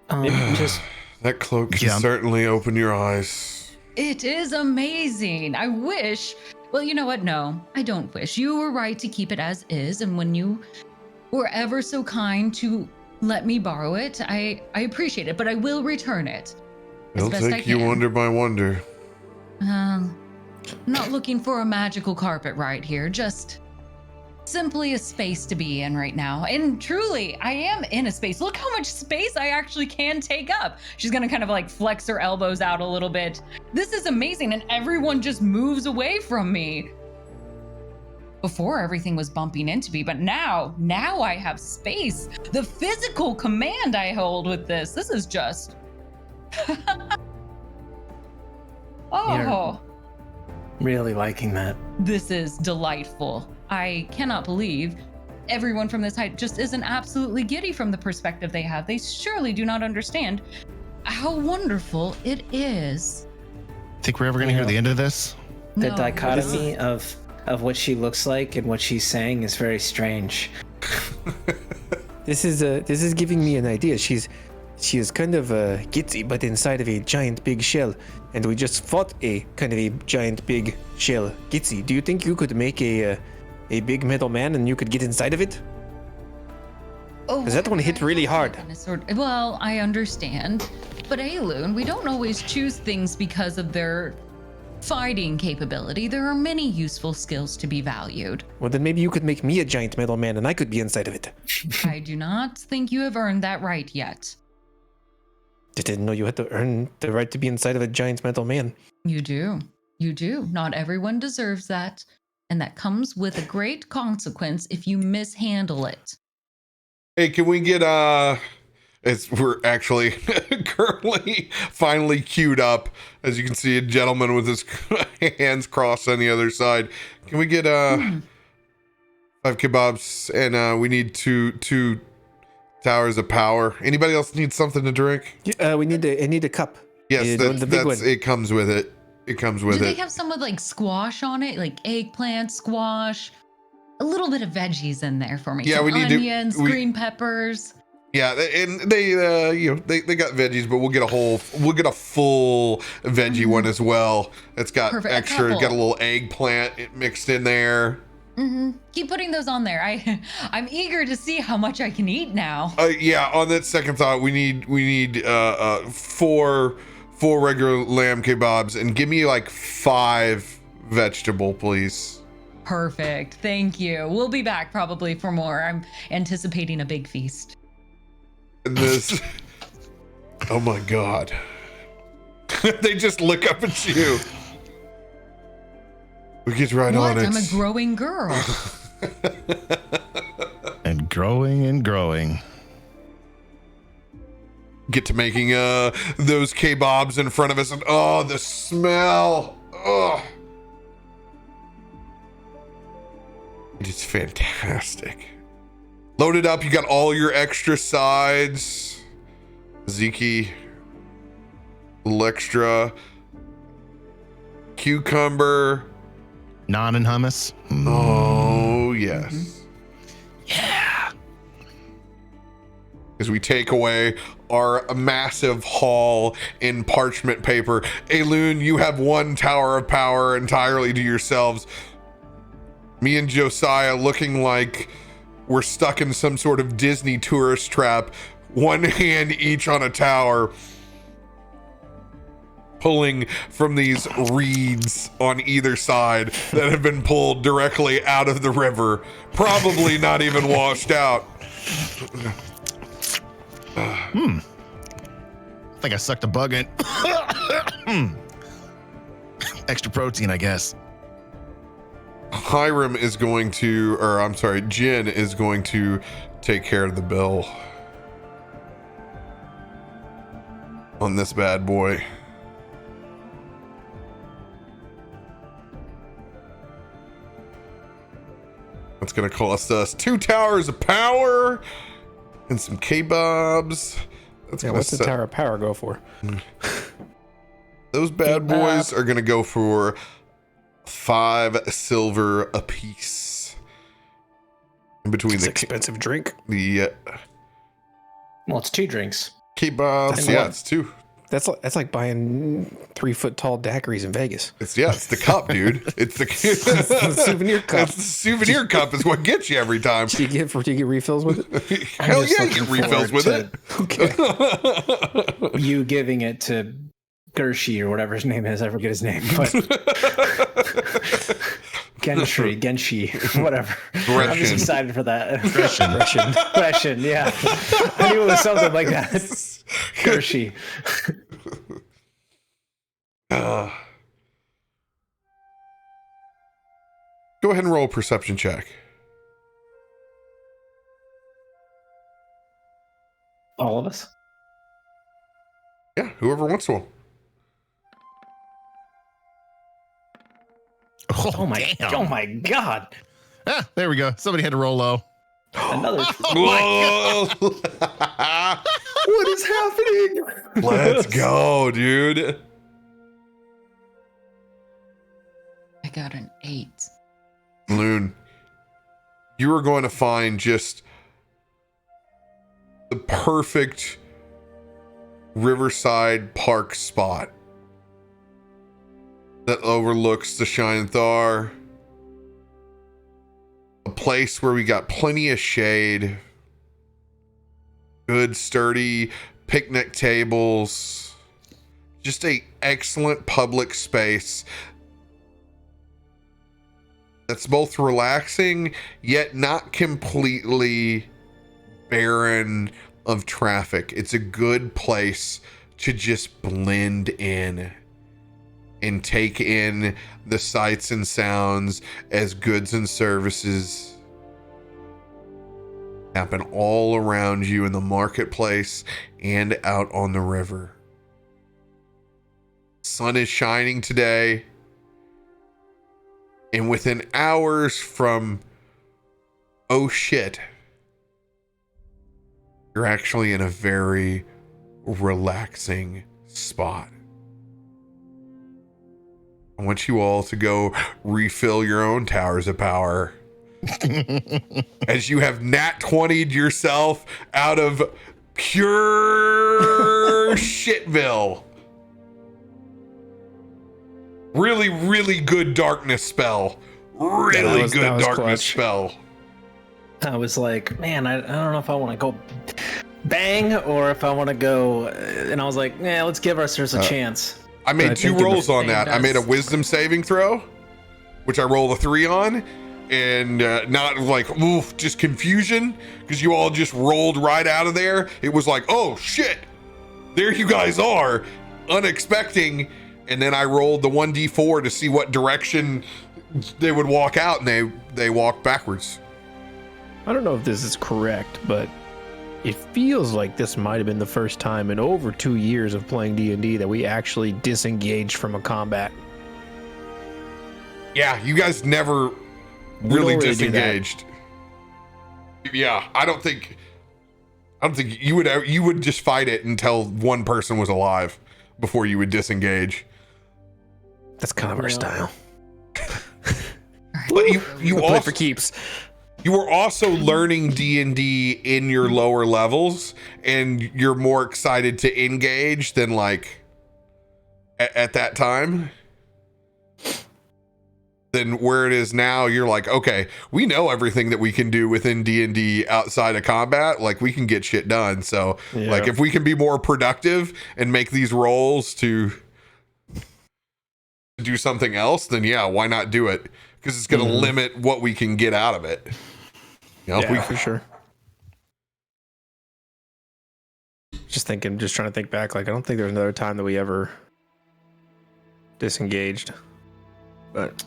Just That cloak can Yeah. certainly open your eyes. It is amazing. I wish. Well, you know what? No, I don't wish. You were right to keep it as is, and when you were ever so kind to let me borrow it, I appreciate it, but I will return it. As It'll best I take you can. wonder by wonder. Not looking for a magical carpet right here, just simply a space to be in right now. And truly, I am in a space. Look how much space I actually can take up. She's gonna kind of like flex her elbows out a little bit. This is amazing, and everyone just moves away from me. Before everything was bumping into me, but now I have space. The physical command I hold with this is just oh. really liking that. This is delightful. I cannot believe everyone from this height just isn't absolutely giddy from the perspective they have. They surely do not understand how wonderful it is. Think we're ever going to hear the end of this? The No, dichotomy of what she looks like and what she's saying is very strange. This is giving me an idea. She is kind of a Gitzi, but inside of a giant big shell. And we just fought a kind of a giant big shell. Gitzi, do you think you could make a big metal man and you could get inside of it? Oh, 'Cause that one hit really hard. Well, I understand. But Aelun, we don't always choose things because of their fighting capability. There are many useful skills to be valued. Well, then maybe you could make me a giant metal man and I could be inside of it. I do not think you have earned that right yet. I didn't know you had to earn the right to be inside of a giant metal man. You do. You do. Not everyone deserves that. and that comes with a great consequence if you mishandle it. Hey, can we get we're actually currently finally queued up. As you can see, a gentleman with his hands crossed on the other side. Can we get 5 kebabs, and we need two towers of power. Anybody else need something to drink? I need a cup. Yes, the big one. it comes with it. It comes with Do it. they have some with like squash on it, like eggplant, squash, a little bit of veggies in there for me? Yeah, some we need onions, green peppers. Yeah, and they they got veggies, but we'll get a full veggie one as well. It's got Perfect. extra, got a little eggplant mixed in there. Keep putting those on there. I'm eager to see how much I can eat now. Yeah, on that second thought, we need four regular lamb kebabs, and give me like 5 vegetable, please. Perfect. Thank you. We'll be back probably for more. I'm anticipating a big feast. And this, oh my god, they just look up at you. We get right What? on it. I'm a growing girl. And growing and growing. Get to making those kebabs in front of us, and oh, the smell. Oh, it is fantastic. Load it up. You got all your extra sides. Ziki, little extra cucumber. Naan and hummus. Oh yes. Yeah. As we take away our massive haul in parchment paper. Aelun, you have 1 tower of power entirely to yourselves. Me and Josiah looking like we're stuck in some sort of Disney tourist trap. 1 hand each on a tower, pulling from these reeds on either side that have been pulled directly out of the river, probably not even washed out. I think I sucked a bug in. Extra protein, I guess. Hiram is going to, or I'm sorry, Jin is going to take care of the bill on this bad boy. That's going to cost us 2 towers of power and some kebabs. That's Yeah, gonna what's the tower of power go for? Those bad boys are going to go for 5 silver apiece. In between It's the expensive drink. the Well, it's 2 drinks. kebabs. That's Yeah, what- it's 2. That's like buying 3-foot tall daiquiris in Vegas. It's the cup, dude. It's the The souvenir cup. It's the souvenir cup is what gets you every time. Do you get refills with it? Hell just yeah, you looking get refills with forward it. Okay. You giving it to Gershi or whatever his name is. I forget his name, but Genshi, whatever. I'm Gresham. just excited for that. Russian. Gresham, yeah. I knew it was something like that. Gershi. Go ahead and roll a perception check. All of us? Yeah, whoever wants to. Oh my! damn. Oh my God! Ah, there we go. Somebody had to roll low. Another. Whoa! What is happening? Let's go, dude. I got an 8. Loon, you are going to find just the perfect riverside park spot that overlooks the Shining Thar. A place where we got plenty of shade, good sturdy picnic tables, just a excellent public space that's both relaxing yet not completely barren of traffic. It's a good place to just blend in and take in the sights and sounds as goods and services happen all around you in the marketplace and out on the river. Sun is shining today, and within hours from oh shit, you're actually in a very relaxing spot. I want you all to go refill your own towers of power as you have nat 20'd yourself out of pure shitville. Really, really good darkness spell. Really good darkness clutch. spell. I was like, man, I don't know if I want to go bang or if I want to go. And I was like, yeah, let's give ourselves a chance. I made I two think rolls on same that. I made a does. wisdom saving throw, which I rolled a 3 on, and not like, oof, just confusion, because you all just rolled right out of there. It was like, oh shit, there you guys are, unexpecting. And then I rolled the 1d4 to see what direction they would walk out, and they walked backwards. I don't know if this is correct, but it feels like this might have been the first time in over 2 years of playing D&D that we actually disengaged from a combat. Yeah, you guys never We really don't really do that. disengaged. Yeah, I don't think you would just fight it until one person was alive before you would disengage. That's kind of our style. But you Play also for keeps. you were also learning D&D in your lower levels, and you're more excited to engage than like at that time. Than where it is now. You're like, okay, we know everything that we can do within D&D outside of combat. Like, we can get shit done. So Yeah. like, if we can be more productive and make these rolls to do something else, then yeah, why not do it? Because it's going to limit what we can get out of it. You know, if Yeah, for sure. Just trying to think back. Like, I don't think there's another time that we ever disengaged. But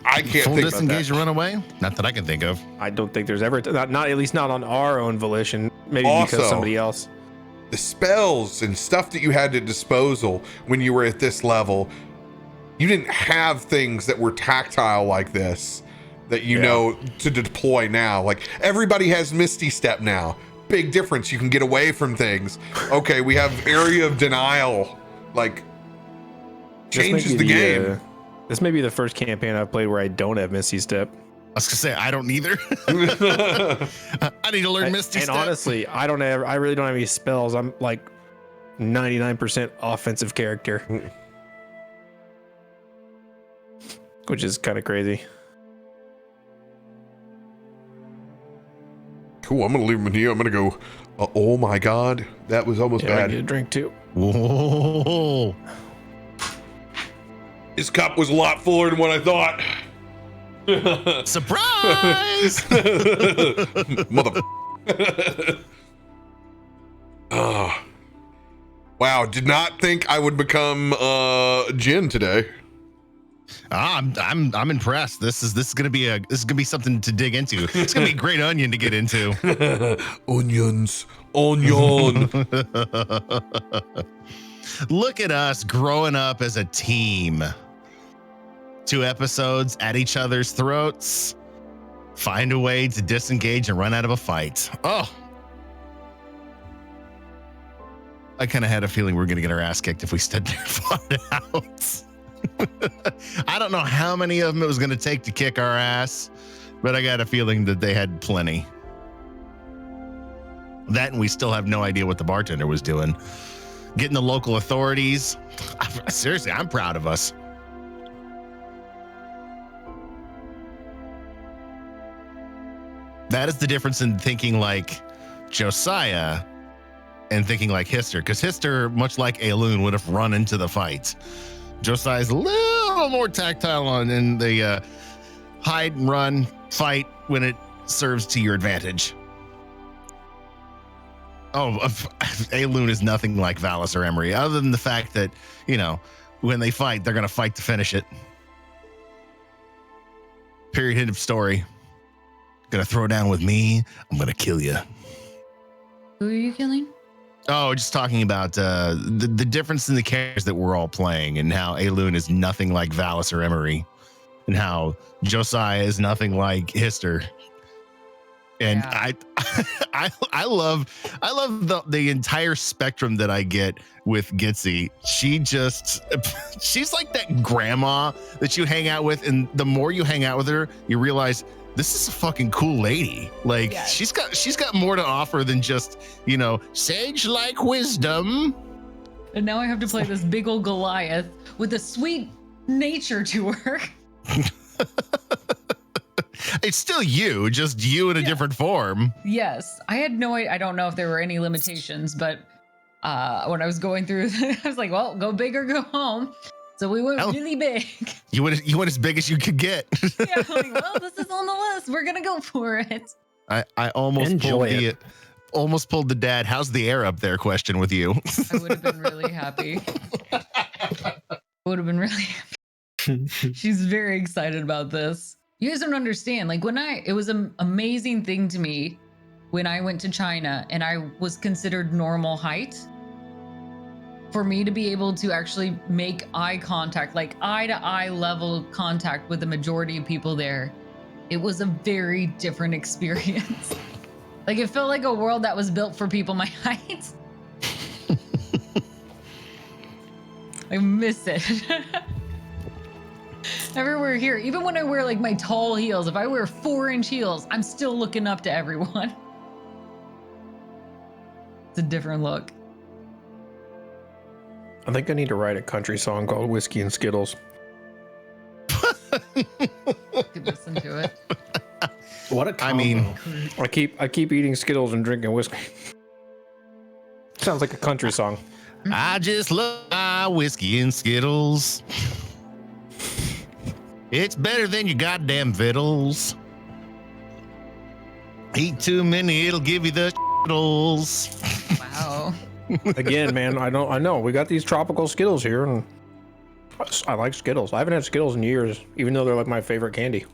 I can't Full think about disengage and run away? Not that I can think of. I don't think there's ever not at least not on our own volition. Maybe Also, because somebody else. the spells and stuff that you had to disposal when you were at this level. You didn't have things that were tactile like this that you know to deploy now. Like, everybody has Misty Step now. Big difference. You can get away from things. Okay, we have Area of Denial. Like, changes the game. This may be the first campaign I've played where I don't have Misty Step. I was gonna say I don't either. I need to learn Misty And Step. honestly, I really don't have any spells. I'm like 99% offensive character, which is kind of crazy. Cool, I'm going to leave them to you. I'm going to go, oh my God, that was almost Yeah, I bad. get a drink too. Whoa. His cup was a lot fuller than what I thought. Surprise! Mother. Oh. Wow, did not think I would become Jin today. I'm impressed. This is gonna be something to dig into. It's gonna be a great onion to get into. Onions. Onion. Look at us growing up as a team. 2 episodes at each other's throats. Find a way to disengage and run out of a fight. Oh. I kind of had a feeling we were going to get our ass kicked if we stood there and fought it out. I don't know how many of them it was going to take to kick our ass, but I got a feeling that they had plenty. That, and we still have no idea what the bartender was doing. Getting the local authorities. Seriously, I'm proud of us. That is the difference in thinking like Josiah and thinking like Hister, because Hister, much like Aelun, would have run into the fight. Josiah's a little more tactile on in the hide and run fight when it serves to your advantage. Oh, Aelun is nothing like Valis or Emery, other than the fact that, you know, when they fight, they're going to fight to finish it. Period. End of story. Gonna throw down with me. I'm going to kill you. Who are you killing? Oh, just talking about the difference in the characters that we're all playing and how Aelun is nothing like Valis or Emery and how Josiah is nothing like Hister. And Yeah. I love the entire spectrum that I get with Gitzi. She's like that grandma that you hang out with, and the more you hang out with her, you realize this is a fucking cool lady. Like Yes. she's got more to offer than just, sage like wisdom. And now I have to play this big old Goliath with a sweet nature to her. It's still you, just you in a different form. Yes, I had no idea. I don't know if there were any limitations, but when I was going through, I was like, well, go big or go home. So we went really big. You went as big as you could get. Yeah, I'm like, well, this is on the list. We're gonna go for it. I almost Enjoy pulled the dad, how's the air up there question with you. I would have been really happy. Would have been really happy. She's very excited about this. You guys don't understand. Like it was an amazing thing to me when I went to China and I was considered normal height. For me to be able to actually make eye contact, like eye to eye level contact with the majority of people there, it was a very different experience. Like it felt like a world that was built for people my height. I miss it. Everywhere here, even when I wear like my tall heels, if I wear 4-inch heels, I'm still looking up to everyone. It's a different look. I think I need to write a country song called Whiskey and Skittles. Could listen to it. What a combo. I mean, I keep eating Skittles and drinking whiskey. Sounds like a country song. I just love my whiskey and Skittles. It's better than your goddamn vittles. Eat too many, it'll give you the shittles. Wow. Again, man, I know. We got these tropical Skittles here, and I like Skittles. I haven't had Skittles in years, even though they're like my favorite candy.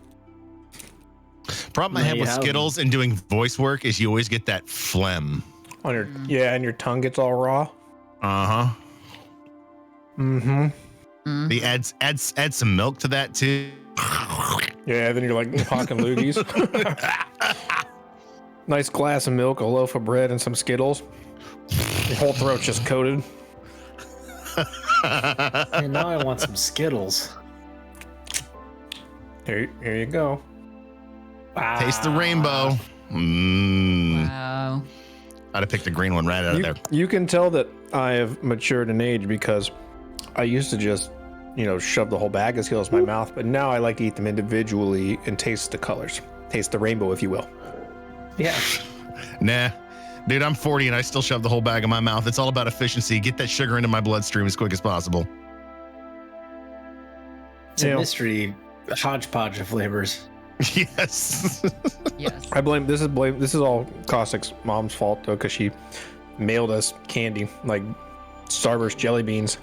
Problem I There have you with have Skittles and doing voice work is you always get that phlegm. On your and your tongue gets all raw. Uh-huh. Mm-hmm. They add some milk to that too. Yeah, then you're like hawking loogies. Nice glass of milk, a loaf of bread, and some Skittles. Your whole throat's just coated. And now I want some Skittles. Here you go. Wow. Taste the rainbow. Wow. I'd have picked the green one right out of there. You can tell that I have matured in age because I used to just, shove the whole bag of Skittles in my mouth, but now I like to eat them individually and taste the colors. Taste the rainbow, if you will. Yeah. Nah. Dude, I'm 40 and I still shove the whole bag in my mouth. It's all about efficiency. Get that sugar into my bloodstream as quick as possible. It's a mystery hodgepodge of flavors. Yes. Yes. This is all Caustic's mom's fault though, because she mailed us candy like Starburst jelly beans.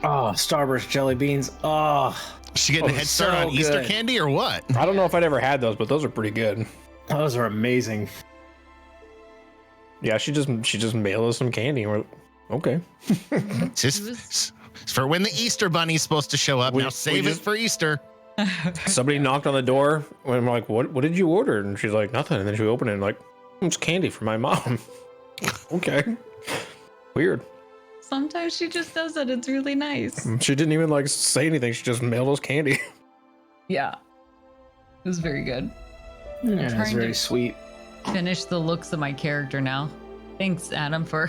Oh, Starburst jelly beans. Oh, She getting a head start so on Easter good. candy or what? I don't know if I'd ever had those, but those are pretty good. those are amazing. Yeah, she just mailed us some candy. And we're okay. It's for when the Easter bunny's supposed to show up. Now save it for Easter. Somebody knocked on the door when I'm like, what did you order? And she's like, nothing. And then she opened it and like, it's candy for my mom. Okay. Weird. Sometimes she just does it. It's really nice. She didn't even like say anything. She just mailed us candy. Yeah. It was very good. Yeah, it's trying very to- sweet. Finish the looks of my character now. Thanks, Adam, for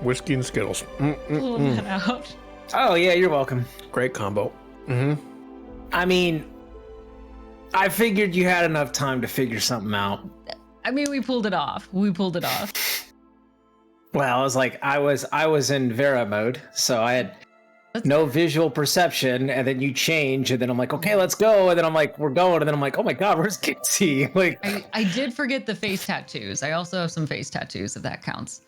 Whiskey and Skittles. pulling that out. Oh yeah, you're welcome. Great combo. I mean, I figured you had enough time to figure something out. I mean, we pulled it off. Well, I was like, I was in Vera mode, so I had That's- no visual perception, and then you change, and then I'm like, okay, let's go, and then I'm like, we're going, and then I'm like, oh my god, where's Gitzi? Like, I did forget the face tattoos. I also have some face tattoos, if that counts.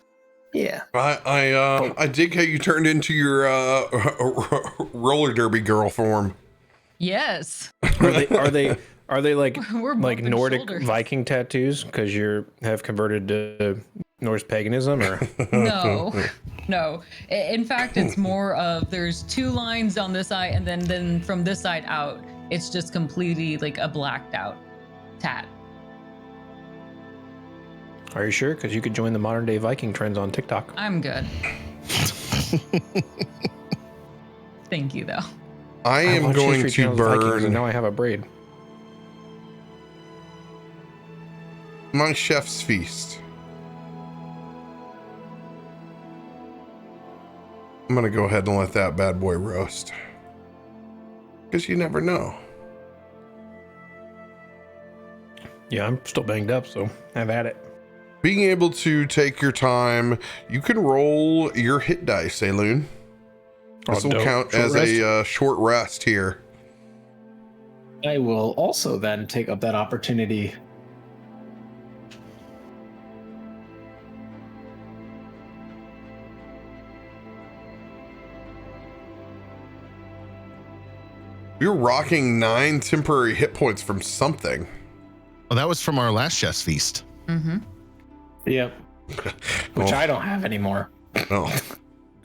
Yeah. I dig how you turned into your roller derby girl form. Yes. Are they like We're like bumping Nordic shoulders. Viking tattoos because you have converted to Norse paganism, or No, no. In fact, it's more of there's two lines on this side, and then from this side out, it's just completely like a blacked out tat. are you sure? Because you could join the modern day Viking trends on TikTok. I'm good. Thank you, though. I am watch going History to Channel's Vikings, and burn now I have a braid. my chef's feast. I'm gonna go ahead and let that bad boy roast. Because you never know. Yeah, I'm still banged up, so have at it. Being able to take your time, you can roll your hit dice, Aelun. This will dope. count Short as rest? a short rest here. I will also then take up that opportunity. You're rocking 9 temporary hit points from something. Well, that was from our last chef's feast. Mm-hmm. Yep. Which Oh. I don't have anymore. Oh,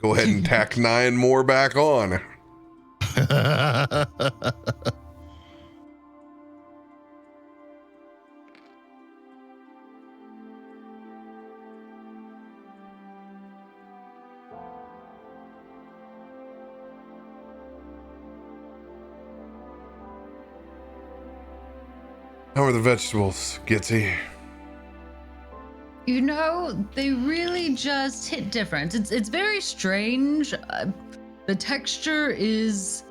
go ahead and tack 9 more back on. How are the vegetables, Gitzi? You know, they really just hit different. It's very strange. The texture is,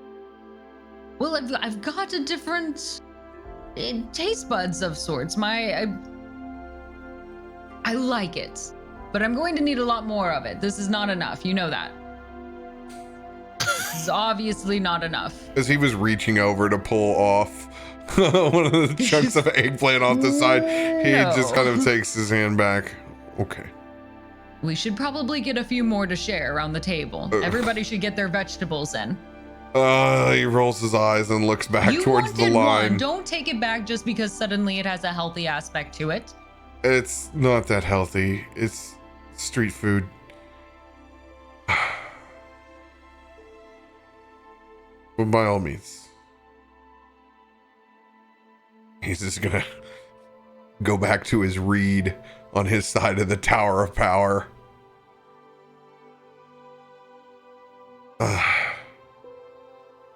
well, I've got a different taste buds of sorts. I like it, but I'm going to need a lot more of it. This is not enough. You know that. This is obviously not enough. As he was reaching over to pull off one of the chunks of eggplant off the side, he just kind of takes his hand back. Okay. We should probably get a few more to share around the table. Everybody should get their vegetables in. He rolls his eyes and looks back You towards the wanted line. one. Don't take it back just because suddenly it has a healthy aspect to it. It's not that healthy. It's street food. But by all means. He's just gonna go back to his reed on his side of the Tower of Power.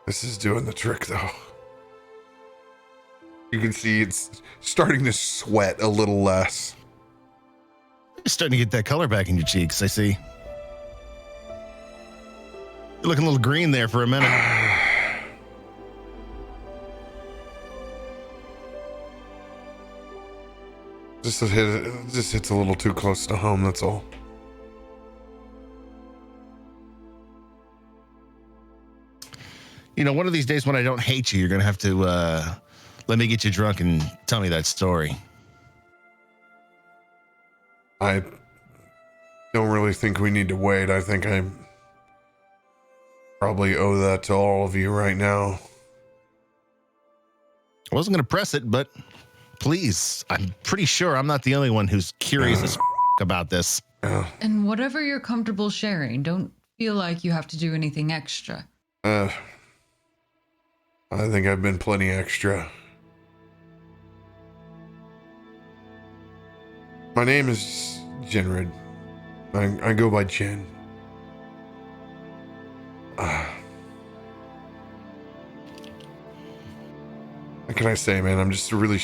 This is doing the trick, though. You can see it's starting to sweat a little less. You're starting to get that color back in your cheeks, I see. You're looking a little green there for a minute. Just hits a little too close to home, that's all. You know, one of these days when I don't hate you, you're going to have to let me get you drunk and tell me that story. I don't really think we need to wait. I think I probably owe that to all of you right now. I wasn't going to press it, but please, I'm pretty sure I'm not the only one who's curious as about this. And whatever you're comfortable sharing, don't feel like you have to do anything extra. I think I've been plenty extra. My name is Jenrid. I go by Jen. What can I say, man? I'm just a really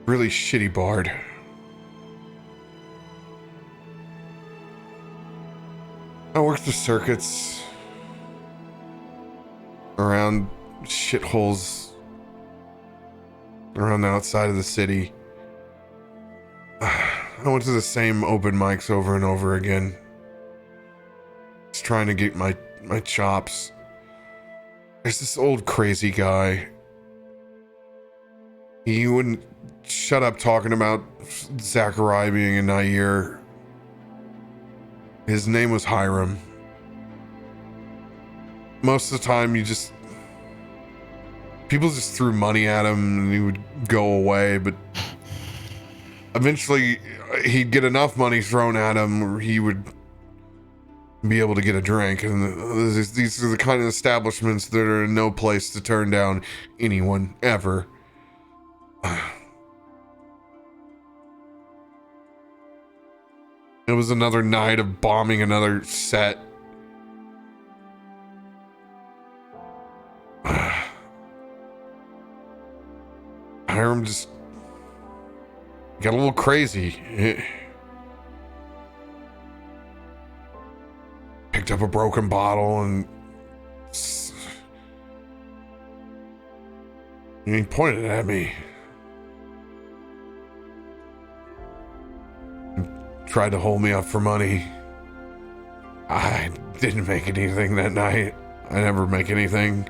shitty bard. I work the circuits around shitholes around the outside of the city. I went to the same open mics over and over again. Just trying to get my chops. There's this old crazy guy. He wouldn't shut up talking about Zachariah being a Nair. His name was Hiram. Most of the time, people just threw money at him and he would go away, but eventually he'd get enough money thrown at him where he would be able to get a drink. And these are the kind of establishments that are no place to turn down anyone ever. It was another night of bombing another set. Hiram just got a little crazy. Picked up a broken bottle and he pointed at me. Tried to hold me up for money. I didn't make anything that night. I never make anything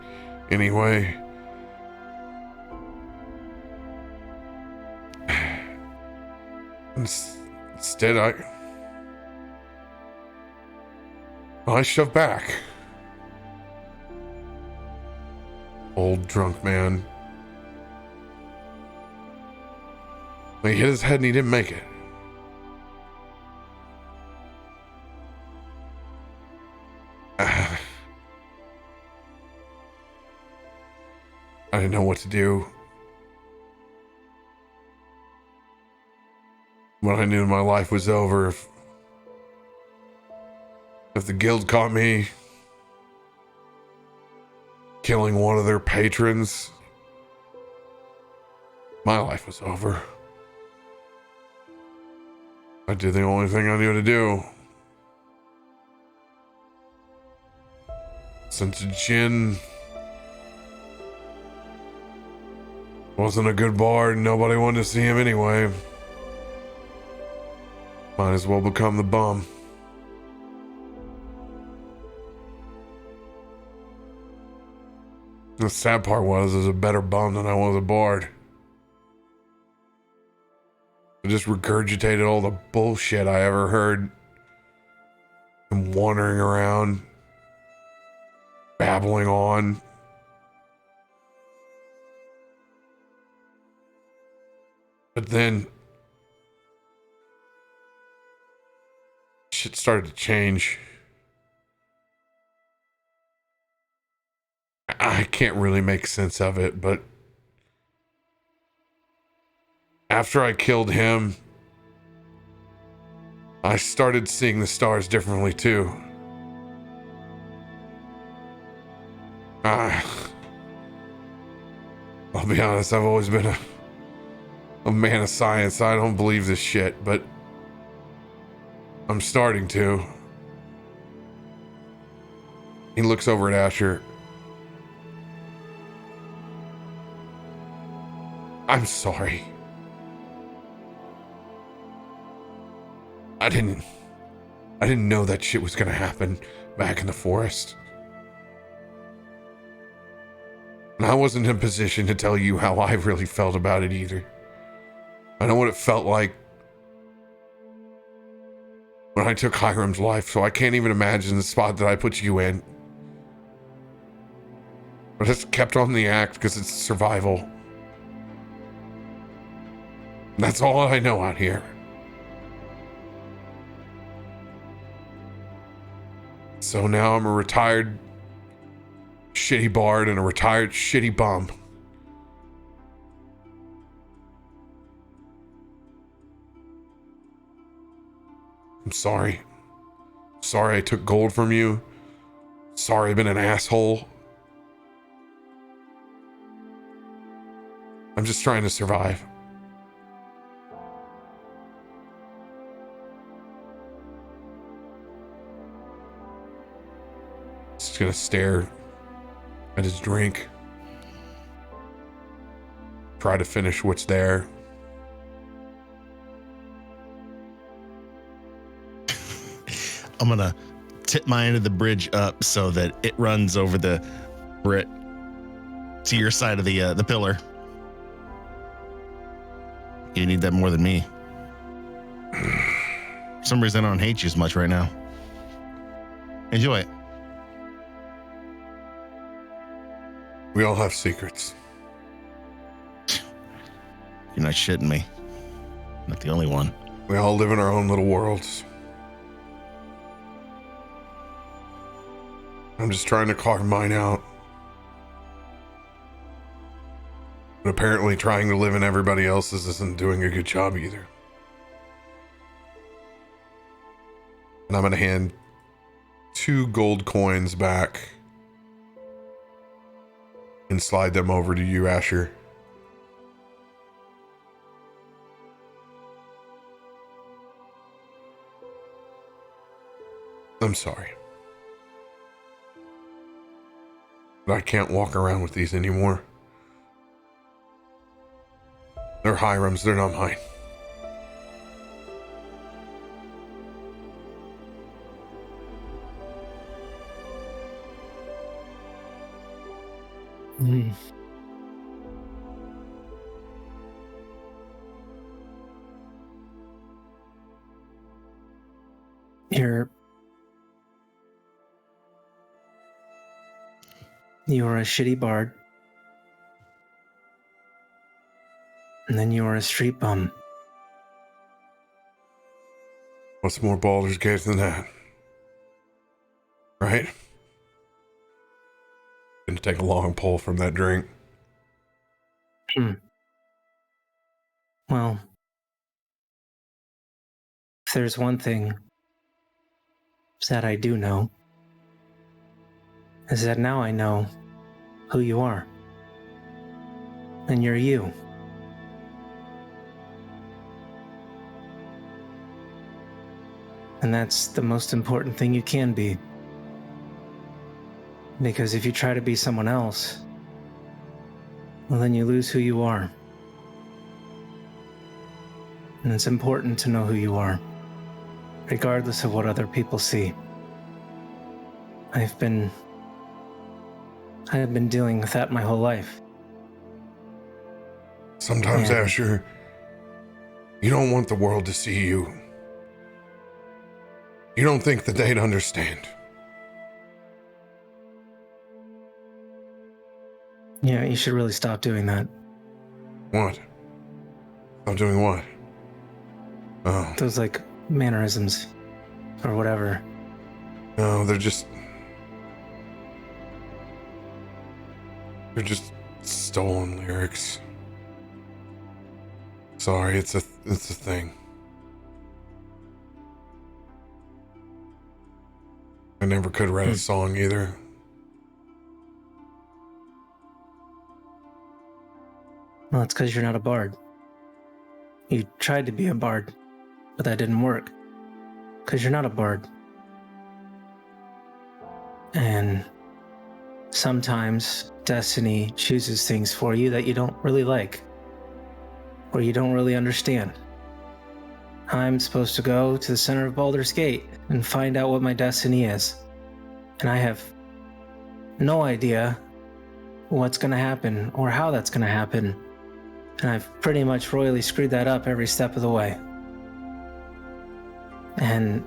anyway. Instead, I shoved back. Old drunk man. He hit his head and he didn't make it. I didn't know what to do. When I knew my life was over, if the guild caught me killing one of their patrons, my life was over. I did the only thing I knew to do. Since Jin wasn't a good bard, nobody wanted to see him anyway. Might as well become the bum. The sad part was a better bum than I was a bard. I just regurgitated all the bullshit I ever heard and wandering around, babbling on. But then shit started to change. I can't really make sense of it, but after I killed him, I started seeing the stars differently too. I'll be honest, I've always been a man of science. I don't believe this shit, but I'm starting to. He looks over at Asher. I'm sorry. I didn't know that shit was gonna happen back in the forest. And I wasn't in a position to tell you how I really felt about it either. I know what it felt like when I took Hiram's life, so I can't even imagine the spot that I put you in. I just kept on the act because it's survival. That's all I know out here. So now I'm a retired shitty bard and a retired shitty bum. I'm sorry. Sorry I took gold from you. Sorry I've been an asshole. I'm just trying to survive. Just gonna stare at his drink. Try to finish what's there. I'm gonna tip my end of the bridge up so that it runs over the Brit to your side of the pillar. You need that more than me. For some reason, I don't hate you as much right now. Enjoy it. We all have secrets. You're not shitting me. Not the only one. We all live in our own little worlds. I'm just trying to carve mine out. But apparently trying to live in everybody else's isn't doing a good job either. And I'm going to hand 2 gold coins back and slide them over to you, Asher. I'm sorry. But I can't walk around with these anymore. They're Hiram's, they're not mine. You're a shitty bard. And then you're a street bum. What's more Baldur's Gate than that? Right? Gonna take a long pull from that drink. Well, if there's one thing that I do know, is that now I know who you are. And you're you. And that's the most important thing you can be. Because if you try to be someone else, well, then you lose who you are. And it's important to know who you are, regardless of what other people see. I've been dealing with that my whole life. Sometimes, Yeah. Asher, you don't want the world to see you. You don't think that they'd understand. Yeah, you should really stop doing that. What? I'm doing what? Oh, Those, like, mannerisms, or whatever. no, they're just stolen lyrics. Sorry, it's a thing. I never could write a song either. Well, it's because you're not a bard. You tried to be a bard, but that didn't work. Because you're not a bard. And sometimes destiny chooses things for you that you don't really like, or you don't really understand. I'm supposed to go to the center of Baldur's Gate and find out what my destiny is. And I have no idea what's going to happen or how that's going to happen. And I've pretty much royally screwed that up every step of the way. And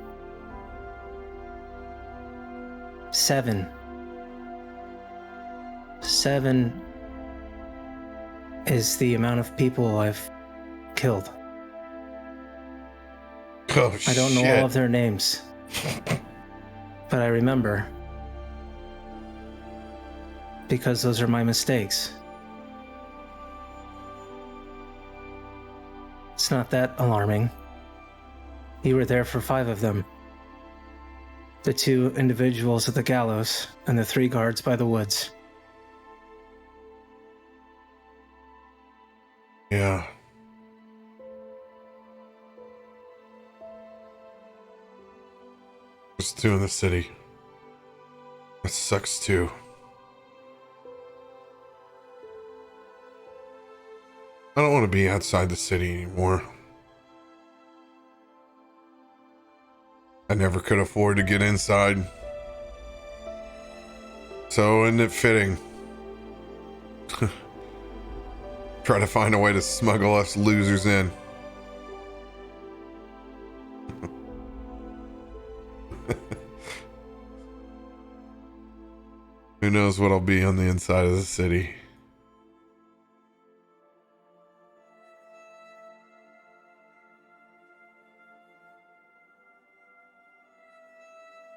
7 is the amount of people I've killed. Oh, I don't know all of their names, but I remember, because those are my mistakes. It's not that alarming. You were there for 5 of them. The 2 individuals at the gallows and the 3 guards by the woods. Yeah. There's 2 in the city. That sucks too. I don't want to be outside the city anymore. I never could afford to get inside. So isn't it fitting? Try to find a way to smuggle us losers in. Who knows what'll be on the inside of the city?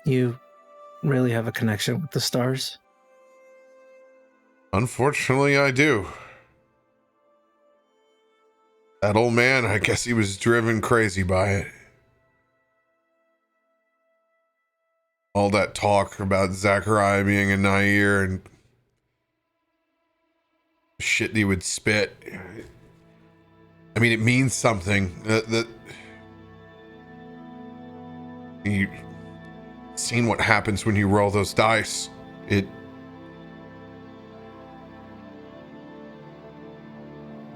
You really have a connection with the stars? Unfortunately, I do. That old man, I guess he was driven crazy by it. All that talk about Zachariah being a Nair and shit he would spit. I mean, it means something. That you seen what happens when you roll those dice.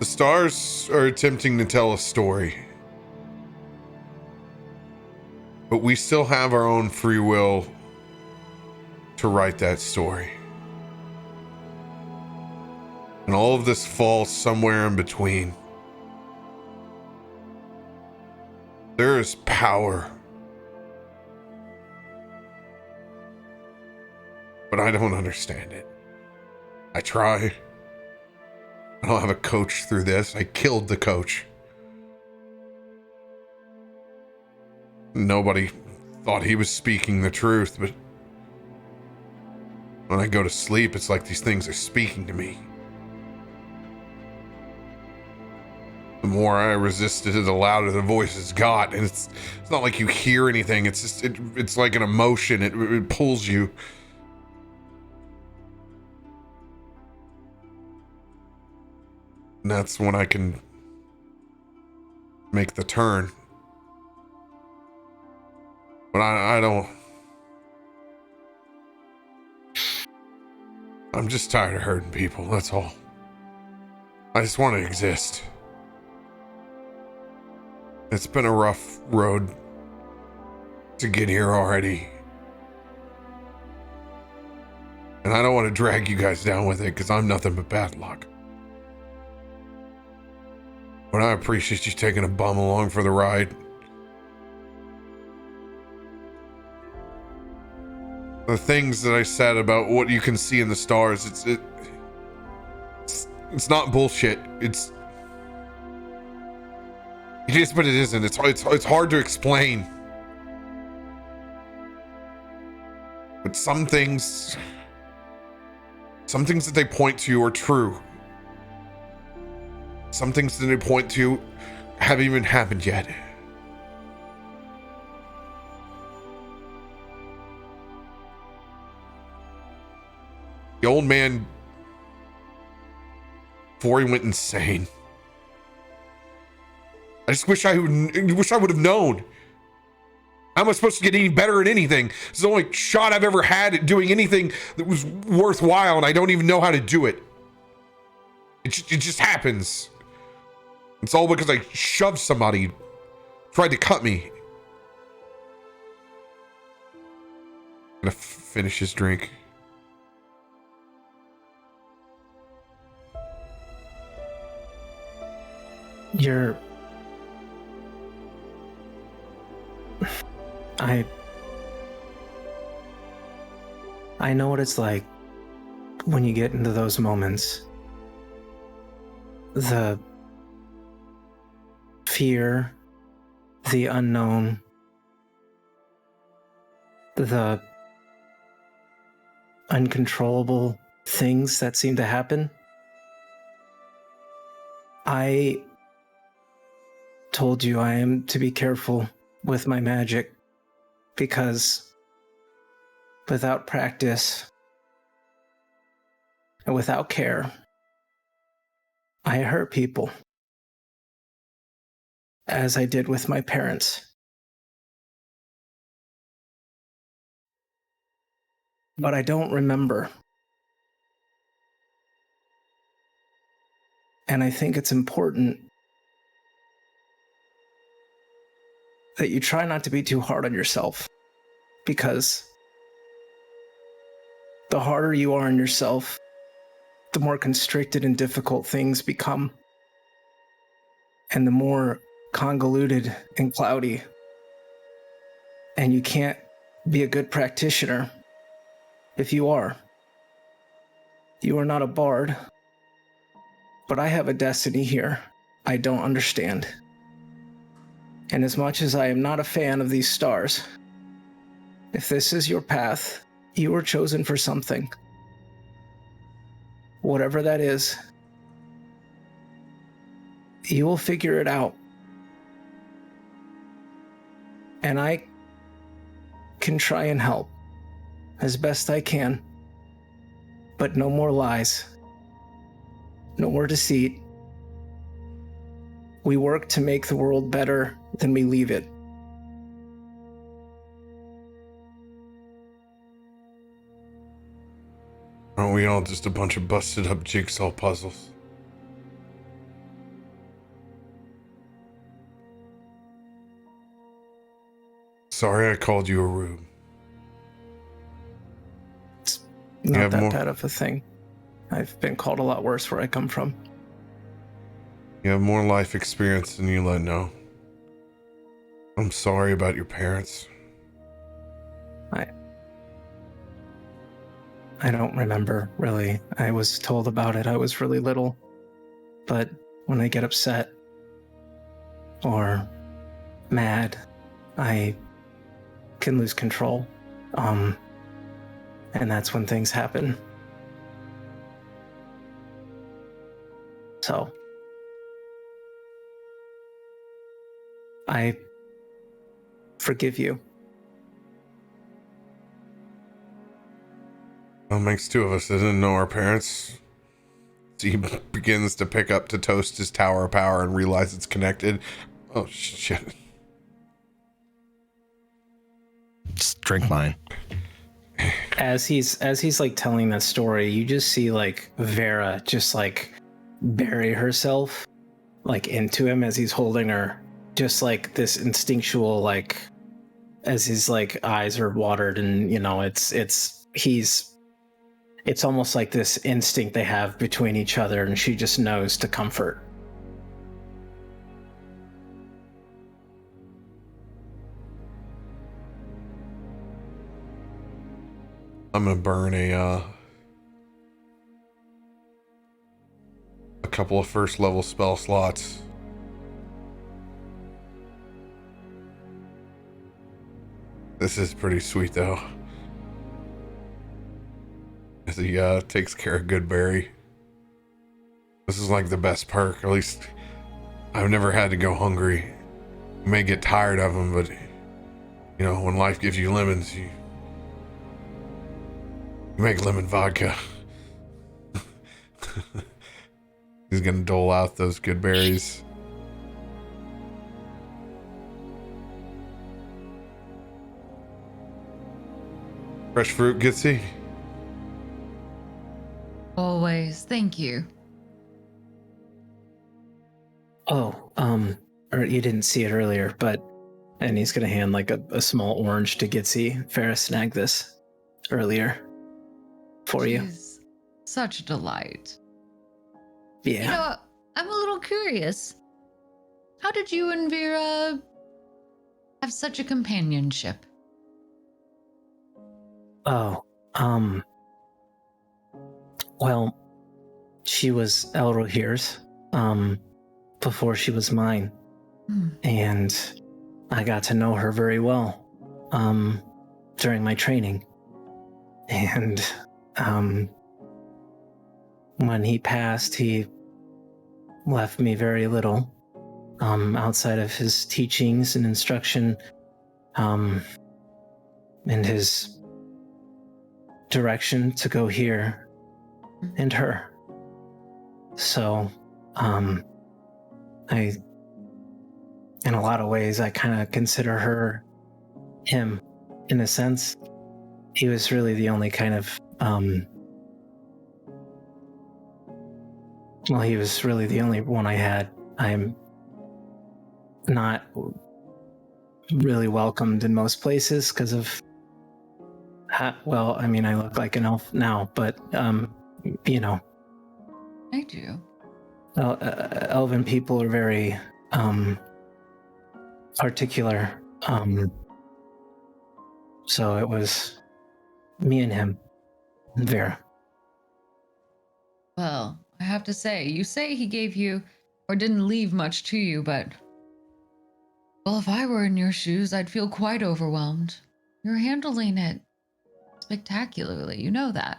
The stars are attempting to tell a story. But we still have our own free will to write that story. And all of this falls somewhere in between. There is power. But I don't understand it. I try. I don't have a coach through this. I killed the coach. Nobody thought he was speaking the truth, but when I go to sleep, it's like these things are speaking to me. The more I resisted it, the louder the voices got. And it's not like you hear anything. It's just, it's like an emotion. It pulls you. And that's when I can make the turn. But I don't. I'm just tired of hurting people, that's all. I just want to exist. It's been a rough road to get here already. And I don't want to drag you guys down with it, because I'm nothing but bad luck. But I appreciate you taking a bum along for the ride. The things that I said about what you can see in the stars, it's not bullshit. It is, but it isn't. It's hard to explain. But some things that they point to are true. Some things that they point to haven't even happened yet. The old man, before he went insane, I just wish I would have known. How am I supposed to get any better at anything? It's the only shot I've ever had at doing anything that was worthwhile, and I don't even know how to do it. It just happens. It's all because I shoved somebody, tried to cut me. I'm gonna finish his drink. I know what it's like when you get into those moments. The fear, the unknown, the uncontrollable things that seem to happen. I told you I am to be careful with my magic, because without practice and without care, I hurt people, as I did with my parents. But I don't remember. And I think it's important that you try not to be too hard on yourself, because the harder you are on yourself, the more constricted and difficult things become. and the more convoluted and cloudy. And you can't be a good practitioner if you are. You are not a bard. But I have a destiny here I don't understand. And as much as I am not a fan of these stars, if this is your path, you were chosen for something. Whatever that is, you will figure it out. And I can try and help as best I can. But no more lies. No more deceit. We work to make the world better than we leave it. Aren't we all just a bunch of busted up jigsaw puzzles? Sorry I called you a rube. It's You not have that more? bad of a thing. I've been called a lot worse where I come from. You have more life experience than you let know. I'm sorry about your parents. I don't remember, really. I was told about it. I was really little. But when I get upset or mad, I can lose control. And that's when things happen. So, I forgive you. Well, makes two of us that didn't know our parents. He begins to pick up to toast his tower of power and realize it's connected. Oh shit. Just drink mine. As he's like telling that story, you just see like Vera just like bury herself like into him as he's holding her, just like this instinctual, like as his like eyes are watered, and you know it's almost like this instinct they have between each other, and she just knows to comfort. I'm gonna burn a couple of first level spell slots. This is pretty sweet though. As he takes care of Goodberry. This is like the best perk. At least I've never had to go hungry. You may get tired of them, but you know, when life gives you lemons, you make lemon vodka. He's gonna dole out those good berries. Fresh fruit, Gitzi. Always. Thank you. Oh, or you didn't see it earlier, and he's gonna hand like a small orange to Gitzi. Farrah snagged this earlier for you. She's such a delight. Yeah. You know, I'm a little curious. How did you and Vera have such a companionship? Oh, well, she was Elrohir's, before she was mine. And I got to know her very well, during my training. And, when he passed, he left me very little, outside of his teachings and instruction, and his direction to go here and her. So, in a lot of ways, I kind of consider him, in a sense. He was really the only kind of, he was really the only one I had. I'm not really welcomed in most places because of, I look like an elf now, but, you know. I do. Elven people are very particular. So it was me and him, and Vera. Well, I have to say, you say he gave you, or didn't leave much to you, but... Well, if I were in your shoes, I'd feel quite overwhelmed. You're handling it spectacularly, you know that.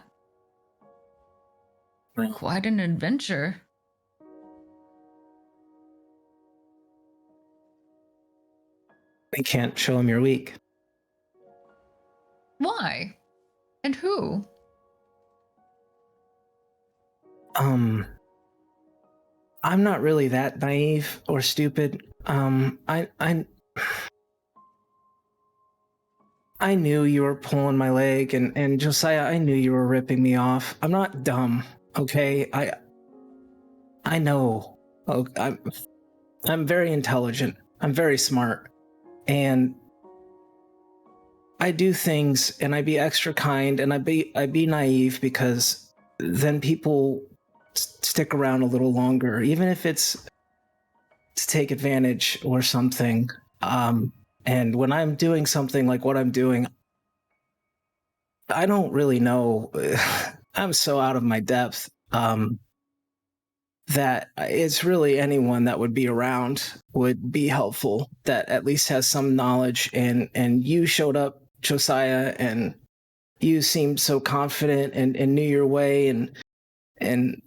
Well, Quite an adventure. you can't show him you're weak. Why? And who? I'm not really that naive or stupid. I knew you were pulling my leg, and Josiah, I knew you were ripping me off. I'm not dumb, okay? I know. Oh, I'm very intelligent. I'm very smart, and I do things, and I be extra kind, and I be naive because then people stick around a little longer, even if it's to take advantage or something. And when I'm doing something like what I'm doing, I don't really know. I'm so out of my depth that it's really anyone that would be around would be helpful, that at least has some knowledge. And you showed up, Josiah, and you seemed so confident and knew your way. And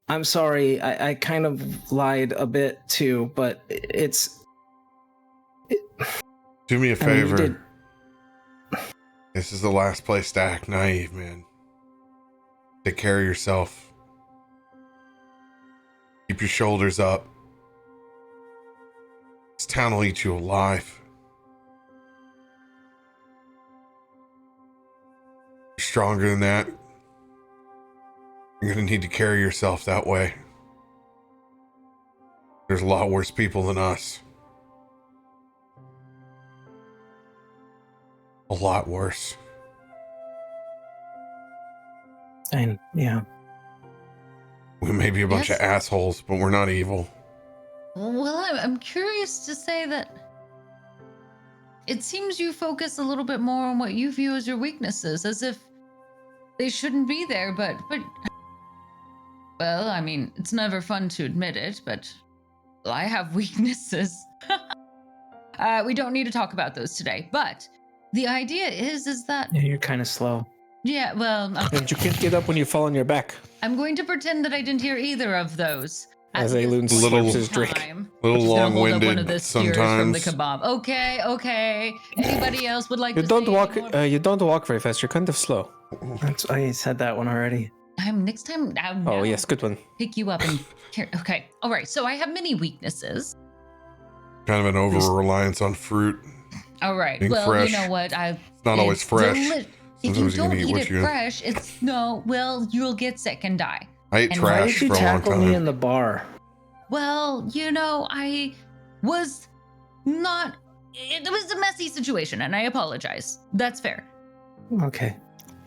I'm sorry, I kind of lied a bit too, but Do me a I mean, you favor. did- This is the last place to act naive, man. Take care of yourself. Keep your shoulders up. This town will eat you alive. You're stronger than that. You're gonna need to carry yourself that way. There's a lot worse people than us. A lot worse. And yeah, We may be a bunch Yes. of assholes, but we're not evil. Well, I'm curious to say that it seems you focus a little bit more on what you view as your weaknesses, as if they shouldn't be there, but well, I mean, it's never fun to admit it, but I have weaknesses. We don't need to talk about those today, but the idea is that, yeah, you're kind of slow. yeah, well, And you can't get up when you fall on your back. I'm going to pretend that I didn't hear either of those. at As this Aelun point Little- in slurps his drink. time. A little Just gonna hold up one of long-winded the skewers from the sometimes. kebab. Okay. Anybody else would like You to don't say walk. any more? You don't walk very fast. You're kind of slow. I said that one already. Next time. Oh yes, good one. Pick you up and okay. All right. So I have many weaknesses. Kind of an over-reliance on fruit. All right. Being well, fresh. you know what? It's not always fresh. If you Sometimes you can don't eat eat what it you- fresh, it's no. Well, you'll get sick and die. I ate And Why trash did you for a long tackle me in time. the bar? Well, I was not. It was a messy situation, and I apologize. That's fair. Okay.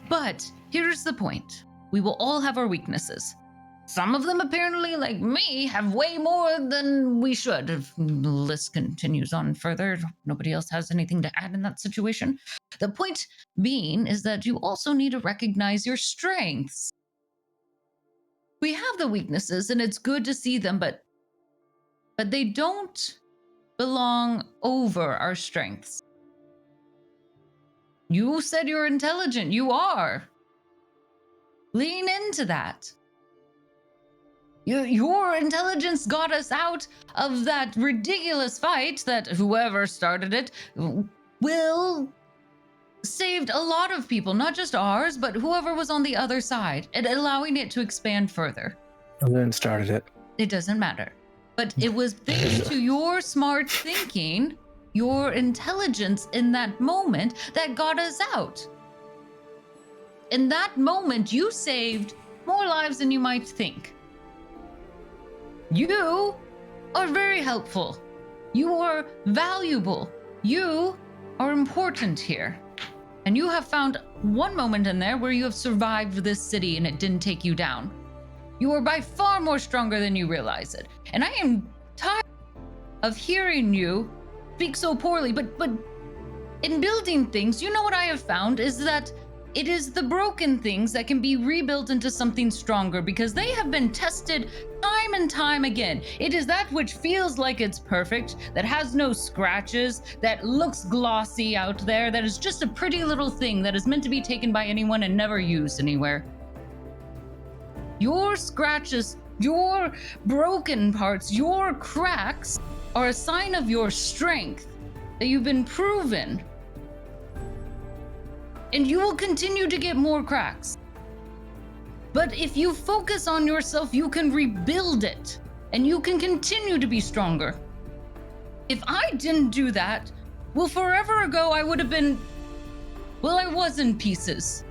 But here's the point. We will all have our weaknesses. Some of them, apparently, like me, have way more than we should. If the list continues on further, nobody else has anything to add in that situation. The point being is that you also need to recognize your strengths. We have the weaknesses, and it's good to see them, but they don't belong over our strengths. You said you're intelligent. You are. Lean into that. Your intelligence got us out of that ridiculous fight that whoever started it saved a lot of people, not just ours, but whoever was on the other side, and allowing it to expand further. Aelun started it. It doesn't matter. But it was thanks to your smart thinking, your intelligence in that moment that got us out. In that moment, you saved more lives than you might think. You are very helpful. You are valuable. You are important here. And you have found one moment in there where you have survived this city and it didn't take you down. You are by far more stronger than you realize it. And I am tired of hearing you speak so poorly, but in building things, you know what I have found is that it is the broken things that can be rebuilt into something stronger because they have been tested time and time again. It is that which feels like it's perfect, that has no scratches, that looks glossy out there, that is just a pretty little thing that is meant to be taken by anyone and never used anywhere. Your scratches, your broken parts, your cracks are a sign of your strength, that you've been proven. And you will continue to get more cracks. But if you focus on yourself, you can rebuild it, and you can continue to be stronger. If I didn't do that, well, forever ago I would have been, well, I was in pieces.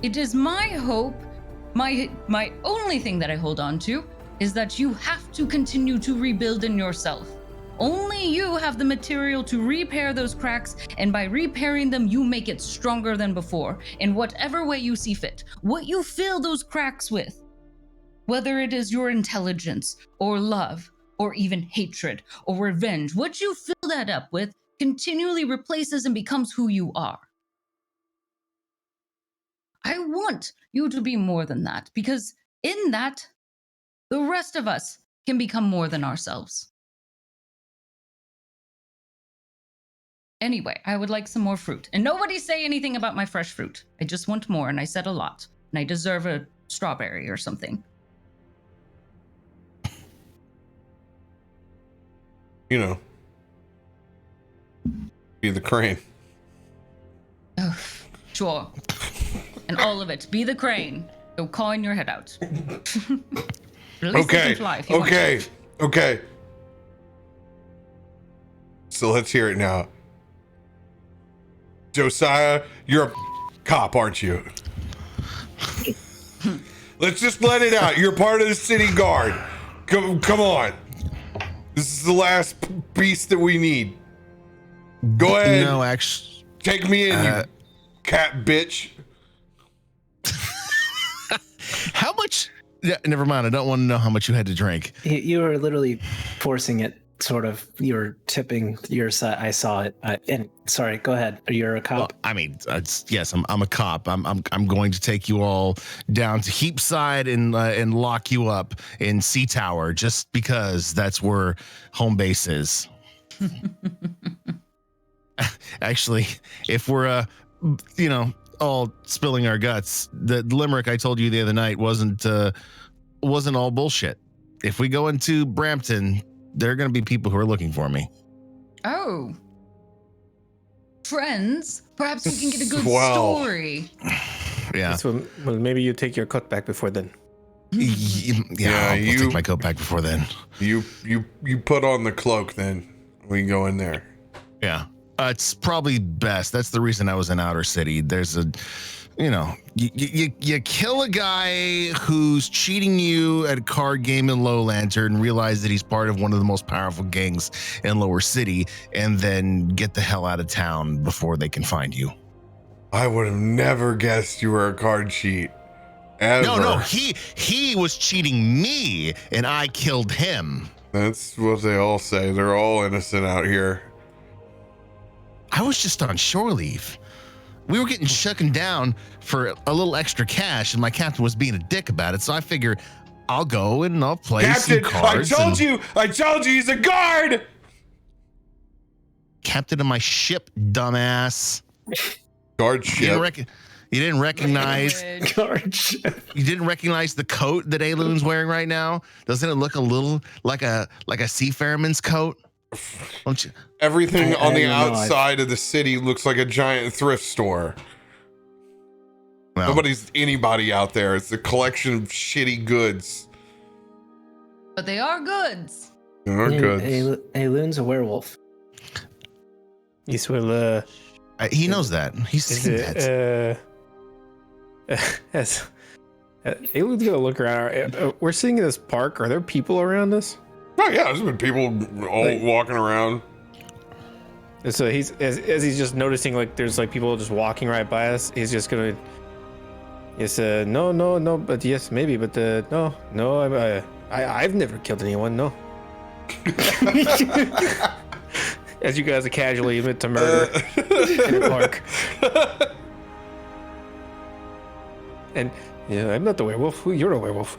It is my hope, my only thing that I hold on to, is that you have to continue to rebuild in yourself. Only you have the material to repair those cracks, and by repairing them, you make it stronger than before, in whatever way you see fit. What you fill those cracks with, whether it is your intelligence, or love, or even hatred, or revenge, what you fill that up with continually replaces and becomes who you are. I want you to be more than that, because in that, the rest of us can become more than ourselves. Anyway, I would like some more fruit. And nobody say anything about my fresh fruit. I just want more, and I said a lot. And I deserve a strawberry or something. You know. Be the crane. Oh, sure. And all of it. Be the crane. Go cawing your head out. At least they can fly if you want to. Okay. So let's hear it now. Josiah, you're a cop, aren't you? Let's just let it out. You're part of the city guard. Come on. This is the last piece that we need. Go ahead. No, actually, take me in, you cat bitch. How much? Yeah, never mind. I don't want to know how much you had to drink. You were literally forcing it. Sort of, you were tipping your side. I saw it. And sorry, go ahead. You're a cop. Well, I mean, yes, I'm a cop. I'm going to take you all down to Heapside and lock you up in Sea Tower just because that's where home base is. Actually, if we're all spilling our guts, the limerick I told you the other night wasn't all bullshit. If we go into Brampton, there are going to be people who are looking for me. Oh. Friends? Perhaps we can get a good story. Yeah. So, well, maybe you take your coat back before then. Yeah, I'll take my coat back before then. You put on the cloak, then we can go in there. Yeah. It's probably best. That's the reason I was in Outer City. There's you kill a guy who's cheating you at a card game in Low Lantern, realize that he's part of one of the most powerful gangs in Lower City, and then get the hell out of town before they can find you. I would have never guessed you were a card cheat. Ever. No, he was cheating me, and I killed him. That's what they all say. They're all innocent out here. I was just on shore leave. We were getting shucking down for a little extra cash, and my captain was being a dick about it. So I figured I'll go and I'll play some cards. I told you, he's a guard. Captain of my ship, dumbass. Guard ship. You didn't recognize. Guard ship. You didn't recognize the coat that Aelun's wearing right now. Doesn't it look a little like a seafarerman's coat? Don't you? Everything on the outside of the city looks like a giant thrift store. Well, Nobody's anybody out there. It's a collection of shitty goods. But they are goods. They are goods. Aelun's a werewolf. This will. He knows that. He's seen that. Aelun's gonna look around. We're sitting in this park. Are there people around us? Oh yeah, there's been people all walking around. And so he's as he's just noticing like there's like people just walking right by us. He's just gonna Yes, no, but yes, maybe, but no, I've never killed anyone, no. As you guys are casually admit to murder in a park. And yeah, I'm not the werewolf. You're a werewolf.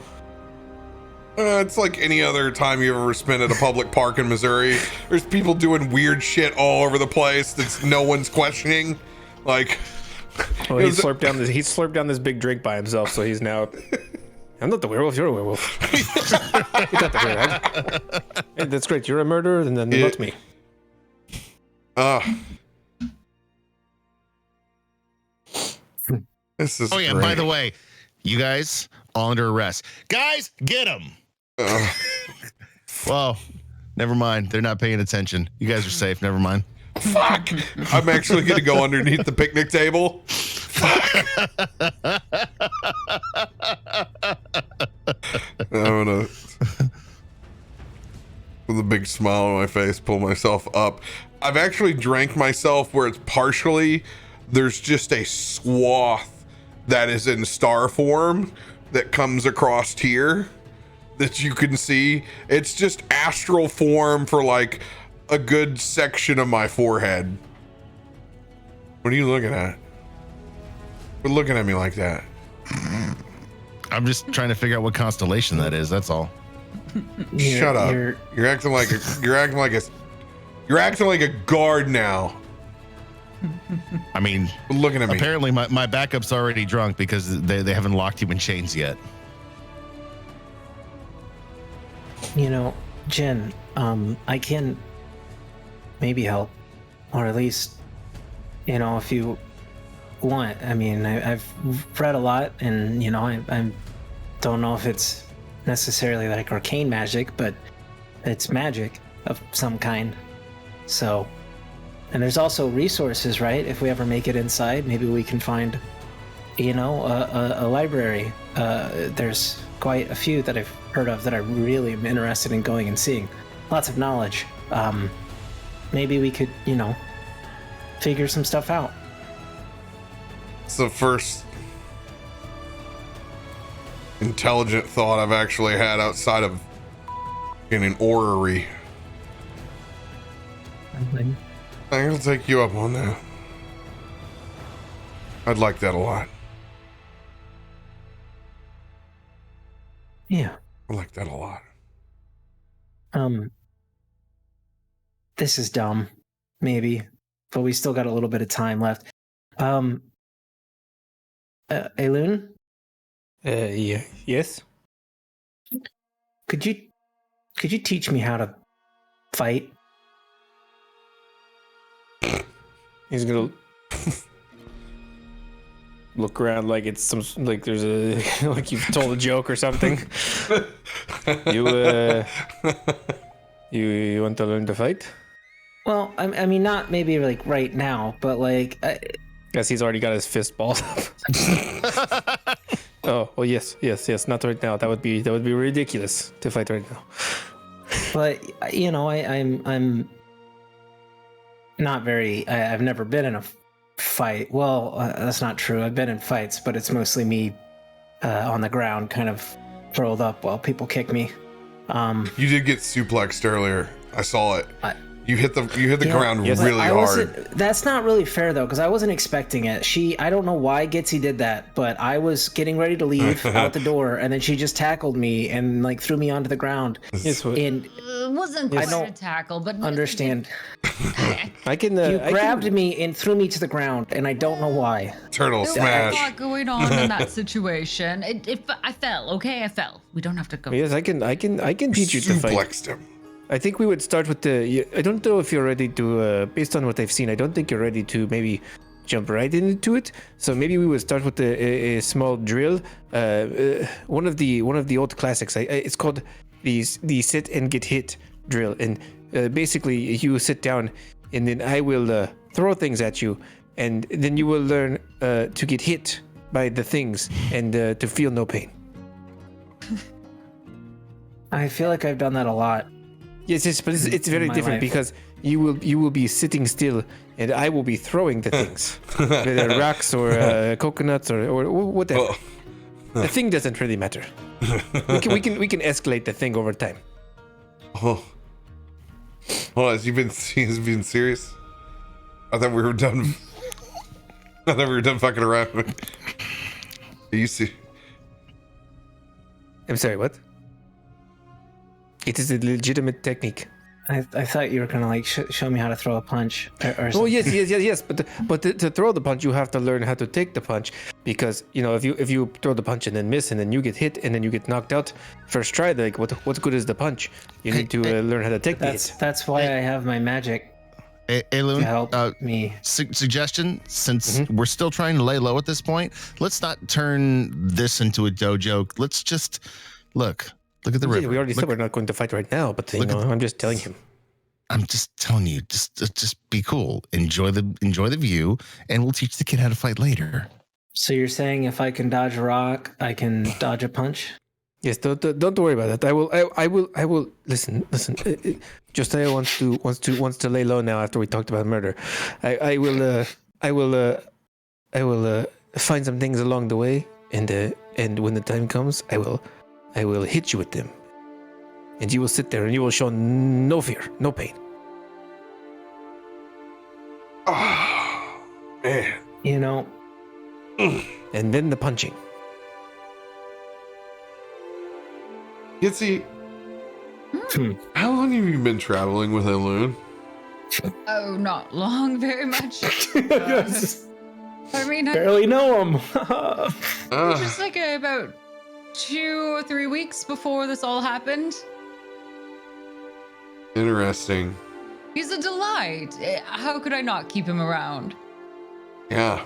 It's like any other time you ever spent at a public park in Missouri. There's people doing weird shit all over the place that's no one's questioning. Like, well, he slurped down this big drink by himself, so he's now. I'm not the werewolf. You're a werewolf. You're not the werewolf. Hey, that's great. You're a murderer, and then not me. This is. Oh yeah. Great. By the way, you guys all under arrest. Guys, get them. Well, never mind. They're not paying attention. You guys are safe. Never mind. Fuck! I'm actually gonna go underneath the picnic table. I'm gonna, with a big smile on my face, pull myself up. I've actually drank myself where it's partially, there's just a swath that is in star form that comes across here that you can see. It's just astral form for like a good section of my forehead. What are you looking at? Quit looking at me like that. I'm just trying to figure out what constellation that is. That's all. Shut up. You're acting like a guard now. I mean, Looking at me. apparently my backup's already drunk because they haven't locked you in chains yet. You know, Jen, I can maybe help, or at least, you know, if you want. I mean, I've read a lot, and you know, I don't know if it's necessarily like arcane magic, but it's magic of some kind. So, and there's also resources, right? If we ever make it inside, maybe we can find, you know, a library. There's quite a few that I've heard of that I really am interested in going and seeing. Lots of knowledge. Maybe we could, you know, figure some stuff out. It's the first intelligent thought I've actually had outside of in an orrery. I'll take you up on that. I'd like that a lot. Yeah. I like that a lot. This is dumb, maybe, but we still got a little bit of time left. Aelun? Yeah. Yes. Could you teach me how to fight? He's gonna look around like it's like there's a like you've told a joke or something. You want to learn to fight? Well, I mean, not maybe like right now, but like. Guess he's already got his fist balls up. Oh well, yes. Not right now. That would be ridiculous to fight right now. But you know, I'm not very. I've never been in a fight. Well, that's not true. I've been in fights, but it's mostly me on the ground, kind of curled up while people kick me. You did get suplexed earlier. I saw it. You hit the ground yes. really hard. That's not really fair though, because I wasn't expecting it. I don't know why Gitzi did that, but I was getting ready to leave out the door, and then she just tackled me and like threw me onto the ground. Yes, And It wasn't quite a tackle, but understand. I can. You grabbed me and threw me to the ground, and I don't know why. Turtle There was a smash. lot going on in that situation. I fell. Okay, I fell. We don't have to go. Yes, I can teach you to fight. Suplexed him. I think we would start with the. I don't know if you're ready to. Based on what I've seen, I don't think you're ready to maybe jump right into it. So maybe we would start with a small drill. One of the old classics. It's called the sit and get hit drill. And basically, you sit down, and then I will throw things at you, and then you will learn to get hit by the things and to feel no pain. I feel like I've done that a lot. Yes, but it's very my different life. because you will be sitting still, and I will be throwing the things, whether rocks or coconuts or whatever. Oh. The thing doesn't really matter. We can escalate the thing over time. Oh, has he been serious? I thought we were done. I thought we were done fucking around. Are you see? I'm sorry, what? It is a legitimate technique. I thought you were gonna like show me how to throw a punch. Or Oh something. yes. But to throw the punch, you have to learn how to take the punch, because if you throw the punch and then miss and then you get hit and then you get knocked out first try, like what good is the punch? You need to learn how to take the hit. That's why I have my magic Aelun, to help me. Suggestion, since we're still trying to lay low at this point, let's not turn this into a dojo. Let's just look at the river. We already said we're not going to fight right now, but I'm just telling him. I'm just telling you, just be cool. Enjoy the view, and we'll teach the kid how to fight later. So you're saying if I can dodge a rock, I can dodge a punch? Yes, don't worry about that. I will listen. Josiah wants to lay low now after we talked about murder. I will find some things along the way, and when the time comes, I will hit you with them, and you will sit there and you will show no fear, no pain. Oh, man. You know, And then the punching. Gitzi, how long have you been traveling with Aelun? Oh, not long, very much. I mean, barely know him. just like about 2 or 3 weeks before this all happened. Interesting. He's a delight. How could I not keep him around? Yeah.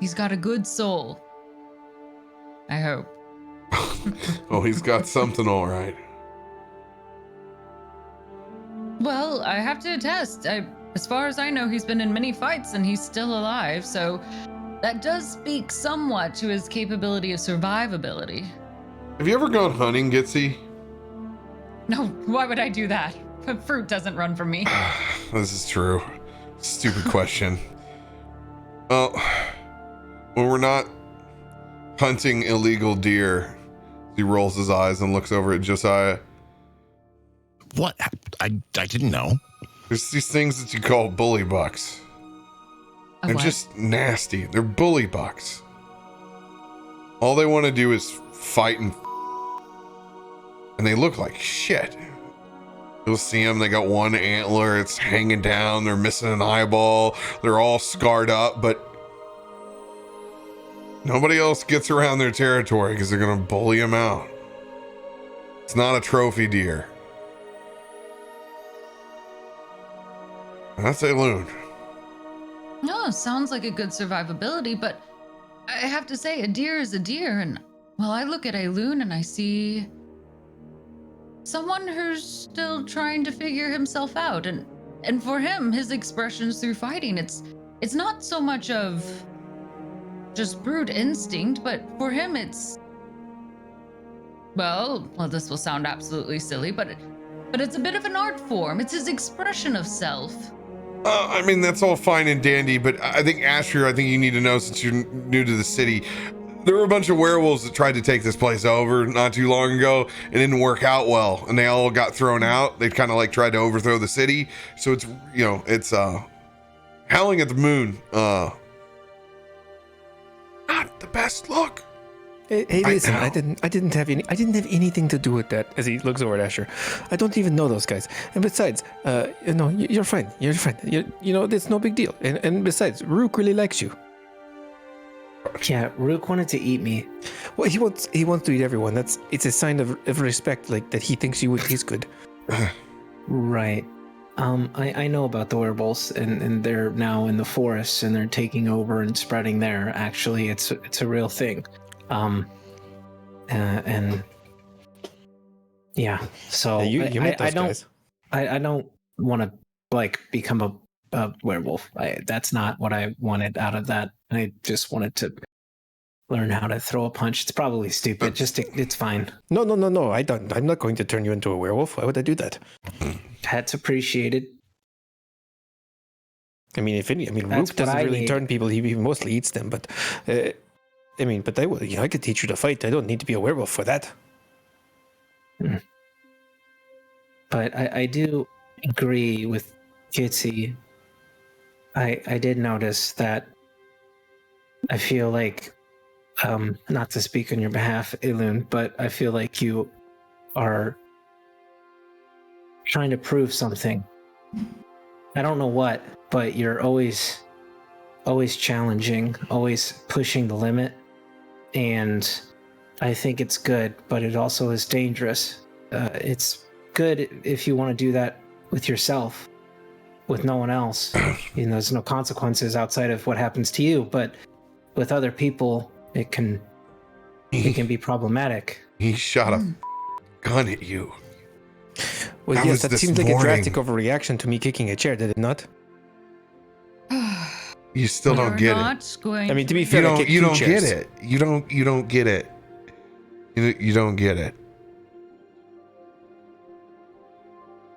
He's got a good soul. I hope. Oh, he's got something all right. Well, I have to attest. As far as I know, he's been in many fights and he's still alive, so that does speak somewhat to his capability of survivability. Have you ever gone hunting, Gitzi? No, why would I do that? Fruit doesn't run from me. This is true. Stupid question. Well, when we're not hunting illegal deer, he rolls his eyes and looks over at Josiah. What? I didn't know. There's these things that you call bully bucks. They're just nasty. They're bully bucks. All they want to do is fight and they look like shit. You'll see them. They got one antler. It's hanging down. They're missing an eyeball. They're all scarred up, but nobody else gets around their territory because they're going to bully them out. It's not a trophy deer. That's Aelun. No, sounds like a good survivability, but I have to say, a deer is a deer, and well, I look at Aelun and I see someone who's still trying to figure himself out, and for him, his expressions through fighting, it's not so much of just brute instinct, but for him it's well, this will sound absolutely silly, but it's a bit of an art form. It's his expression of self. I mean, that's all fine and dandy, but I think Asher, you need to know, since you're new to the city, there were a bunch of werewolves that tried to take this place over not too long ago. It didn't work out well, and they all got thrown out. They kind of like tried to overthrow the city. So it's, it's Howling at the Moon. Not the best look. Hey, listen, I didn't have anything to do with that. As he looks over at Asher, I don't even know those guys. And besides, you're fine. You're fine. It's no big deal. And besides, Rook really likes you. Yeah, Rook wanted to eat me. Well, he wants to eat everyone. It's a sign of respect, like that he thinks you would taste good. Right. I know about the werewolves, and they're now in the forests, and they're taking over and spreading there. Actually, it's a real thing. And yeah, so you met those guys. I don't want to become a werewolf. That's not what I wanted out of that. I just wanted to learn how to throw a punch. It's probably stupid. It's fine. No. I'm not going to turn you into a werewolf. Why would I do that? That's appreciated. I mean, That's Rook doesn't what I really need. turn people. He mostly eats them. But but I will. I could teach you to fight. I don't need to be a werewolf for that. But I do agree with Gitzi. I did notice that I feel like, not to speak on your behalf, Aelun, but I feel like you are trying to prove something. I don't know what, but you're always challenging, always pushing the limit. And I think it's good, but it also is dangerous. It's good if you want to do that with yourself, with no one else. There's no consequences outside of what happens to you, but with other people, it can be problematic. He shot a gun at you. Well, That yes, was that this seems like a morning. drastic overreaction to me kicking a chair, did it not? You still don't We're get it. not going I mean, to be fair, I kicked You two don't chairs. get it. You don't get it. You don't get it.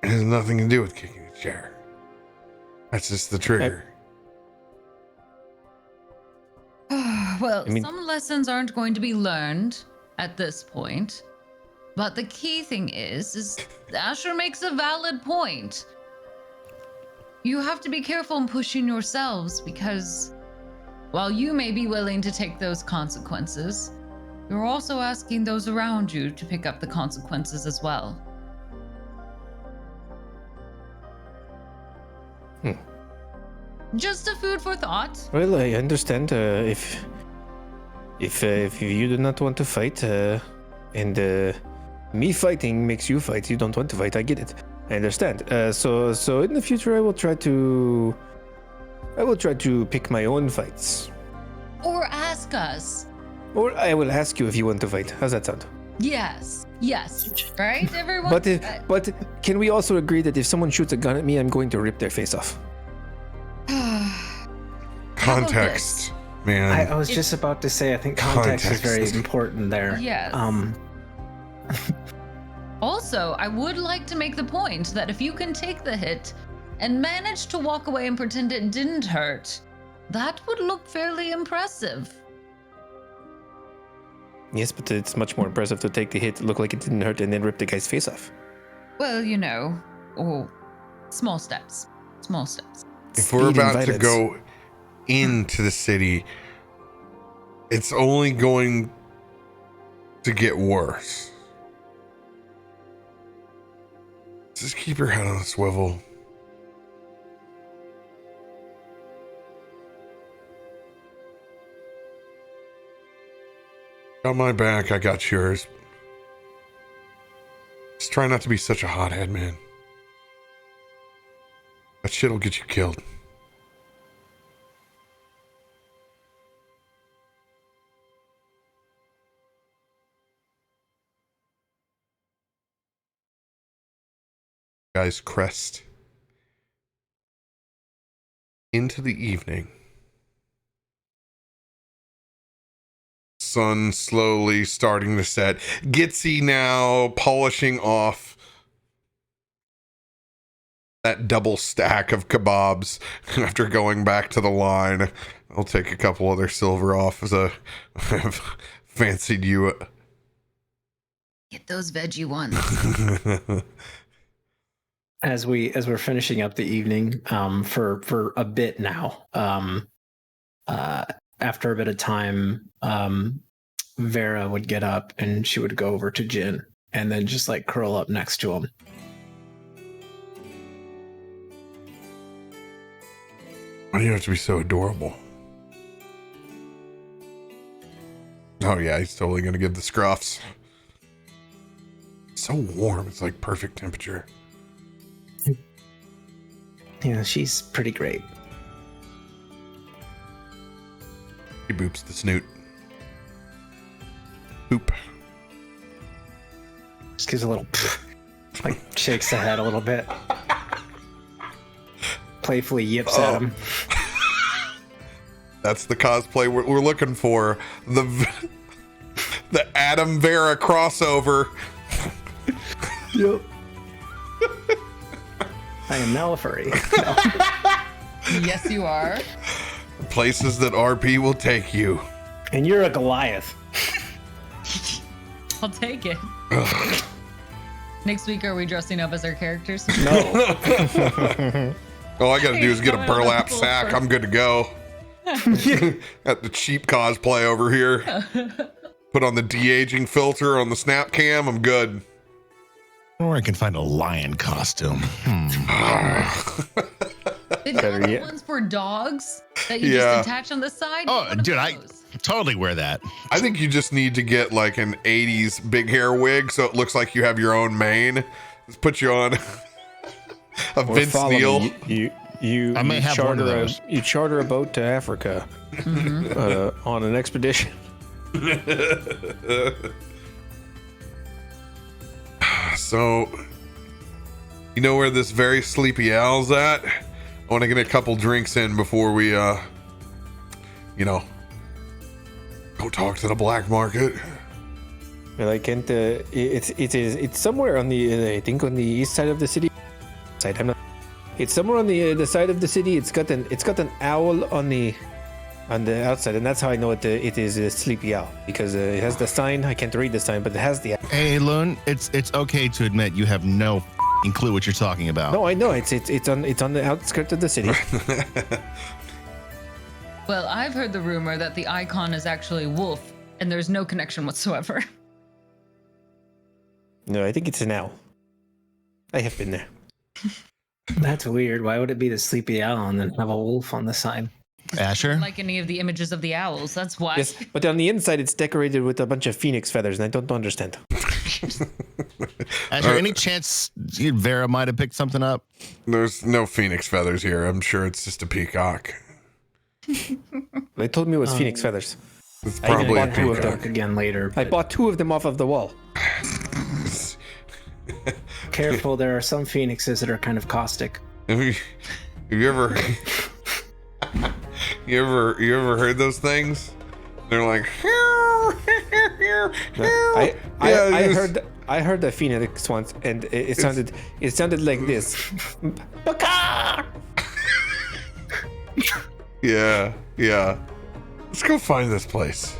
It has nothing to do with kicking a chair. That's just the trigger. Well, I mean- some lessons aren't going to be learned at this point. But the key thing is Asher makes a valid point. You have to be careful in pushing yourselves because while you may be willing to take those consequences, you're also asking those around you to pick up the consequences as well. Just a food for thought. Well, I understand. If you do not want to fight, and me fighting makes you fight, you don't want to fight. I get it. I understand. So in the future, I will try to pick my own fights, Or ask us. or I will ask you if you want to fight. How's that sound? Yes. Right, everyone? But can we also agree that if someone shoots a gun at me, I'm going to rip their face off? Context, man. I was just about to say, I think context is very important there. Yes. Also, I would like to make the point that if you can take the hit and manage to walk away and pretend it didn't hurt, that would look fairly impressive. Yes, but it's much more impressive to take the hit, look like it didn't hurt, and then rip the guy's face off. Well, small steps. Small steps. If we're Speed and about to violence. go into the city, it's only going to get worse. Just keep your head on a swivel. Got my back, I got yours. Just try not to be such a hothead, man. That shit'll get you killed. Guys, crest into the evening. Sun slowly starting to set. Gitzi now polishing off that double stack of kebabs after going back to the line. I'll take a couple other silver off as a fancied you. Get those veggie ones. As we're finishing up the evening, for a bit now, after a bit of time, Vera would get up and she would go over to Jin and then just like curl up next to him. Why do you have to be so adorable? Oh yeah, he's totally gonna give the scruffs. So warm, it's like perfect temperature. Yeah, she's pretty great. He boops the snoot. Boop. Just gives a little, like shakes the head a little bit. Playfully yips at him. That's the cosplay we're looking for. The Adam Vera crossover. Yep. I am now a furry. Yes, you are. Places that RP will take you. And you're a Goliath. I'll take it. Next week, are we dressing up as our characters? No. All I gotta do is get a Coming up burlap with full sack. fur. I'm good to go. At the cheap cosplay over here. Put on the de-aging filter on the snap cam. I'm good. Or I can find a lion costume. They do Better have yet. ones for dogs that you Yeah. just attach on the side. Oh, What of dude, I those? totally wear that. I think you just need to get like an 80s big hair wig so it looks like you have your own mane. Just put you on a Or Vince follow Neil. me. You I may have one of those. You charter a boat to Africa on an expedition. So, you know where this very sleepy owl's at? I want to get a couple drinks in before we, go talk to the black market. Like, and it's somewhere on the I think on the east side of the city. Side, I'm not. It's somewhere on the side of the city. It's got an owl on the outside, and that's how I know it is a sleepy owl, because it has the sign. I can't read the sign, but it has the. Hey, Aelun, it's okay to admit you have no clue what you're talking about. No, I know it's on the outskirts of the city. Well, I've heard the rumor that the icon is actually wolf, and there's no connection whatsoever. No, I think it's an owl. I have been there. That's weird. Why would it be the sleepy owl and then have a wolf on the side? Asher? Like any of the images of the owls. That's why. Yes, but on the inside it's decorated with a bunch of phoenix feathers, and I don't understand. Asher, any chance Vera might have picked something up? There's no phoenix feathers here. I'm sure it's just a peacock. They told me it was phoenix feathers. It's I even probably a bought two of peacock. them. Again later. I bought 2 of them off of the wall. Careful, there are some phoenixes that are kind of caustic. Have you ever you ever heard those things? They're like I heard the phoenix once, and it sounded like this. yeah. Let's go find this place.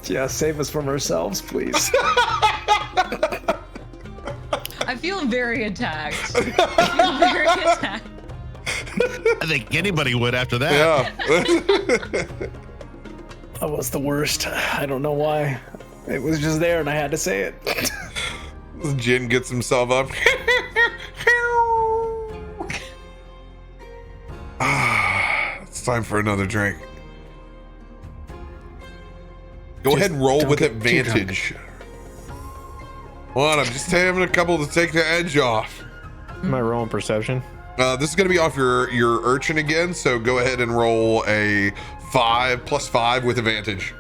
Yeah, save us from ourselves, please. I feel very attacked. I feel very attacked. I think anybody would after that. Yeah. That was the worst. I don't know why. It was just there and I had to say it. Jin gets himself up. It's time for another drink. Go ahead and roll don't with get too advantage. Hold on, I'm just having a couple to take the edge off. Am I rolling perception? This is going to be off your urchin again, so go ahead and roll a 5 plus 5 with advantage.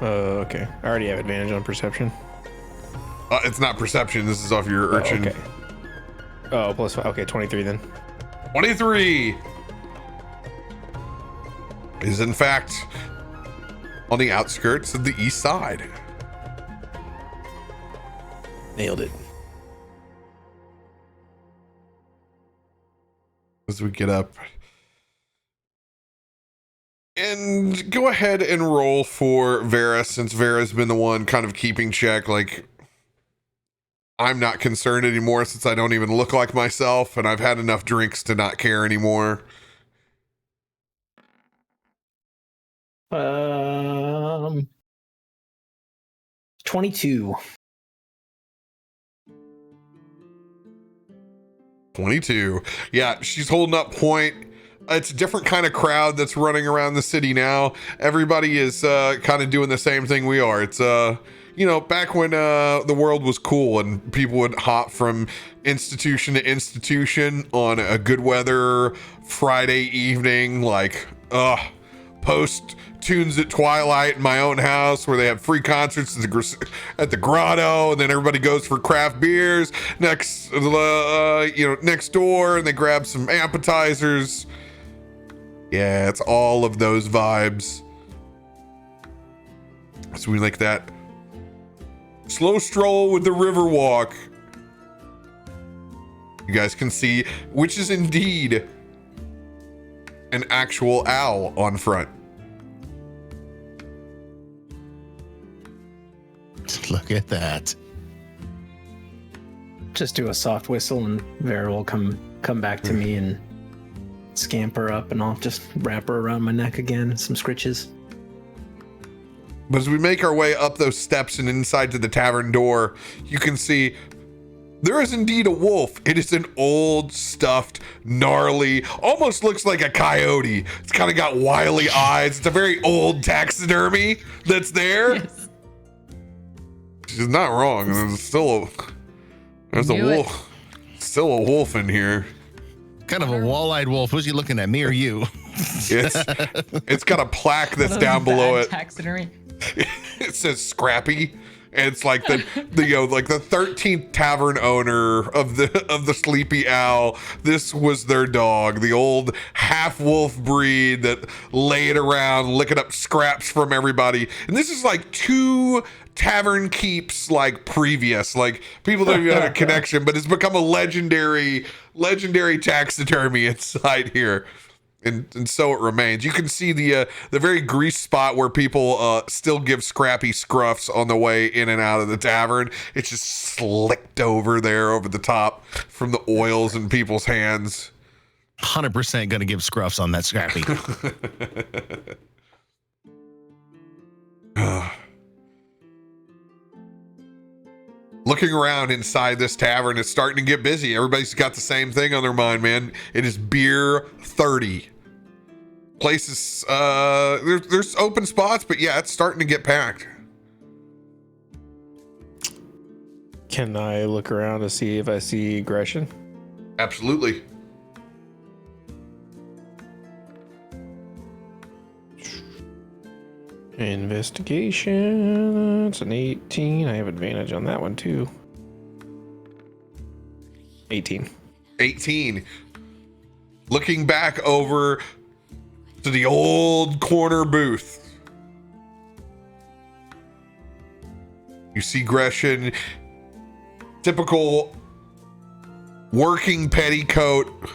Okay. I already have advantage on perception. It's not perception. This is off your Oh, urchin. okay. Oh, plus 5. Okay, 23 then. 23 is in fact on the outskirts of the east side. Nailed it. As we get up, and go ahead and roll for Vera, since Vera's been the one kind of keeping check. Like, I'm not concerned anymore since I don't even look like myself, and I've had enough drinks to not care anymore. 22. 22. Yeah, she's holding up point. It's a different kind of crowd that's running around the city now. Everybody is kind of doing the same thing we are. It's back when the world was cool and people would hop from institution to institution on a good weather Friday evening, like post Tunes at Twilight in my own house, where they have free concerts at the grotto, and then everybody goes for craft beers next door, and they grab some appetizers. Yeah, it's all of those vibes. So we like that slow stroll with the river walk. You guys can see, which is indeed an actual owl on front. Look at that. Just do a soft whistle and Vera will come back to me and scamper up, and I'll just wrap her around my neck again. Some scritches. But as we make our way up those steps and inside to the tavern door, you can see there is indeed a wolf. It is an old, stuffed, gnarly, almost looks like a coyote. It's kind of got wily eyes. It's a very old taxidermy that's there. Yes. She's not wrong. There's a Knew it. wolf. Still a wolf in here. Kind of a wall-eyed wolf. Who's he looking at, me or you? It's got a plaque that's Those down below bad it. Taxidermy. It says Scrappy, and it's like the 13th tavern owner of the Sleepy Owl. This was their dog, the old half wolf breed that laid around licking up scraps from everybody. And this is like 2 tavern keeps like previous, like people don't even have a connection, but it's become a legendary taxidermy inside here. And so it remains. You can see the very grease spot where people still give Scrappy scruffs on the way in and out of the tavern. It's just slicked over there over the top from the oils in people's hands. 100% going to give scruffs on that Scrappy. Looking around inside this tavern, it's starting to get busy. Everybody's got the same thing on their mind, man. It is beer 30. Places, there's open spots, but yeah, it's starting to get packed. Can I look around to see if I see aggression? Absolutely. Investigation. It's an 18. I have advantage on that one too. 18. 18. Looking back over to the old corner booth, you see Gresham, typical working petticoat,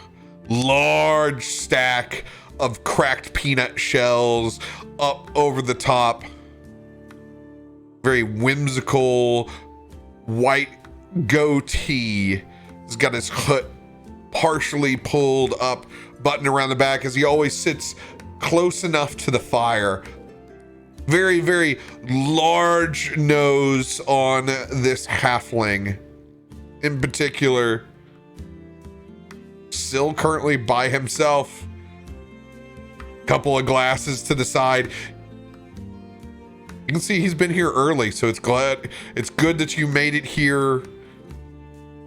large stack of cracked peanut shells up over the top. Very whimsical white goatee. He's got his hood partially pulled up, button around the back, as he always sits close enough to the fire. Very, very large nose on this halfling. In particular, still currently by himself. Couple of glasses to the side. You can see he's been here early, so it's good that you made it here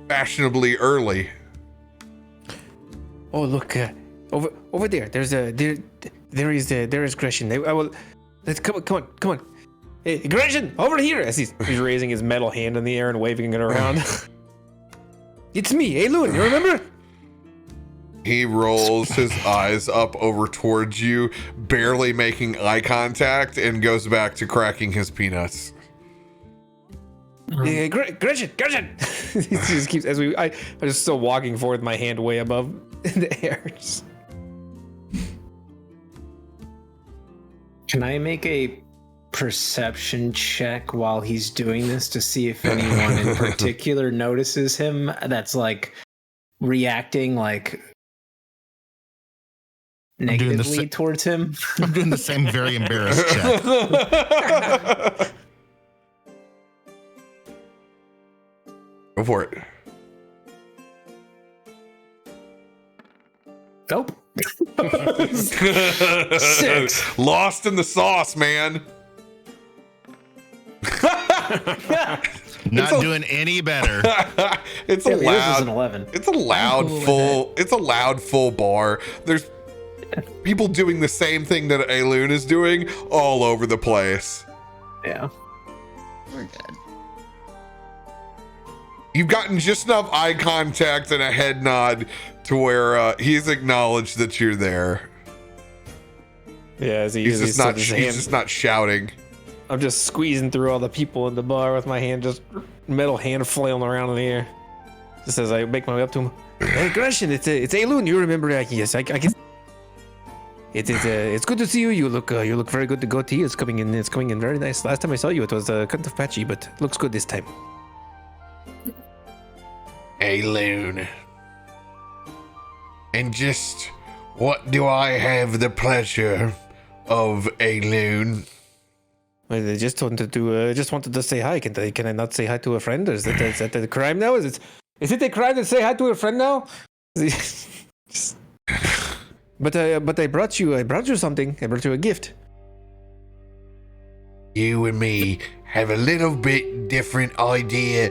fashionably early. Oh, look, over there. There is Gresham. Let's come on. Hey, Gresham, over here! As he's raising his metal hand in the air and waving it around. It's me, Aelun. You remember? He rolls his eyes up over towards you, barely making eye contact, and goes back to cracking his peanuts. Gretchen! He just keeps I'm just still walking forward with my hand way above in the air. Can I make a perception check while he's doing this to see if anyone in particular notices him that's like reacting like negatively towards him? I'm doing the same very embarrassed check. Go for it. Nope. 6. Lost in the sauce, man. Not doing any better. It's a This is loud. an 11. It's a loud cool with full. It's a loud full bar. There's people doing the same thing that Aelun is doing all over the place. Yeah. We're good. You've gotten just enough eye contact and a head nod to where he's acknowledged that you're there. Yeah, as He's just not shouting. I'm just squeezing through all the people in the bar with my hand, just metal hand flailing around in the air. Just as I make my way up to him. Hey, Gresham, it's Aelun. You remember? Yes, I guess. It's good to see you. You look very good. The goatee is coming in. It's coming in very nice. Last time I saw you, it was kind of patchy, but looks good this time. Aelun. And just what do I have the pleasure of, Aelun? Well, I just wanted to say hi. Can I not say hi to a friend? Or is that a crime now? Is it a crime to say hi to a friend now? But I brought you something. I brought you a gift. You and me have a little bit different idea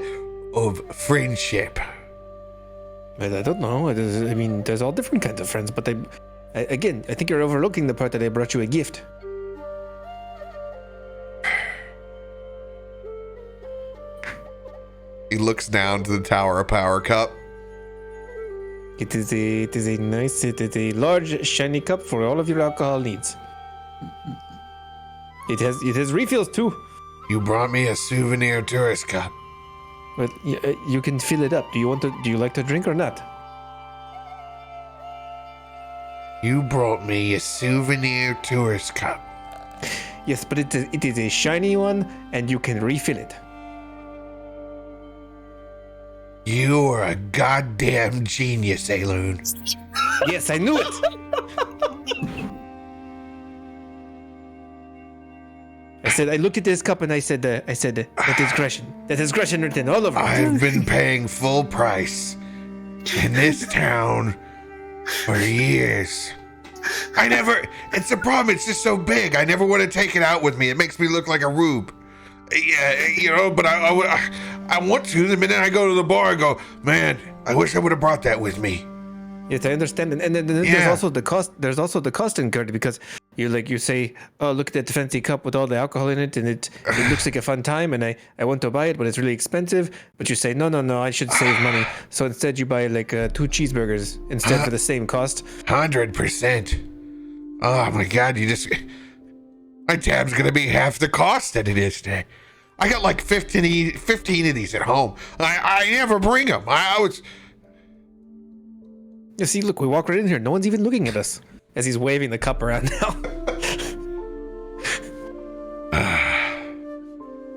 of friendship. But I don't know. There's all different kinds of friends. But I think you're overlooking the part that I brought you a gift. He looks down to the Tower of Power cup. It is a large shiny cup for all of your alcohol needs. It has refills too. You brought me a souvenir tourist cup. But you can fill it up. Do you like to drink or not? You brought me a souvenir tourist cup. Yes, but it is a shiny one, and you can refill it. You are a goddamn genius, Aelun. Yes, I knew it. I looked at this cup and I said, that is Gresham. That is Gresham written all over it. I've been paying full price in this town for years. It's a problem, it's just so big. I never want to take it out with me. It makes me look like a rube. Yeah, but I want to. The minute I go to the bar, I go, man, I wish I would have brought that with me. Yes, I understand. And then there's also the cost. There's also the cost incurred because you say, oh, look at that fancy cup with all the alcohol in it, and it looks like a fun time, and I want to buy it, but it's really expensive. But you say, no, I should save money. So instead, you buy like 2 cheeseburgers instead for the same cost. 100%. Oh my God, my tab's gonna be half the cost that it is today. I got like 15 of these at home. I never bring them. You see, look, we walk right in here. No one's even looking at us as he's waving the cup around now.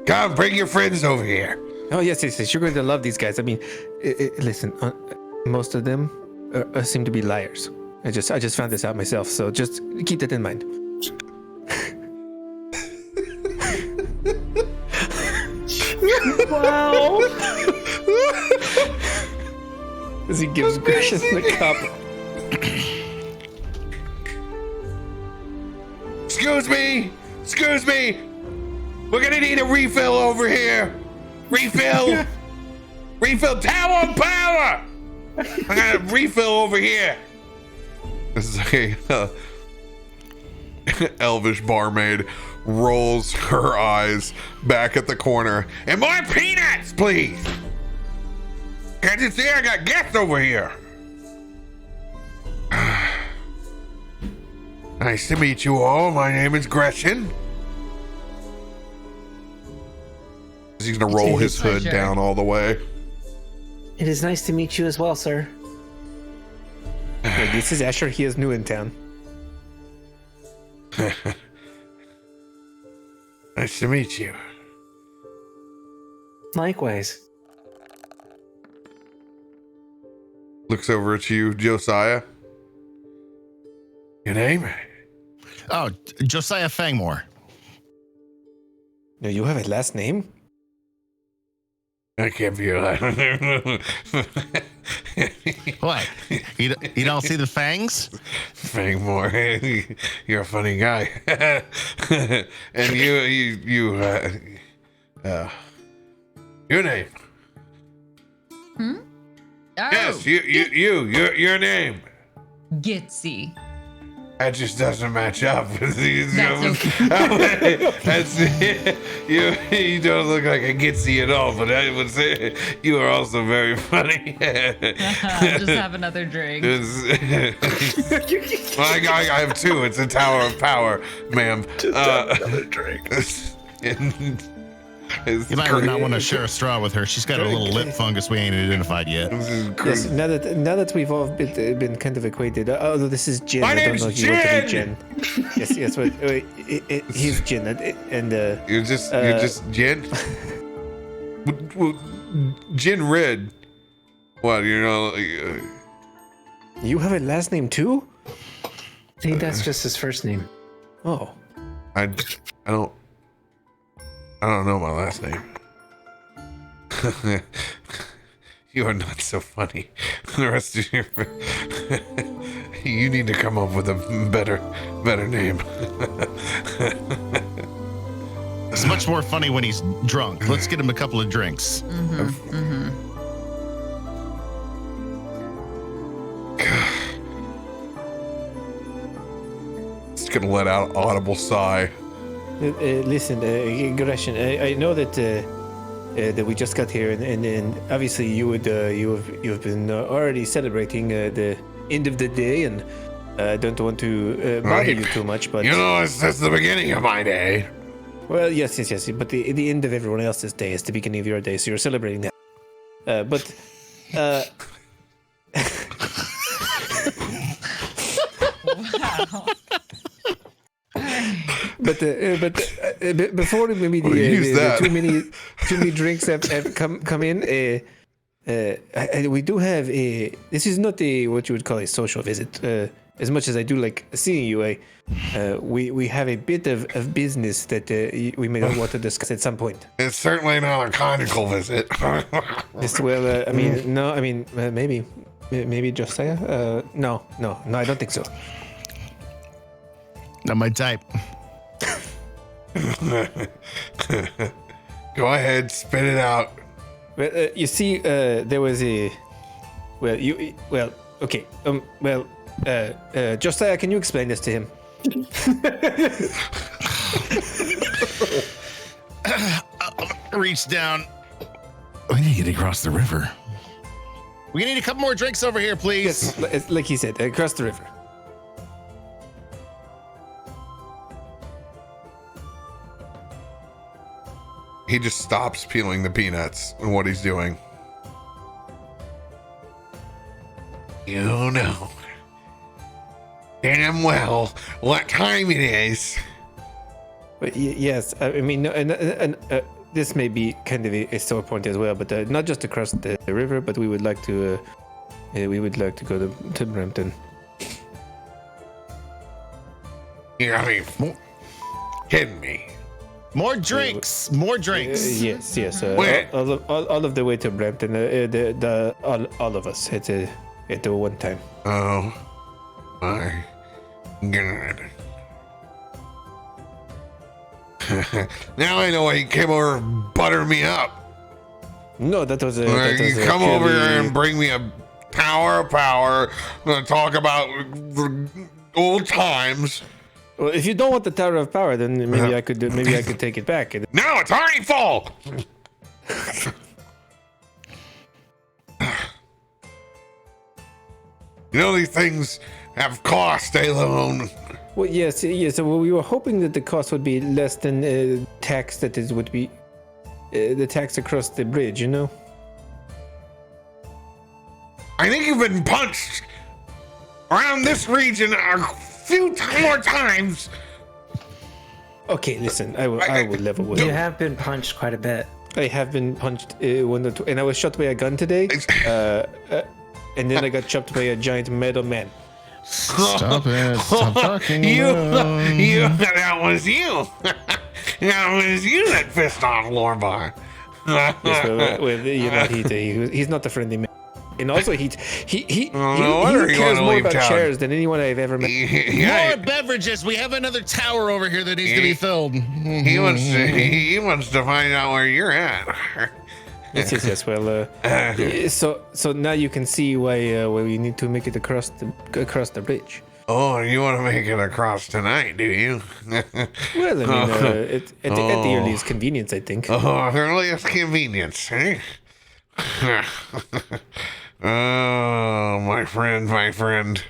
Come, bring your friends over here. Oh, yes. You're going to love these guys. I mean, listen, most of them seem to be liars. I just found this out myself, so just keep that in mind. Wow. As he gives Gresham the cup. Excuse me. We're gonna need a refill over here. Refill Tower of Power. I got a refill over here. This is a elvish barmaid rolls her eyes back at the corner. And more peanuts, please. Can't you see I got guests over here? Nice to meet you all. My name is Gresham. He's gonna roll his hood down all the way. It is nice to meet you as well, sir. Yeah, this is Asher. He is new in town. Nice to meet you. Likewise. Looks over at you, Josiah. Your name? Oh, Josiah Fangmore. No, you have a last name? I can't be alive. What? You don't see the fangs? Fangmore, you're a funny guy. And your name? Oh, Yes, your name. Gitzi. That just doesn't match up. That's okay. You don't look like a Gitzi at all, but I would say you are also very funny. Just have another drink. I have two. It's a tower of power, ma'am. Just have another drink. You might not want to share a straw with her. She's got a little lip fungus we ain't identified yet. Yes, now that we've all been kind of acquainted, although this is Jin. My I don't name's know if you want to be Jin! Jin. Yes, but he's Jin, and You're just Jin. Jin Red. What, you know? you have a last name too? I think that's just his first name. Oh, I don't know my last name. You are not so funny. The rest of your you need to come up with a better name. It's much more funny when he's drunk. Let's get him a couple of drinks. Just gonna let out audible sigh. listen, Gresham, I know that that we just got here, and obviously you've been already celebrating the end of the day, and I don't want to bother you too much, but You know, it's just the beginning of my day. well, yes, but the end of everyone else's day is the beginning of your day, so you're celebrating that. Wow. But before maybe the too many drinks have come in, we do have this is not what you would call a social visit. As much as I do like seeing you, we have a bit of business that we may want to discuss at some point. It's certainly not a conical visit. Yes, well, maybe Josiah. No, I don't think so. Not my type. Go ahead, spit it out. Well, you see, there was a. Okay. Josiah, can you explain this to him? Reach down. We need to get across the river. We need a couple more drinks over here, please. Yes, like he said, across the river. He just stops peeling the peanuts and what he's doing. You know damn well what time it is. But yes, I mean, and this may be kind of a sore point as well, but not just across the river, but we would like to go to Brampton. You gotta be kidding me. More drinks. Yes. Wait. All of the way to Brampton. All of us at the one time. Oh my god. Now I know why he came over and buttered me up. No, that was You come over here and bring me a tower of power. I'm gonna talk about the old times. Well, if you don't want the Tower of Power, then maybe I could take it back. No, it's already full. You know these things have cost, Aelun. Well, yes. Well, we were hoping that the cost would be less than tax would be the tax across the bridge. You know. I think you've been punched around this region a few more times. Okay, listen. I will level with You you. have been punched quite a bit. I have been punched one or two, and I was shot by a gun today. And then I got chopped by a giant metal man. Stop it. Stop talking. That was you. That was you that pissed off Lorbar. Yes, well, he's not a friendly man. And also, he No wonder he cares wanted to more leave about town. chairs than anyone I've ever met. More beverages. We have another tower over here that needs to be filled. He wants to find out where you're at. Yes. Well, so now you can see why we need to make it across the bridge. Oh, you want to make it across tonight, do you? Well, I mean, at the earliest convenience, I think. Oh, earliest convenience, eh? Oh, my friend.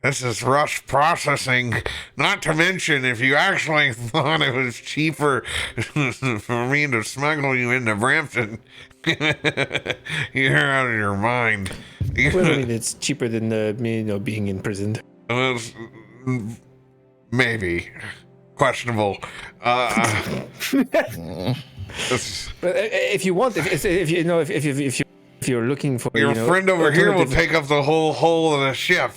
This is rush processing. Not to mention, if you actually thought it was cheaper for me to smuggle you into Brampton, you're out of your mind. Well, I mean, it's cheaper than being imprisoned. Maybe questionable. But if you want, if you're looking for Your friend over here will alternative- take up the whole hull of the ship.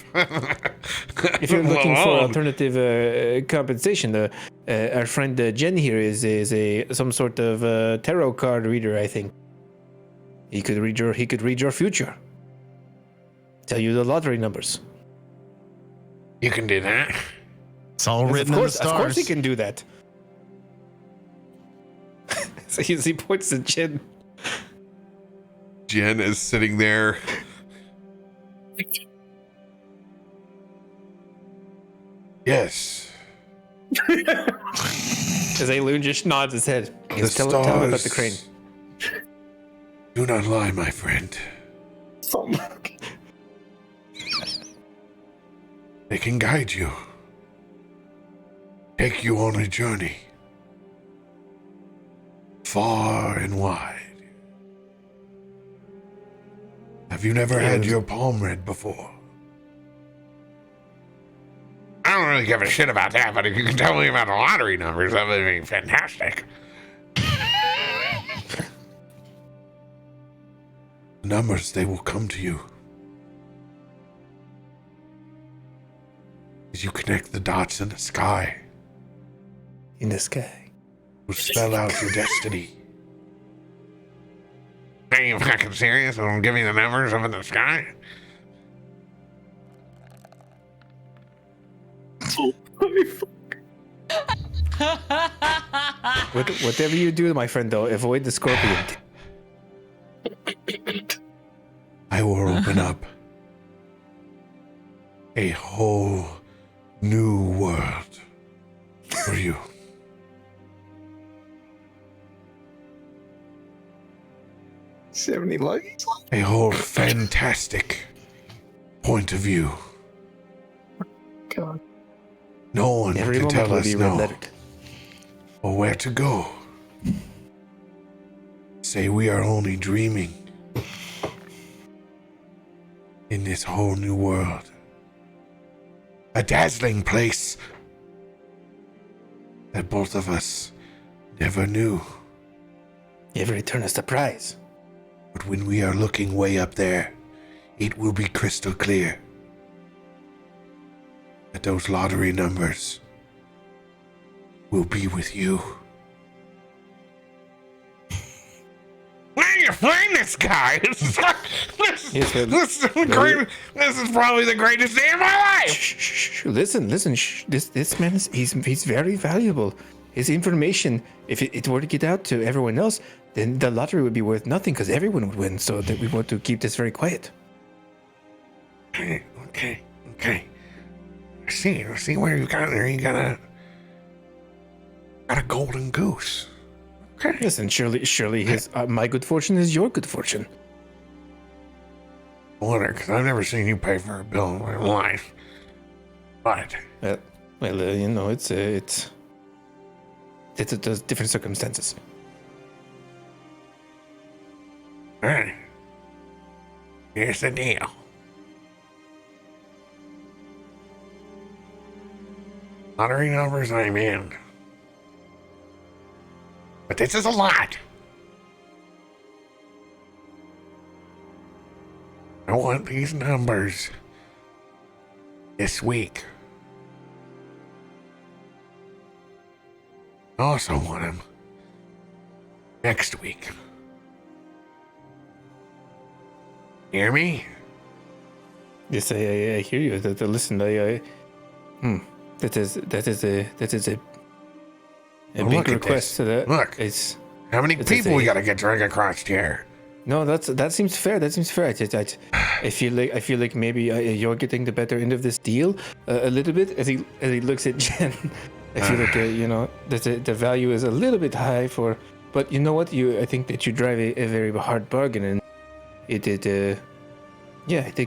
If you're looking for Alone. alternative compensation, our friend Jen here is some sort of tarot card reader. I think he could read your future, tell you the lottery numbers. You can do that. It's all written in the stars. Of course, he can do that. So he points to Jen. Jen is sitting there. Yes. As Aelun just nods his head. Tell him about the crane. Do not lie, my friend. They can guide you. Take you on a journey. Far and wide. Have you never had your palm read before? I don't really give a shit about that, but if you can tell me about the lottery numbers, that would be fantastic. The numbers, they will come to you. As you connect the dots in the sky, In the sky. will spell out your destiny. Are you fucking serious? I'm giving the numbers up in the sky? Whatever you do, my friend, though, avoid the scorpion. I will open up a whole new world for you. A whole fantastic point of view. God. No one Every can moment tell will us be no red-lettered. or where to go. Say we are only dreaming in this whole new world. A dazzling place that both of us never knew. Every turn a surprise. But when we are looking way up there, it will be crystal clear that those lottery numbers will be with you. Where do you find this guy? This is probably the greatest day of my life. Shh, listen. This man he's very valuable. His information, if it were to get out to everyone else, then the lottery would be worth nothing because everyone would win. So that we want to keep this very quiet. Okay. I see where you got there. You got a golden goose. Okay. Listen, surely his my good fortune is your good fortune. I wonder, because I've never seen you pay for a bill in my life. But it's different circumstances. all right, here's the deal. Lottery numbers, I'm in. But this is a lot. I want these numbers this week. I also want them next week. Hear me? Yes, I hear you. Listen, that is a Well, big look at request. this. Look. It's How many It is people we a- gotta get drunk across here? No, that seems fair. That seems fair. I feel like maybe you're getting the better end of this deal a little bit. As he looks at Jen, I feel like that the value is a little bit high for. But you know what? I think that you drive a very hard bargain, and I think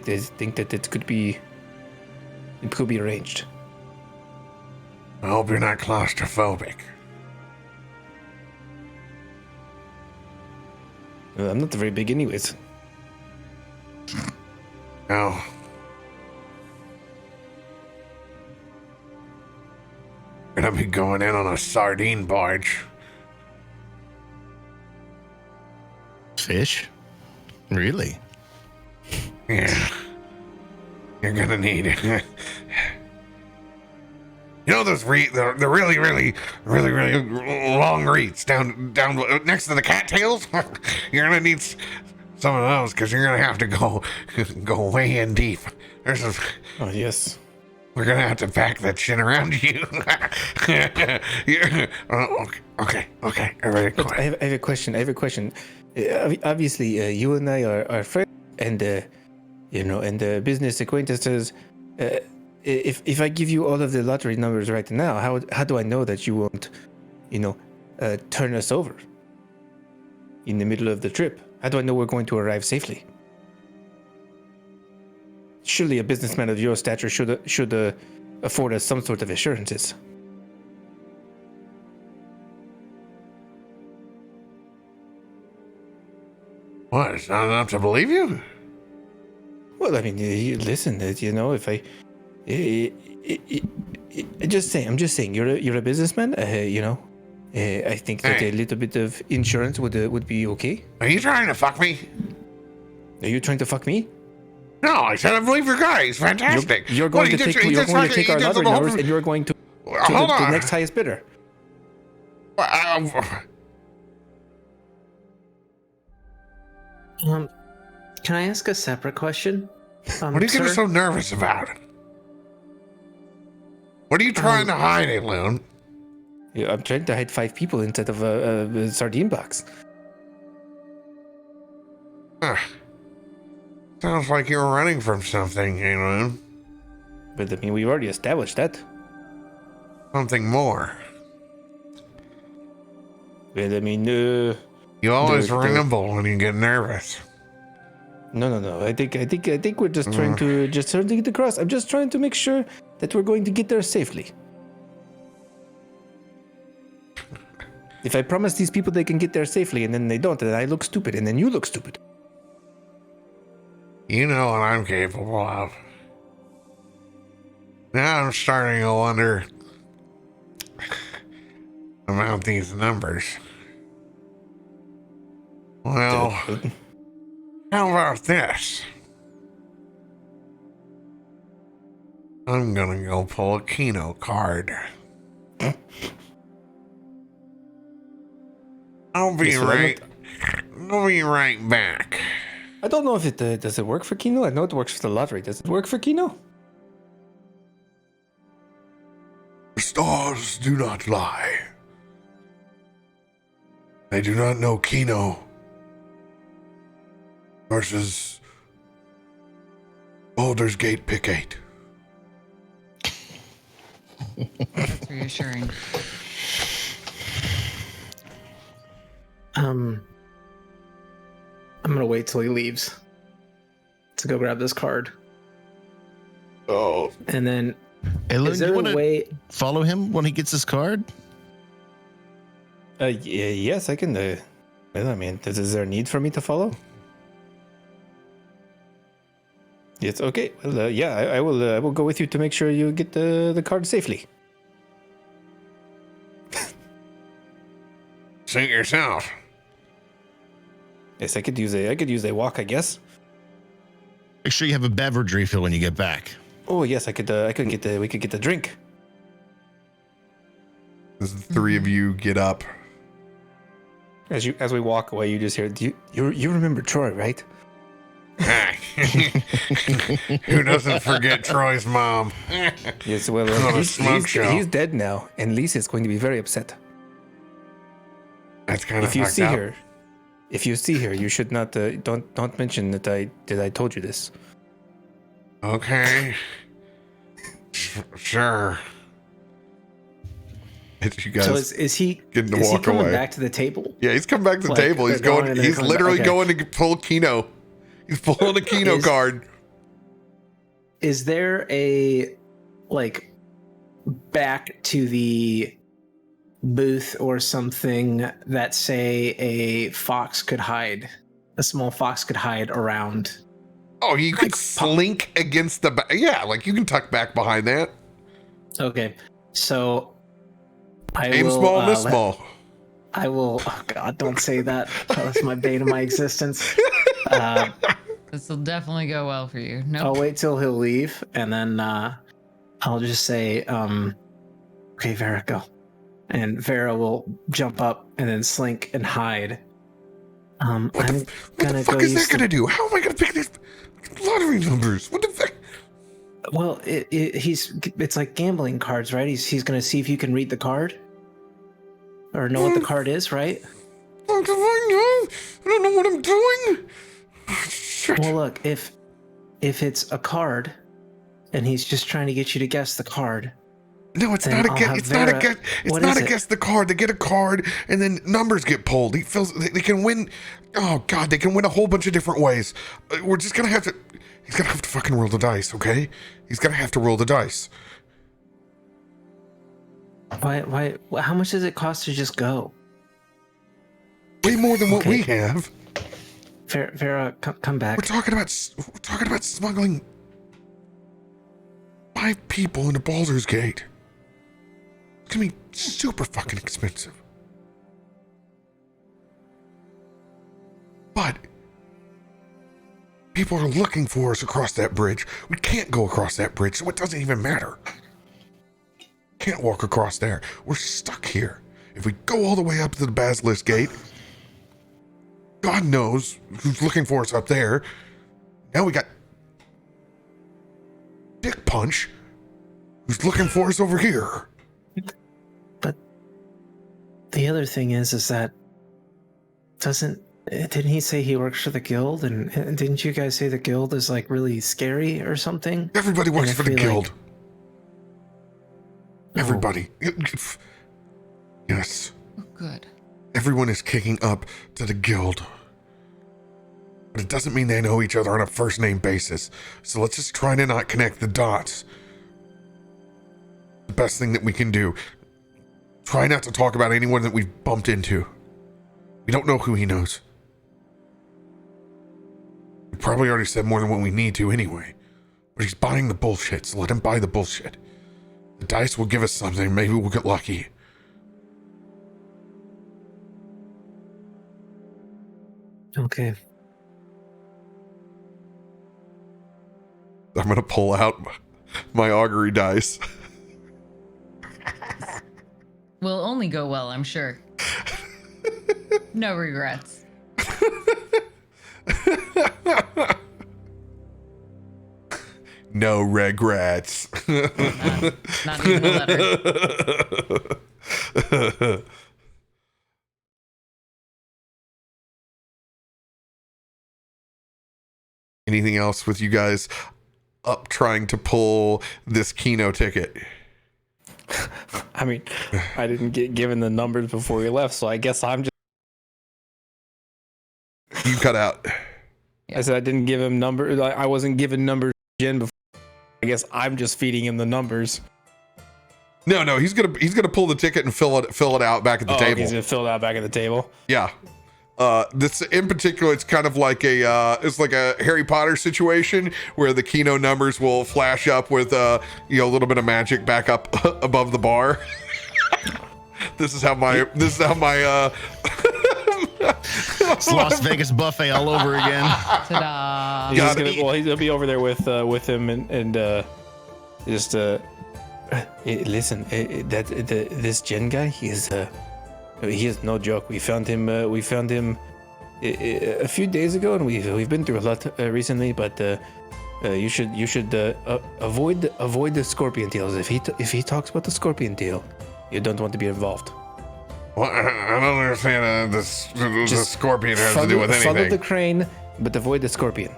that it could be arranged. I hope you're not claustrophobic. I'm not very big, anyways. No. Gonna be going in on a sardine barge. Fish? Really? Yeah. You're gonna need it. You know those the really long reeds down next to the cattails? You're gonna need some of those because you're gonna have to go way in deep. Oh yes. We're gonna have to pack that shit around you. Okay. Everybody But quiet. I have a question. Obviously, you and I are friends, and and business acquaintances. If I give you all of the lottery numbers right now, how do I know that you won't, turn us over in the middle of the trip? How do I know we're going to arrive safely? Surely a businessman of your stature should afford us some sort of assurances. What? It's not enough to believe you? Well, I mean, listen, if I. I'm just saying, you're a businessman. I think that Hey. a little bit of insurance would be okay. Are you trying to fuck me? Are you trying to fuck me? No, I said I believe your guy. He's fantastic. You're going to take our lottery numbers, and you're going to Hold on. the next highest bidder. Can I ask a separate question? What are you getting sir? so nervous about? What are you trying to hide, Aelun? Yeah, I'm trying to hide 5 people instead of a sardine box. Sounds like you're running from something, Aelun. But I mean, we've already established that. Something more. Well, I mean, You always the- ramble when you get nervous. no. I think we're just trying to get across. I'm just trying to make sure that we're going to get there safely. If I promise these people they can get there safely and then they don't, then I look stupid and then you look stupid. You know what I'm capable of. Now I'm starting to wonder about these numbers. Well, how about this? I'm gonna go pull a Keno card. I'll be right back. I don't know if it does it work for Keno. I know it works for the lottery. Does it work for Keno? The stars do not lie. They do not know Keno versus Baldur's Gate Pick 8. That's reassuring. I'm gonna wait till he leaves to go grab this card, Oh, and then Aelun, is there you a want to way? follow him when he gets his card? Yes, I can. Well, I mean, is there a need for me to follow? Yes. Okay. Well, yeah, I will. I will go with you to make sure you get the card safely. suit yourself. Yes, I could use a walk, I guess. Make sure you have a beverage refill when you get back. Oh yes, we could get the drink. As the three of you get up. As we walk away, you just hear, you remember Troy, right? Who doesn't forget Troy's mom? Yes, well, On a smoke show. he's dead now, and Lisa's going to be very upset. That's kind of If you fucked see up. her, if you see her, you should not don't mention that I told you this. Okay. Sure. You guys So is he getting to is he walk coming away. back to the table? Yeah, he's coming back to the Like, table. He's they're going going. and they're He's coming back. literally Okay. going to pull Kino. He's pulling a Kino card. Is there a like back to the booth or something that say a fox could hide, a small fox could hide around? Oh, you could slink against the back. Yeah, like you can tuck back behind that. Okay, so I Aim will small, miss let- small. I will. Oh God, don't say that. That's my bane of my existence. This will definitely go well for you. No. I'll wait till he'll leave, and then I'll just say, "Okay, Vera, go." And Vera will jump up and then slink and hide. I'm What gonna the fuck go is use that gonna do? How am I gonna pick these lottery numbers? What the fuck? Well, it's like gambling cards, right? He's gonna see if you can read the card or know what the card is, right? How do I know? I don't know what I'm doing. Shit. Well, look, if it's a card, and he's just trying to get you to guess the card. No, it's Then not a I'll guess. have It's not a Vera- guess. It's What not is a it? guess the card. They get a card, and then numbers get pulled. He feels they can win. Oh God, they can win a whole bunch of different ways. We're just gonna have to. He's gonna have to fucking roll the dice, okay? He's gonna have to roll the dice. Why? How much does it cost to just go? Way more than what Okay. we have. Vera, come back. We're talking about smuggling 5 people into Baldur's Gate. It's gonna be super fucking expensive. But people are looking for us across that bridge. We can't go across that bridge, so it doesn't even matter. Can't walk across there. We're stuck here. If we go all the way up to the Basilisk Gate, God knows who's looking for us up there. Now we got Dick Punch, who's looking for us over here. But the other thing is that didn't he say he works for the guild? And didn't you guys say the guild is like really scary or something? Everybody works And I for the feel guild. like- Everybody. Yes. Oh, good. Everyone is kicking up to the guild. But it doesn't mean they know each other on a first name basis. So let's just try to not connect the dots. The best thing that we can do. Try not to talk about anyone that we've bumped into. We don't know who he knows. We probably already said more than what we need to anyway. But he's buying the bullshit, so let him buy the bullshit. The dice will give us something. Maybe we'll get lucky. Okay. I'm gonna pull out my augury dice. Will only go well, I'm sure. No regrets. No regrets. Not even a letter. Anything else with you guys up trying to pull this Kino ticket? I mean, I didn't get given the numbers before we left, so I guess I'm just. You cut out. I said I didn't give him numbers. I wasn't given numbers Jen before. I guess I'm just feeding him the numbers. No, he's gonna pull the ticket and fill it out back at the table. He's gonna fill it out back at the table. Yeah. This in particular, it's kind of like it's like a Harry Potter situation where the Kino numbers will flash up with a little bit of magic back up above the bar. This is how my It's Las Vegas buffet all over again. Ta-da! He's Got gonna, it. well, he'll be over there with him and just hey, listen, this Jen guy, he is no joke. We found him a few days ago, and we've been through a lot recently. But you should avoid the scorpion tails. If he talks about the scorpion tail, you don't want to be involved. Well, I don't understand. The scorpion has to do with Follow anything. the crane, but avoid the scorpion.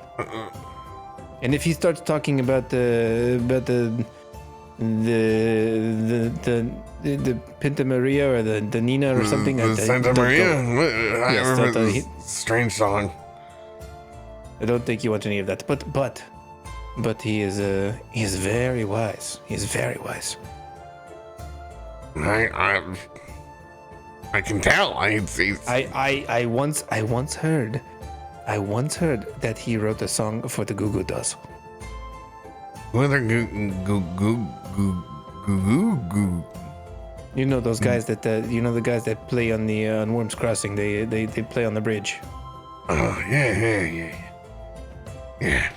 And if he starts talking about the Pinta Maria or the Nina or something, The Santa don't Maria? go. I Yes, remember that, this strange song. I don't think you want any of that. But he is very wise. He is very wise. I can tell. I once heard that he wrote a song for the Goo Goo Dolls. Whether goo. You know those guys that the guys that play on the on Worms Crossing. They play on the bridge. Oh yeah. Oh yeah.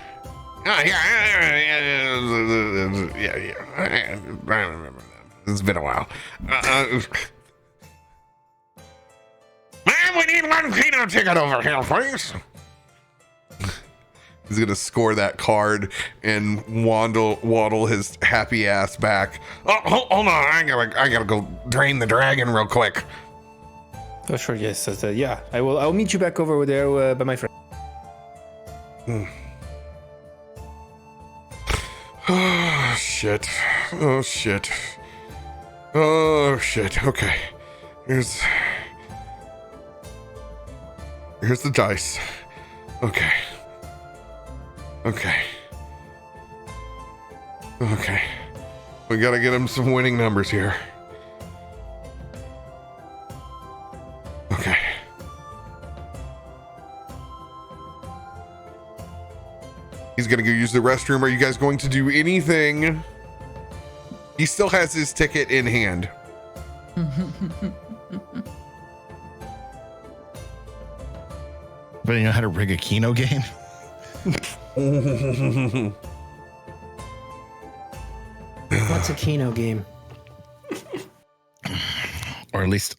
I remember them. It's been a while. Man, we need one Kino ticket over here, please. He's gonna score that card and waddle his happy ass back. Oh, hold on! I gotta go drain the dragon real quick. Oh sure, yes, yeah. I'll meet you back over there by my friend. Oh shit! Okay, here's the dice. Okay. We gotta get him some winning numbers here. Okay. He's gonna go use the restroom. Are you guys going to do anything? He still has his ticket in hand. But you know how to rig a Keno game? What's a Keno game? Or at least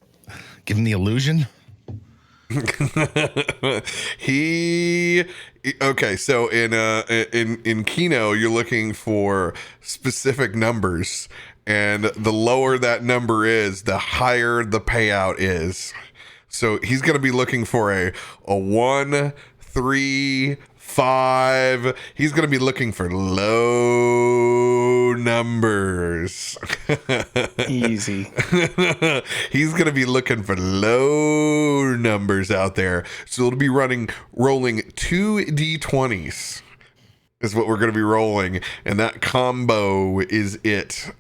give him the illusion? Okay, so in Keno, you're looking for specific numbers, and the lower that number is, the higher the payout is. So he's going to be looking for a 1, 3, 5. He's going to be looking for low numbers. Easy. He's going to be looking for low numbers out there. So it'll be rolling 2 D20s is what we're going to be rolling. And that combo is it.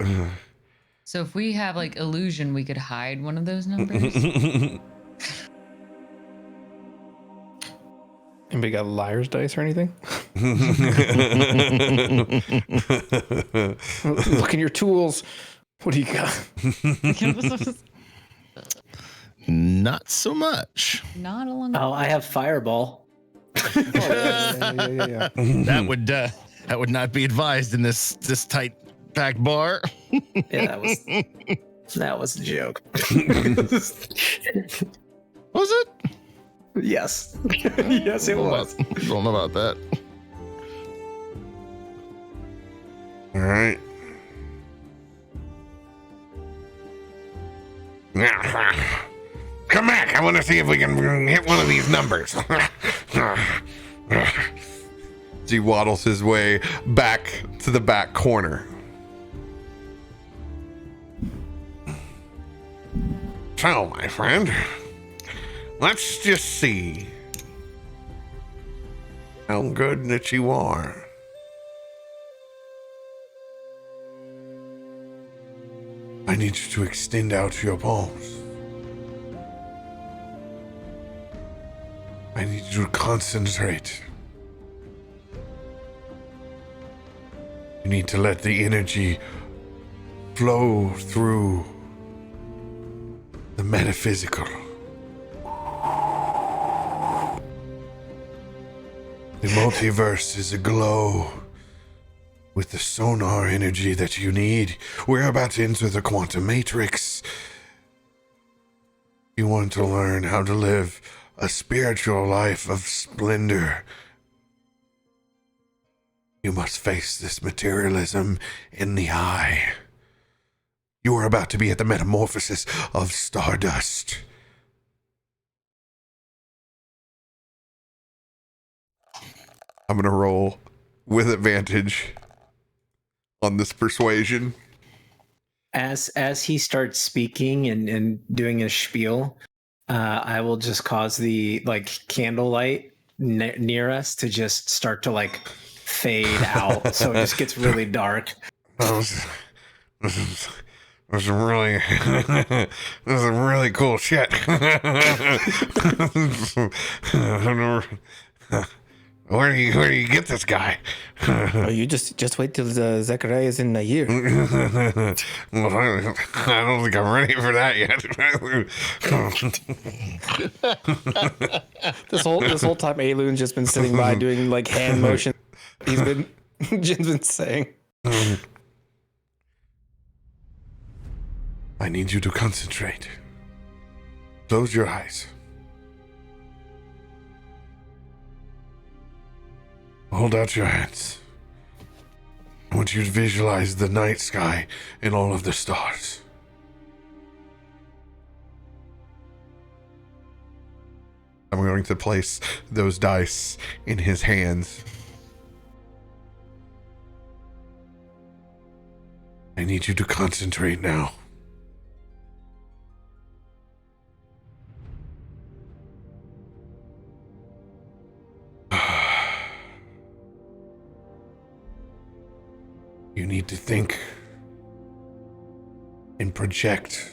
So if we have like illusion, we could hide one of those numbers. Anybody got liar's dice or anything? Look in your tools. What do you got? Not so much. Not along. Oh, I have Fireball. Yeah. That would not be advised in this tight packed bar. Yeah, that was a joke. Was it? Yes. Yes, it was. Don't know about that. All right. Come back. I want to see if we can hit one of these numbers. He waddles his way back to the back corner. So, my friend, let's just see how good that you are. I need you to extend out your palms. I need you to concentrate. You need to let the energy flow through the metaphysical. The multiverse is aglow with the sonar energy that you need. We're about to enter the quantum matrix. You want to learn how to live a spiritual life of splendor. You must face this materialism in the eye. You are about to be at the metamorphosis of stardust. I'm going to roll with advantage on this persuasion. As he starts speaking and doing his spiel, I will just cause the candlelight near us to just start to fade out, so it just gets really dark. This is really this is really cool shit. Where do you get this guy? Oh, you just wait till Zechariah is in a year. Well, I don't think I'm ready for that yet. This whole time, Aelun's just been sitting by doing hand motion. Jin's been saying. I need you to concentrate. Close your eyes. Hold out your hands. I want you to visualize the night sky and all of the stars. I'm going to place those dice in his hands. I need you to concentrate now. You need to think and project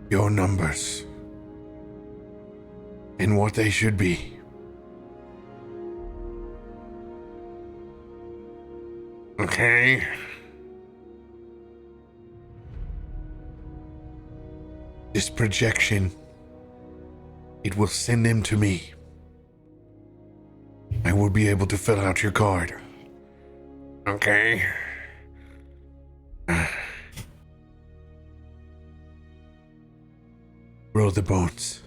your numbers and what they should be. Okay? This projection, it will send them to me. I will be able to fill out your card. Okay. Roll the bones.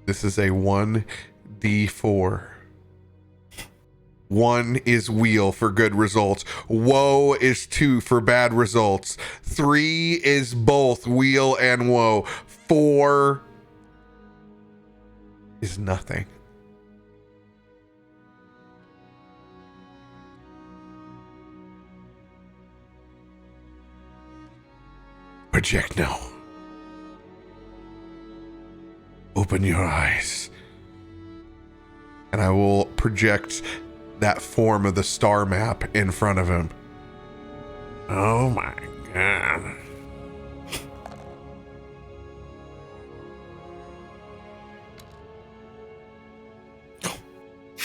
This is a 1d4. 1 is wheel for good results. Woe is 2 for bad results. 3 is both wheel and woe. 4 is nothing. Project now. Open your eyes. And I will project that form of the star map in front of him. Oh my god.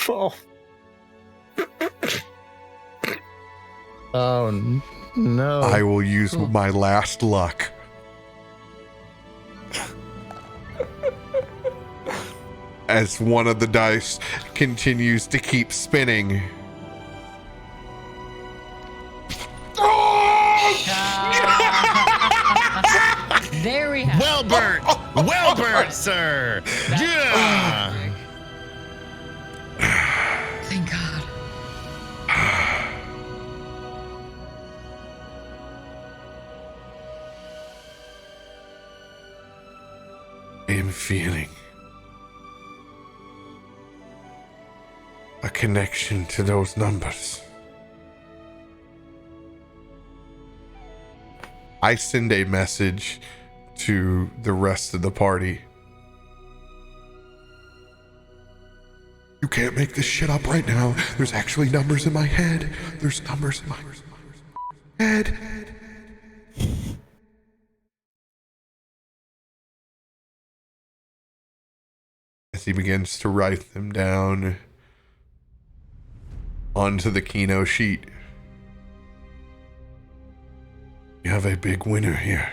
Oh. Oh no. I will use my last luck. As one of the dice continues to keep spinning. There we have Well burnt! Well burnt, sir! Yeah! Thank God. I am feeling a connection to those numbers. I send a message to the rest of the party. You can't make this shit up right now. There's actually numbers in my head. There's numbers in my head. As he begins to write them down onto the Keno sheet. You have a big winner here.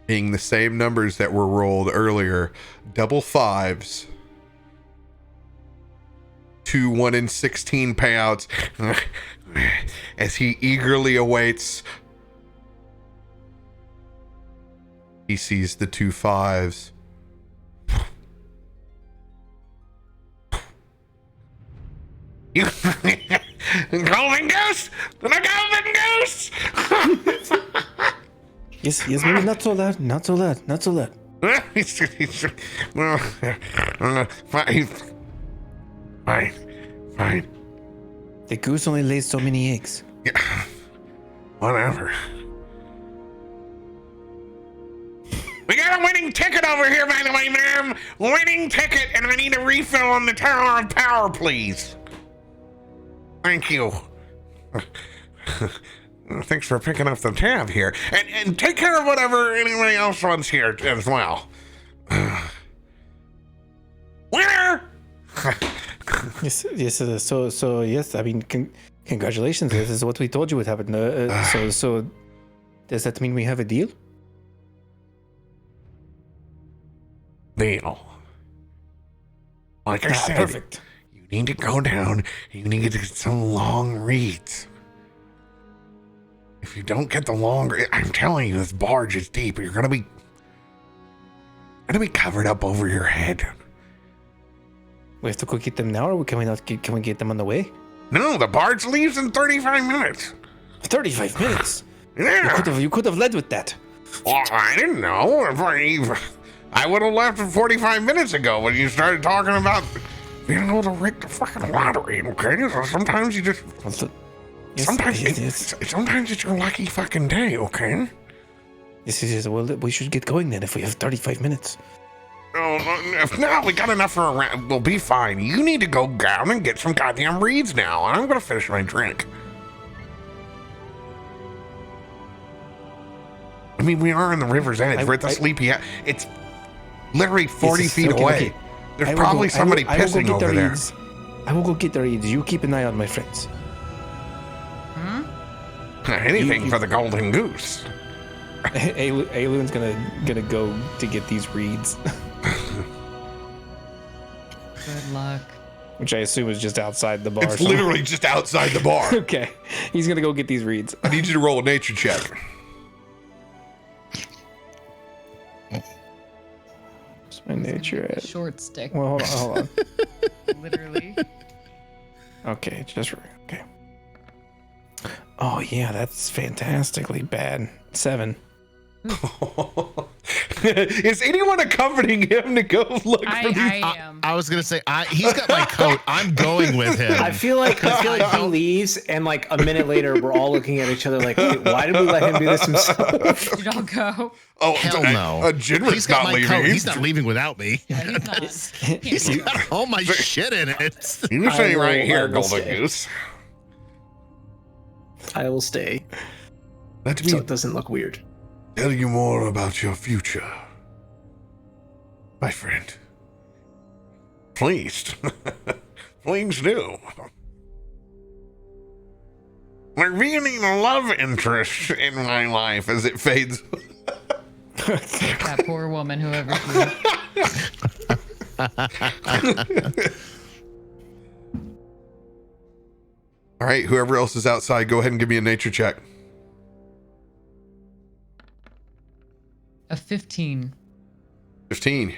Being the same numbers that were rolled earlier, double fives. 2 1 in 16 payouts. As he eagerly awaits, he sees the 2 5s. You golden goose! The golden goose! Yes, maybe not so loud, not so loud, not so loud. Fine. The goose only lays so many eggs. Yeah, whatever. We got a winning ticket over here, by the way, ma'am. Winning ticket, and I need a refill on the Tower of Power, please. Thank you. Thanks for picking up the tab here. And take care of whatever anybody else wants here as well. Winner! Yes. So yes. I mean, congratulations. This is what we told you would happen. So does that mean we have a deal? Deal. Like I said, perfect. you need to go down. You need to get some long reeds. If you don't get the long, I'm telling you, this barge is deep. You're gonna be covered up over your head. We have to go get them now, or can we not? Can we get them on the way? No, the barge leaves in 35 minutes. 35 minutes. Yeah. You could have led with that. Well, I didn't know. I would have left 45 minutes ago when you started talking about being able to rig the fucking lottery. Okay, so sometimes you just. Sometimes it's your lucky fucking day, okay? Yes. Well, we should get going then if we have 35 minutes. If not, we got enough for a round. We'll be fine. You need to go down and get some goddamn reeds now, and I'm gonna finish my drink. I mean, we are in the river's edge. We're at the sleepy. It's literally 40 feet away. Okay. There's probably somebody pissing over there. I will go get the reeds. You keep an eye on my friends. Anything for the golden goose. Aelun's gonna go to get these reeds. Good luck. Which I assume is just outside the bar. It's literally just outside the bar. Okay. He's gonna go get these reeds. I need you to roll a nature check. What's my nature at? Short stick. Well, hold on. Literally. Okay, okay. Oh yeah, that's fantastically bad. 7. Is anyone accompanying him to go look for these? I am. I was gonna say, he's got my coat. I'm going with him. I feel like he leaves, and like a minute later, we're all looking at each other like, wait, why did we let him do this himself? Did y'all go? Oh, hell no! Jinrick's not my leaving. coat. He's not leaving without me. Yeah, he's not. He's got all my shit in it. You stay right here, I will Golden stay. Goose. I will stay, Let so me it doesn't look weird. tell you more about your future, my friend. Please. Please do. We're being a love interest in my life as it fades. That poor woman, whoever she is. All right, whoever else is outside, go ahead and give me a nature check. A 15. 15.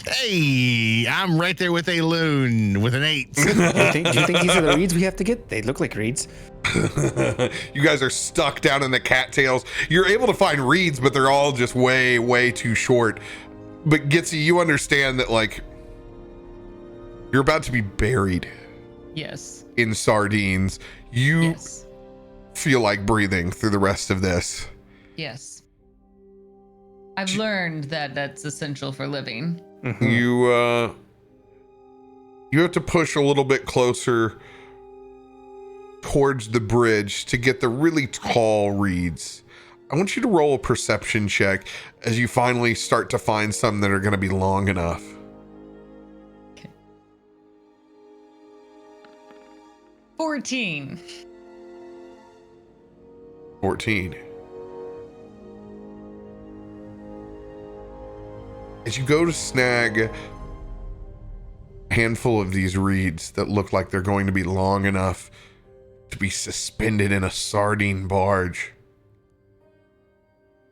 Hey, I'm right there with Aelun with an 8. Do you think these are the reeds we have to get? They look like reeds. You guys are stuck down in the cattails. You're able to find reeds, but they're all just way, way too short. But Gitzi, you understand that, like, you're about to be buried Yes. in sardines. You Yes. feel like breathing through the rest of this. Yes. I've learned that that's essential for living. Mm-hmm. You have to push a little bit closer towards the bridge to get the really tall reeds. I want you to roll a perception check as you finally start to find some that are going to be long enough. Okay. 14. 14. As you go to snag a handful of these reeds that look like they're going to be long enough to be suspended in a sardine barge,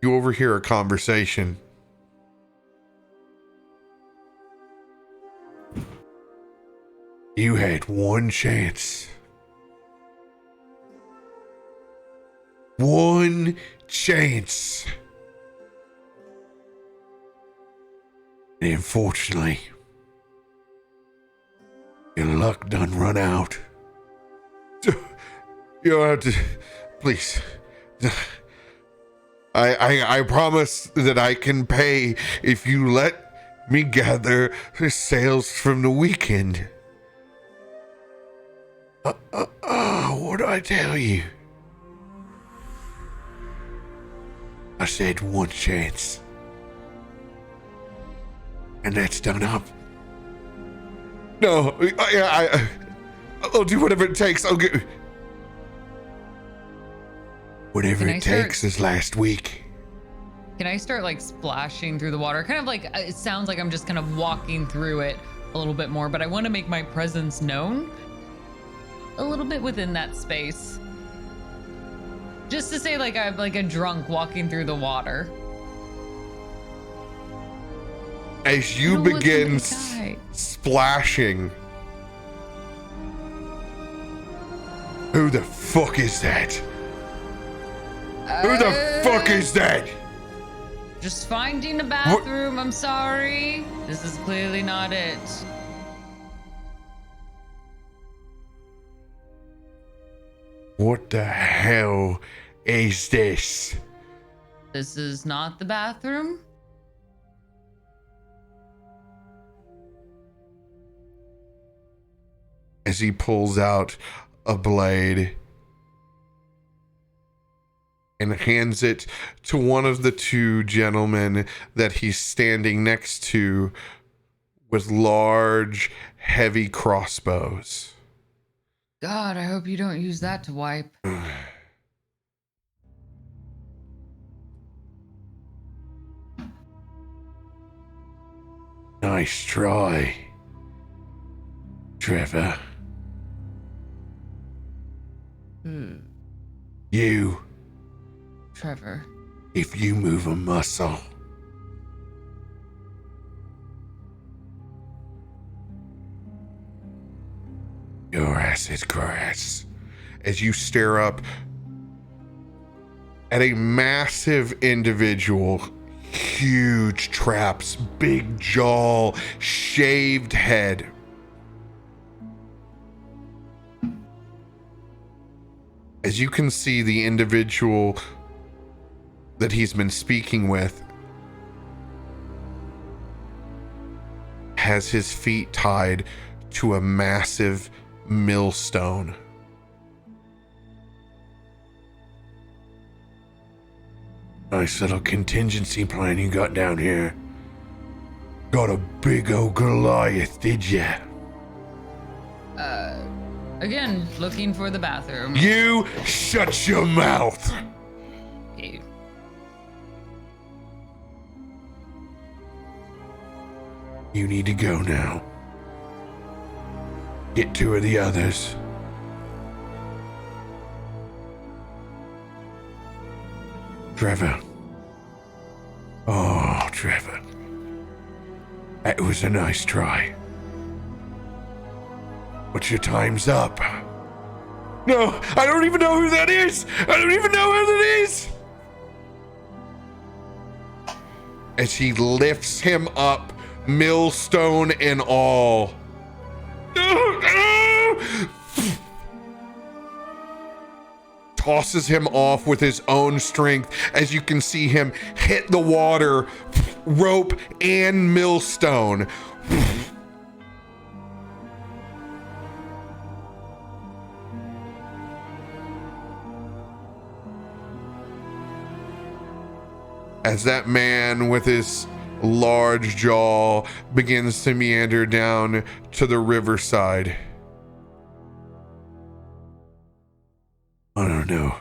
you overhear a conversation. You had one chance. One chance. And unfortunately, your luck done run out. You'll have to, please. I promise that I can pay if you let me gather the sales from the weekend. What did I tell you? I said one chance. And that's done up. No, I'll do whatever it takes. I'll get whatever it takes this last week. Can I start like splashing through the water? Kind of like, it sounds like I'm just kind of walking through it a little bit more, but I want to make my presence known a little bit within that space. Just to say like I'm like a drunk walking through the water. As you begin splashing, who the fuck is that? Who the fuck is that? Just finding a bathroom, I'm sorry. This is clearly not it. What the hell is this? This is not the bathroom. As he pulls out a blade and hands it to one of the two gentlemen that he's standing next to with large, heavy crossbows. God, I hope you don't use that to wipe. Nice try, Trevor. You, Trevor. if you move a muscle, your ass is grass. As you stare up at a massive individual, huge traps, big jaw, shaved head. As you can see, the individual that he's been speaking with has his feet tied to a massive millstone. Nice little contingency plan you got down here. Got a big old Goliath, did ya? Again, looking for the bathroom. You shut your mouth. Okay. You need to go now. Get two of the others. Trevor. Oh, Trevor. That was a nice try. But your time's up. No, I don't even know who that is. I don't even know who that is. As he lifts him up, millstone and all. Tosses him off with his own strength as you can see him hit the water, rope and millstone. As that man with his large jaw begins to meander down to the riverside. I don't know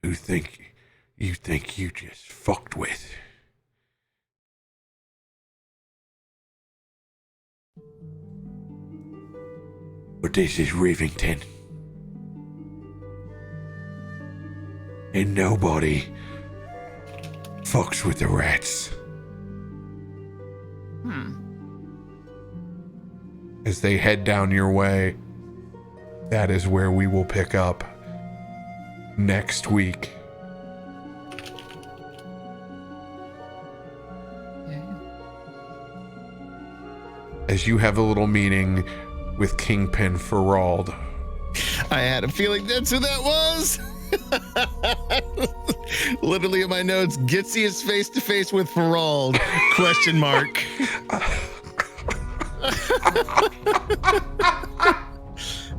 who you think you just fucked with. But this is Rivington. And nobody fucks with the rats. as they head down your way, that is where we will pick up next week. As you have a little meeting with Kingpin Ferald. I had a feeling that's who that was. Literally in my notes, Gitzi is face to face with Ferald? Question mark.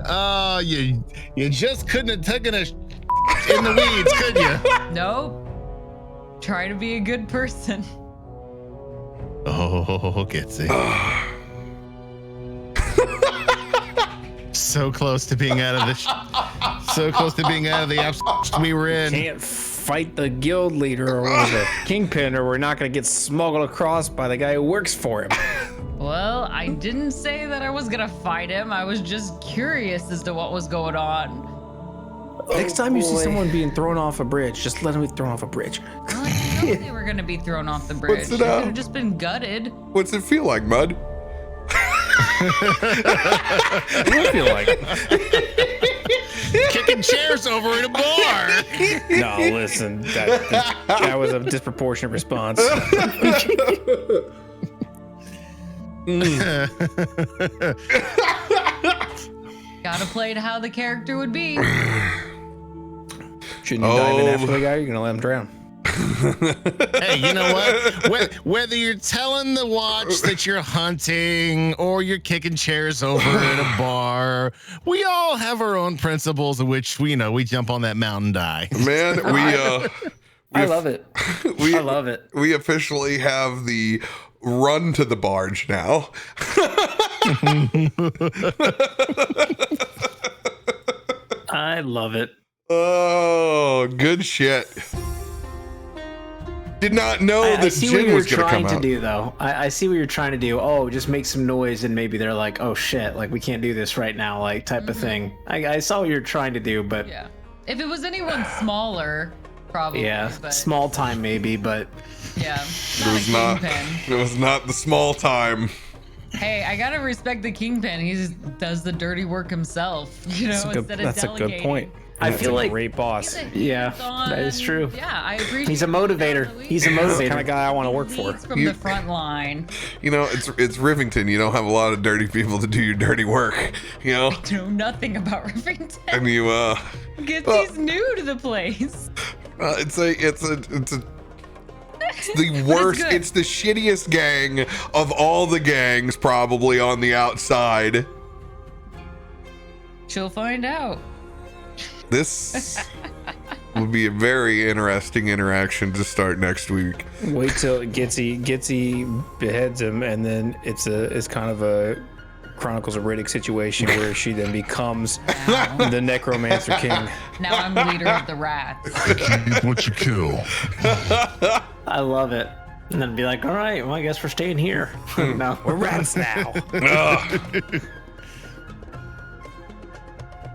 Oh, you just couldn't have taken a in the weeds, could you? Nope. Try to be a good person. Oh, Gitzi. So close to being out of the apps we were in. Can't fight the guild leader or the kingpin, or we're not going to get smuggled across by the guy who works for him. Well, I didn't say that I was gonna fight him. I was just curious as to what was going on. Next time you see someone being thrown off a bridge, just let them be thrown off a bridge. Well, I didn't know they were gonna be thrown off the bridge. What's They it could up? have just been gutted. What's it feel like, Mud? I don't feel like it. Kicking chairs over in a bar. No, listen, that was a disproportionate response. Gotta play it how the character would be. Shouldn't you dive in after the guy? You're gonna let him drown. Hey, you know what? Whether you're telling the watch that you're hunting or you're kicking chairs over in a bar, we all have our own principles of which we jump on that mountain and die. Man, I love it. I love it. We officially have the run to the barge now. I love it. Oh, good shit. Did not know I that see what Jin you're was going to trying come to out. do, though. I see what you're trying to do. Oh, just make some noise, and maybe they're like, "Oh shit, like we can't do this right now," like type of thing. I saw what you're trying to do, but Yeah. If it was anyone smaller, probably. yeah, But small time maybe, but yeah. It was not the small time. Hey, I gotta respect the Kingpin. He just does the dirty work himself. You know, That's a good point. I That's feel a like- great boss. yeah, that is true. Yeah, I appreciate. He's a motivator. He's a That's the kind motivator. of guy I want to work for. Leads from the front line. You know, it's Rivington. You don't have a lot of dirty people to do your dirty work. You know, I know nothing about Rivington. and you Gitzi's new to the place. it's the worst. good. It's the shittiest gang of all the gangs, probably on the outside. She'll find out. This would be a very interesting interaction to start next week. Wait till Gitzi beheads him, and then it's kind of a Chronicles of Riddick situation where she then becomes the Necromancer King. Now I'm leader of the rats. Eat what you kill. I love it. And then be like, all right, well, I guess we're staying here. No, We're rats now. Ugh.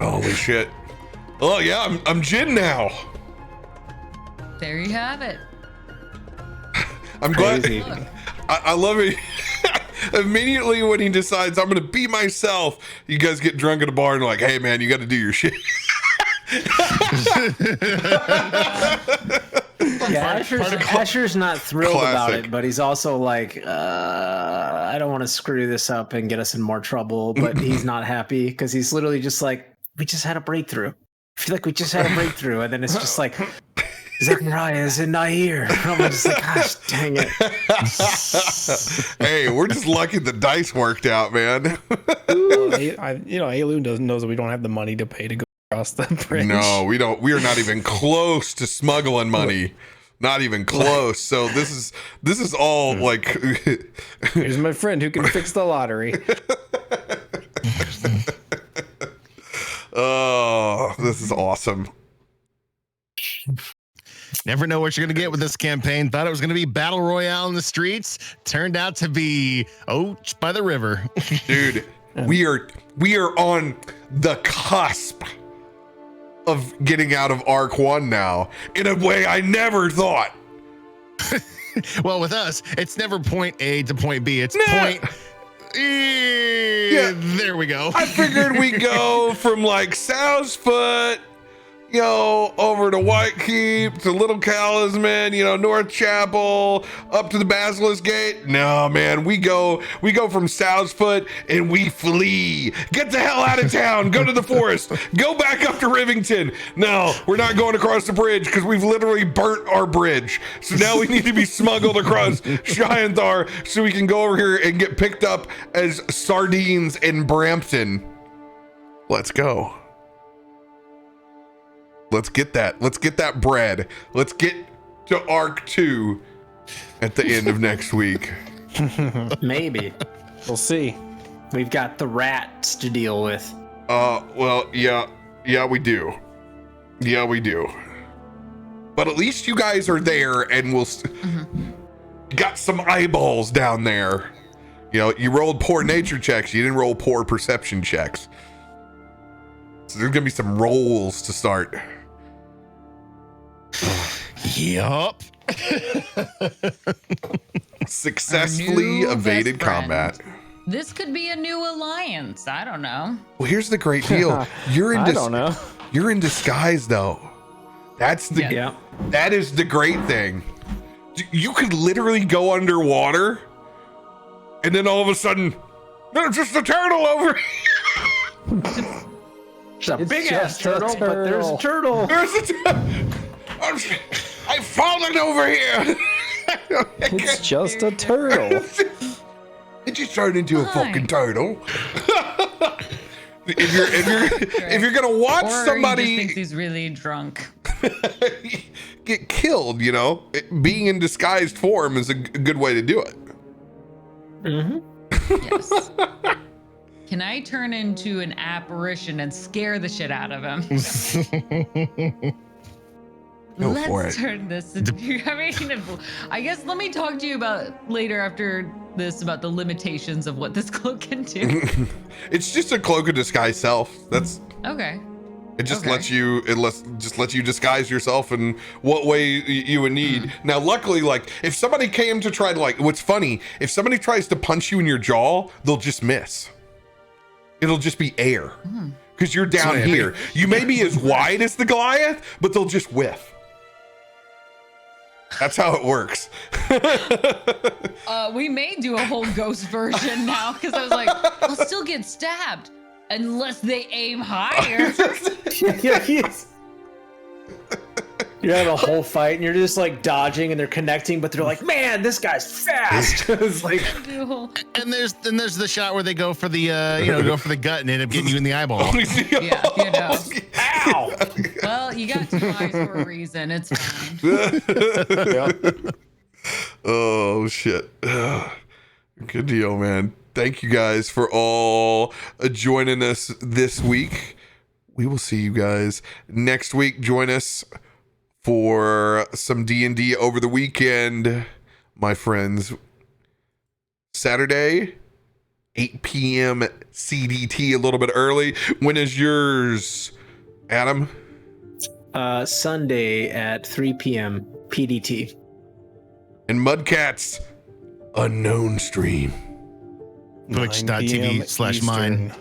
Holy shit! Oh yeah, I'm Jin now. There you have it. I'm Crazy. glad. I love it. Immediately when he decides I'm gonna be myself, you guys get drunk at a bar and are like, hey man, you got to do your shit. yeah, Asher's not thrilled about Classic. it, but he's also like, I don't want to screw this up and get us in more trouble. But he's not happy because he's literally just like, we just had a breakthrough. I feel like we just had a breakthrough, and then it's just like, Zechariah is not here. I'm just like, gosh, dang it. Hey, we're just lucky the dice worked out, man. Aelun knows that we don't have the money to pay to go across the bridge. No, we don't. We are not even close to smuggling money. Not even close. So this is all like. Here's my friend who can fix the lottery. Oh, this is awesome. Never know what you're going to get with this campaign. Thought it was going to be battle royale in the streets. Turned out to be by the river. Dude, we are on the cusp of getting out of Arc 1 now in a way I never thought. Well, with us, it's never point A to point B. It's point E. There we go. I figured we go from like Southfoot, over to White Keep, to Little Talisman, North Chapel, up to the Basilisk Gate. No, man, we go from Southfoot and we flee. Get the hell out of town. Go to the forest. Go back up to Rivington. No, we're not going across the bridge because we've literally burnt our bridge. So now we need to be smuggled across Shianthar so we can go over here and get picked up as sardines in Brampton. Let's go. Let's get that bread. Let's get to Arc 2 at the end of next week. Maybe. We'll see. We've got the rats to deal with. Well, yeah, we do. Yeah, we do. But at least you guys are there and we'll got some eyeballs down there. You rolled poor nature checks. You didn't roll poor perception checks. So there's going to be some rolls to start. Yup. Successfully Our new evaded best friend. combat. This could be a new alliance. I don't know. Well, here's the great deal. You're I don't know. You're in disguise, though. That's the Yeah. That is the great thing. You could literally go underwater, and then all of a sudden, there's just a turtle over here. It's a It's big ass just a turtle, but there's a turtle. There's I've fallen over here. It's just a turtle. It just turned into a Fine. fucking turtle. if you're gonna watch Or he just somebody thinks he's really drunk. get killed, being in disguised form is a good way to do it. Yes. Can I turn into an apparition and scare the shit out of him? Go for it. Let's turn this into, I guess let me talk to you about later after this about the limitations of what this cloak can do. It's just a cloak of disguise self. That's Okay. it. Just Okay. lets you disguise yourself in what way you would need. Now, luckily, like if somebody came to try to what's funny, if somebody tries to punch you in your jaw, they'll just miss. It'll just be air because you're down here. You may be as wide as the Goliath, but they'll just whiff. That's how it works. We may do a whole ghost version now because I was like, I'll still get stabbed unless they aim higher. Yes. You have a whole fight and you're just like dodging and they're connecting, but they're like, man, this guy's fast. It's like, Do a whole- And there's the shot where they go for the go for the gut and end up getting you in the eyeball. yeah, ow. Well, you got 2 eyes for a reason. It's fine. Oh shit. Good deal, man. Thank you guys for all joining us this week. We will see you guys next week. Join us for some D&D over the weekend, my friends. Saturday, 8 p.m. CDT, a little bit early. When is yours, Adam? Sunday at 3 p.m. PDT. And Mudcat's unknown stream. Twitch.tv/mine.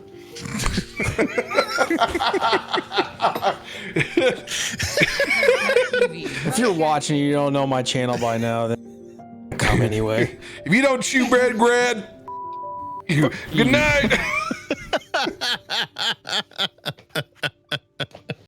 If you're watching, you don't know my channel by now, then come anyway. If you don't chew bread, good night.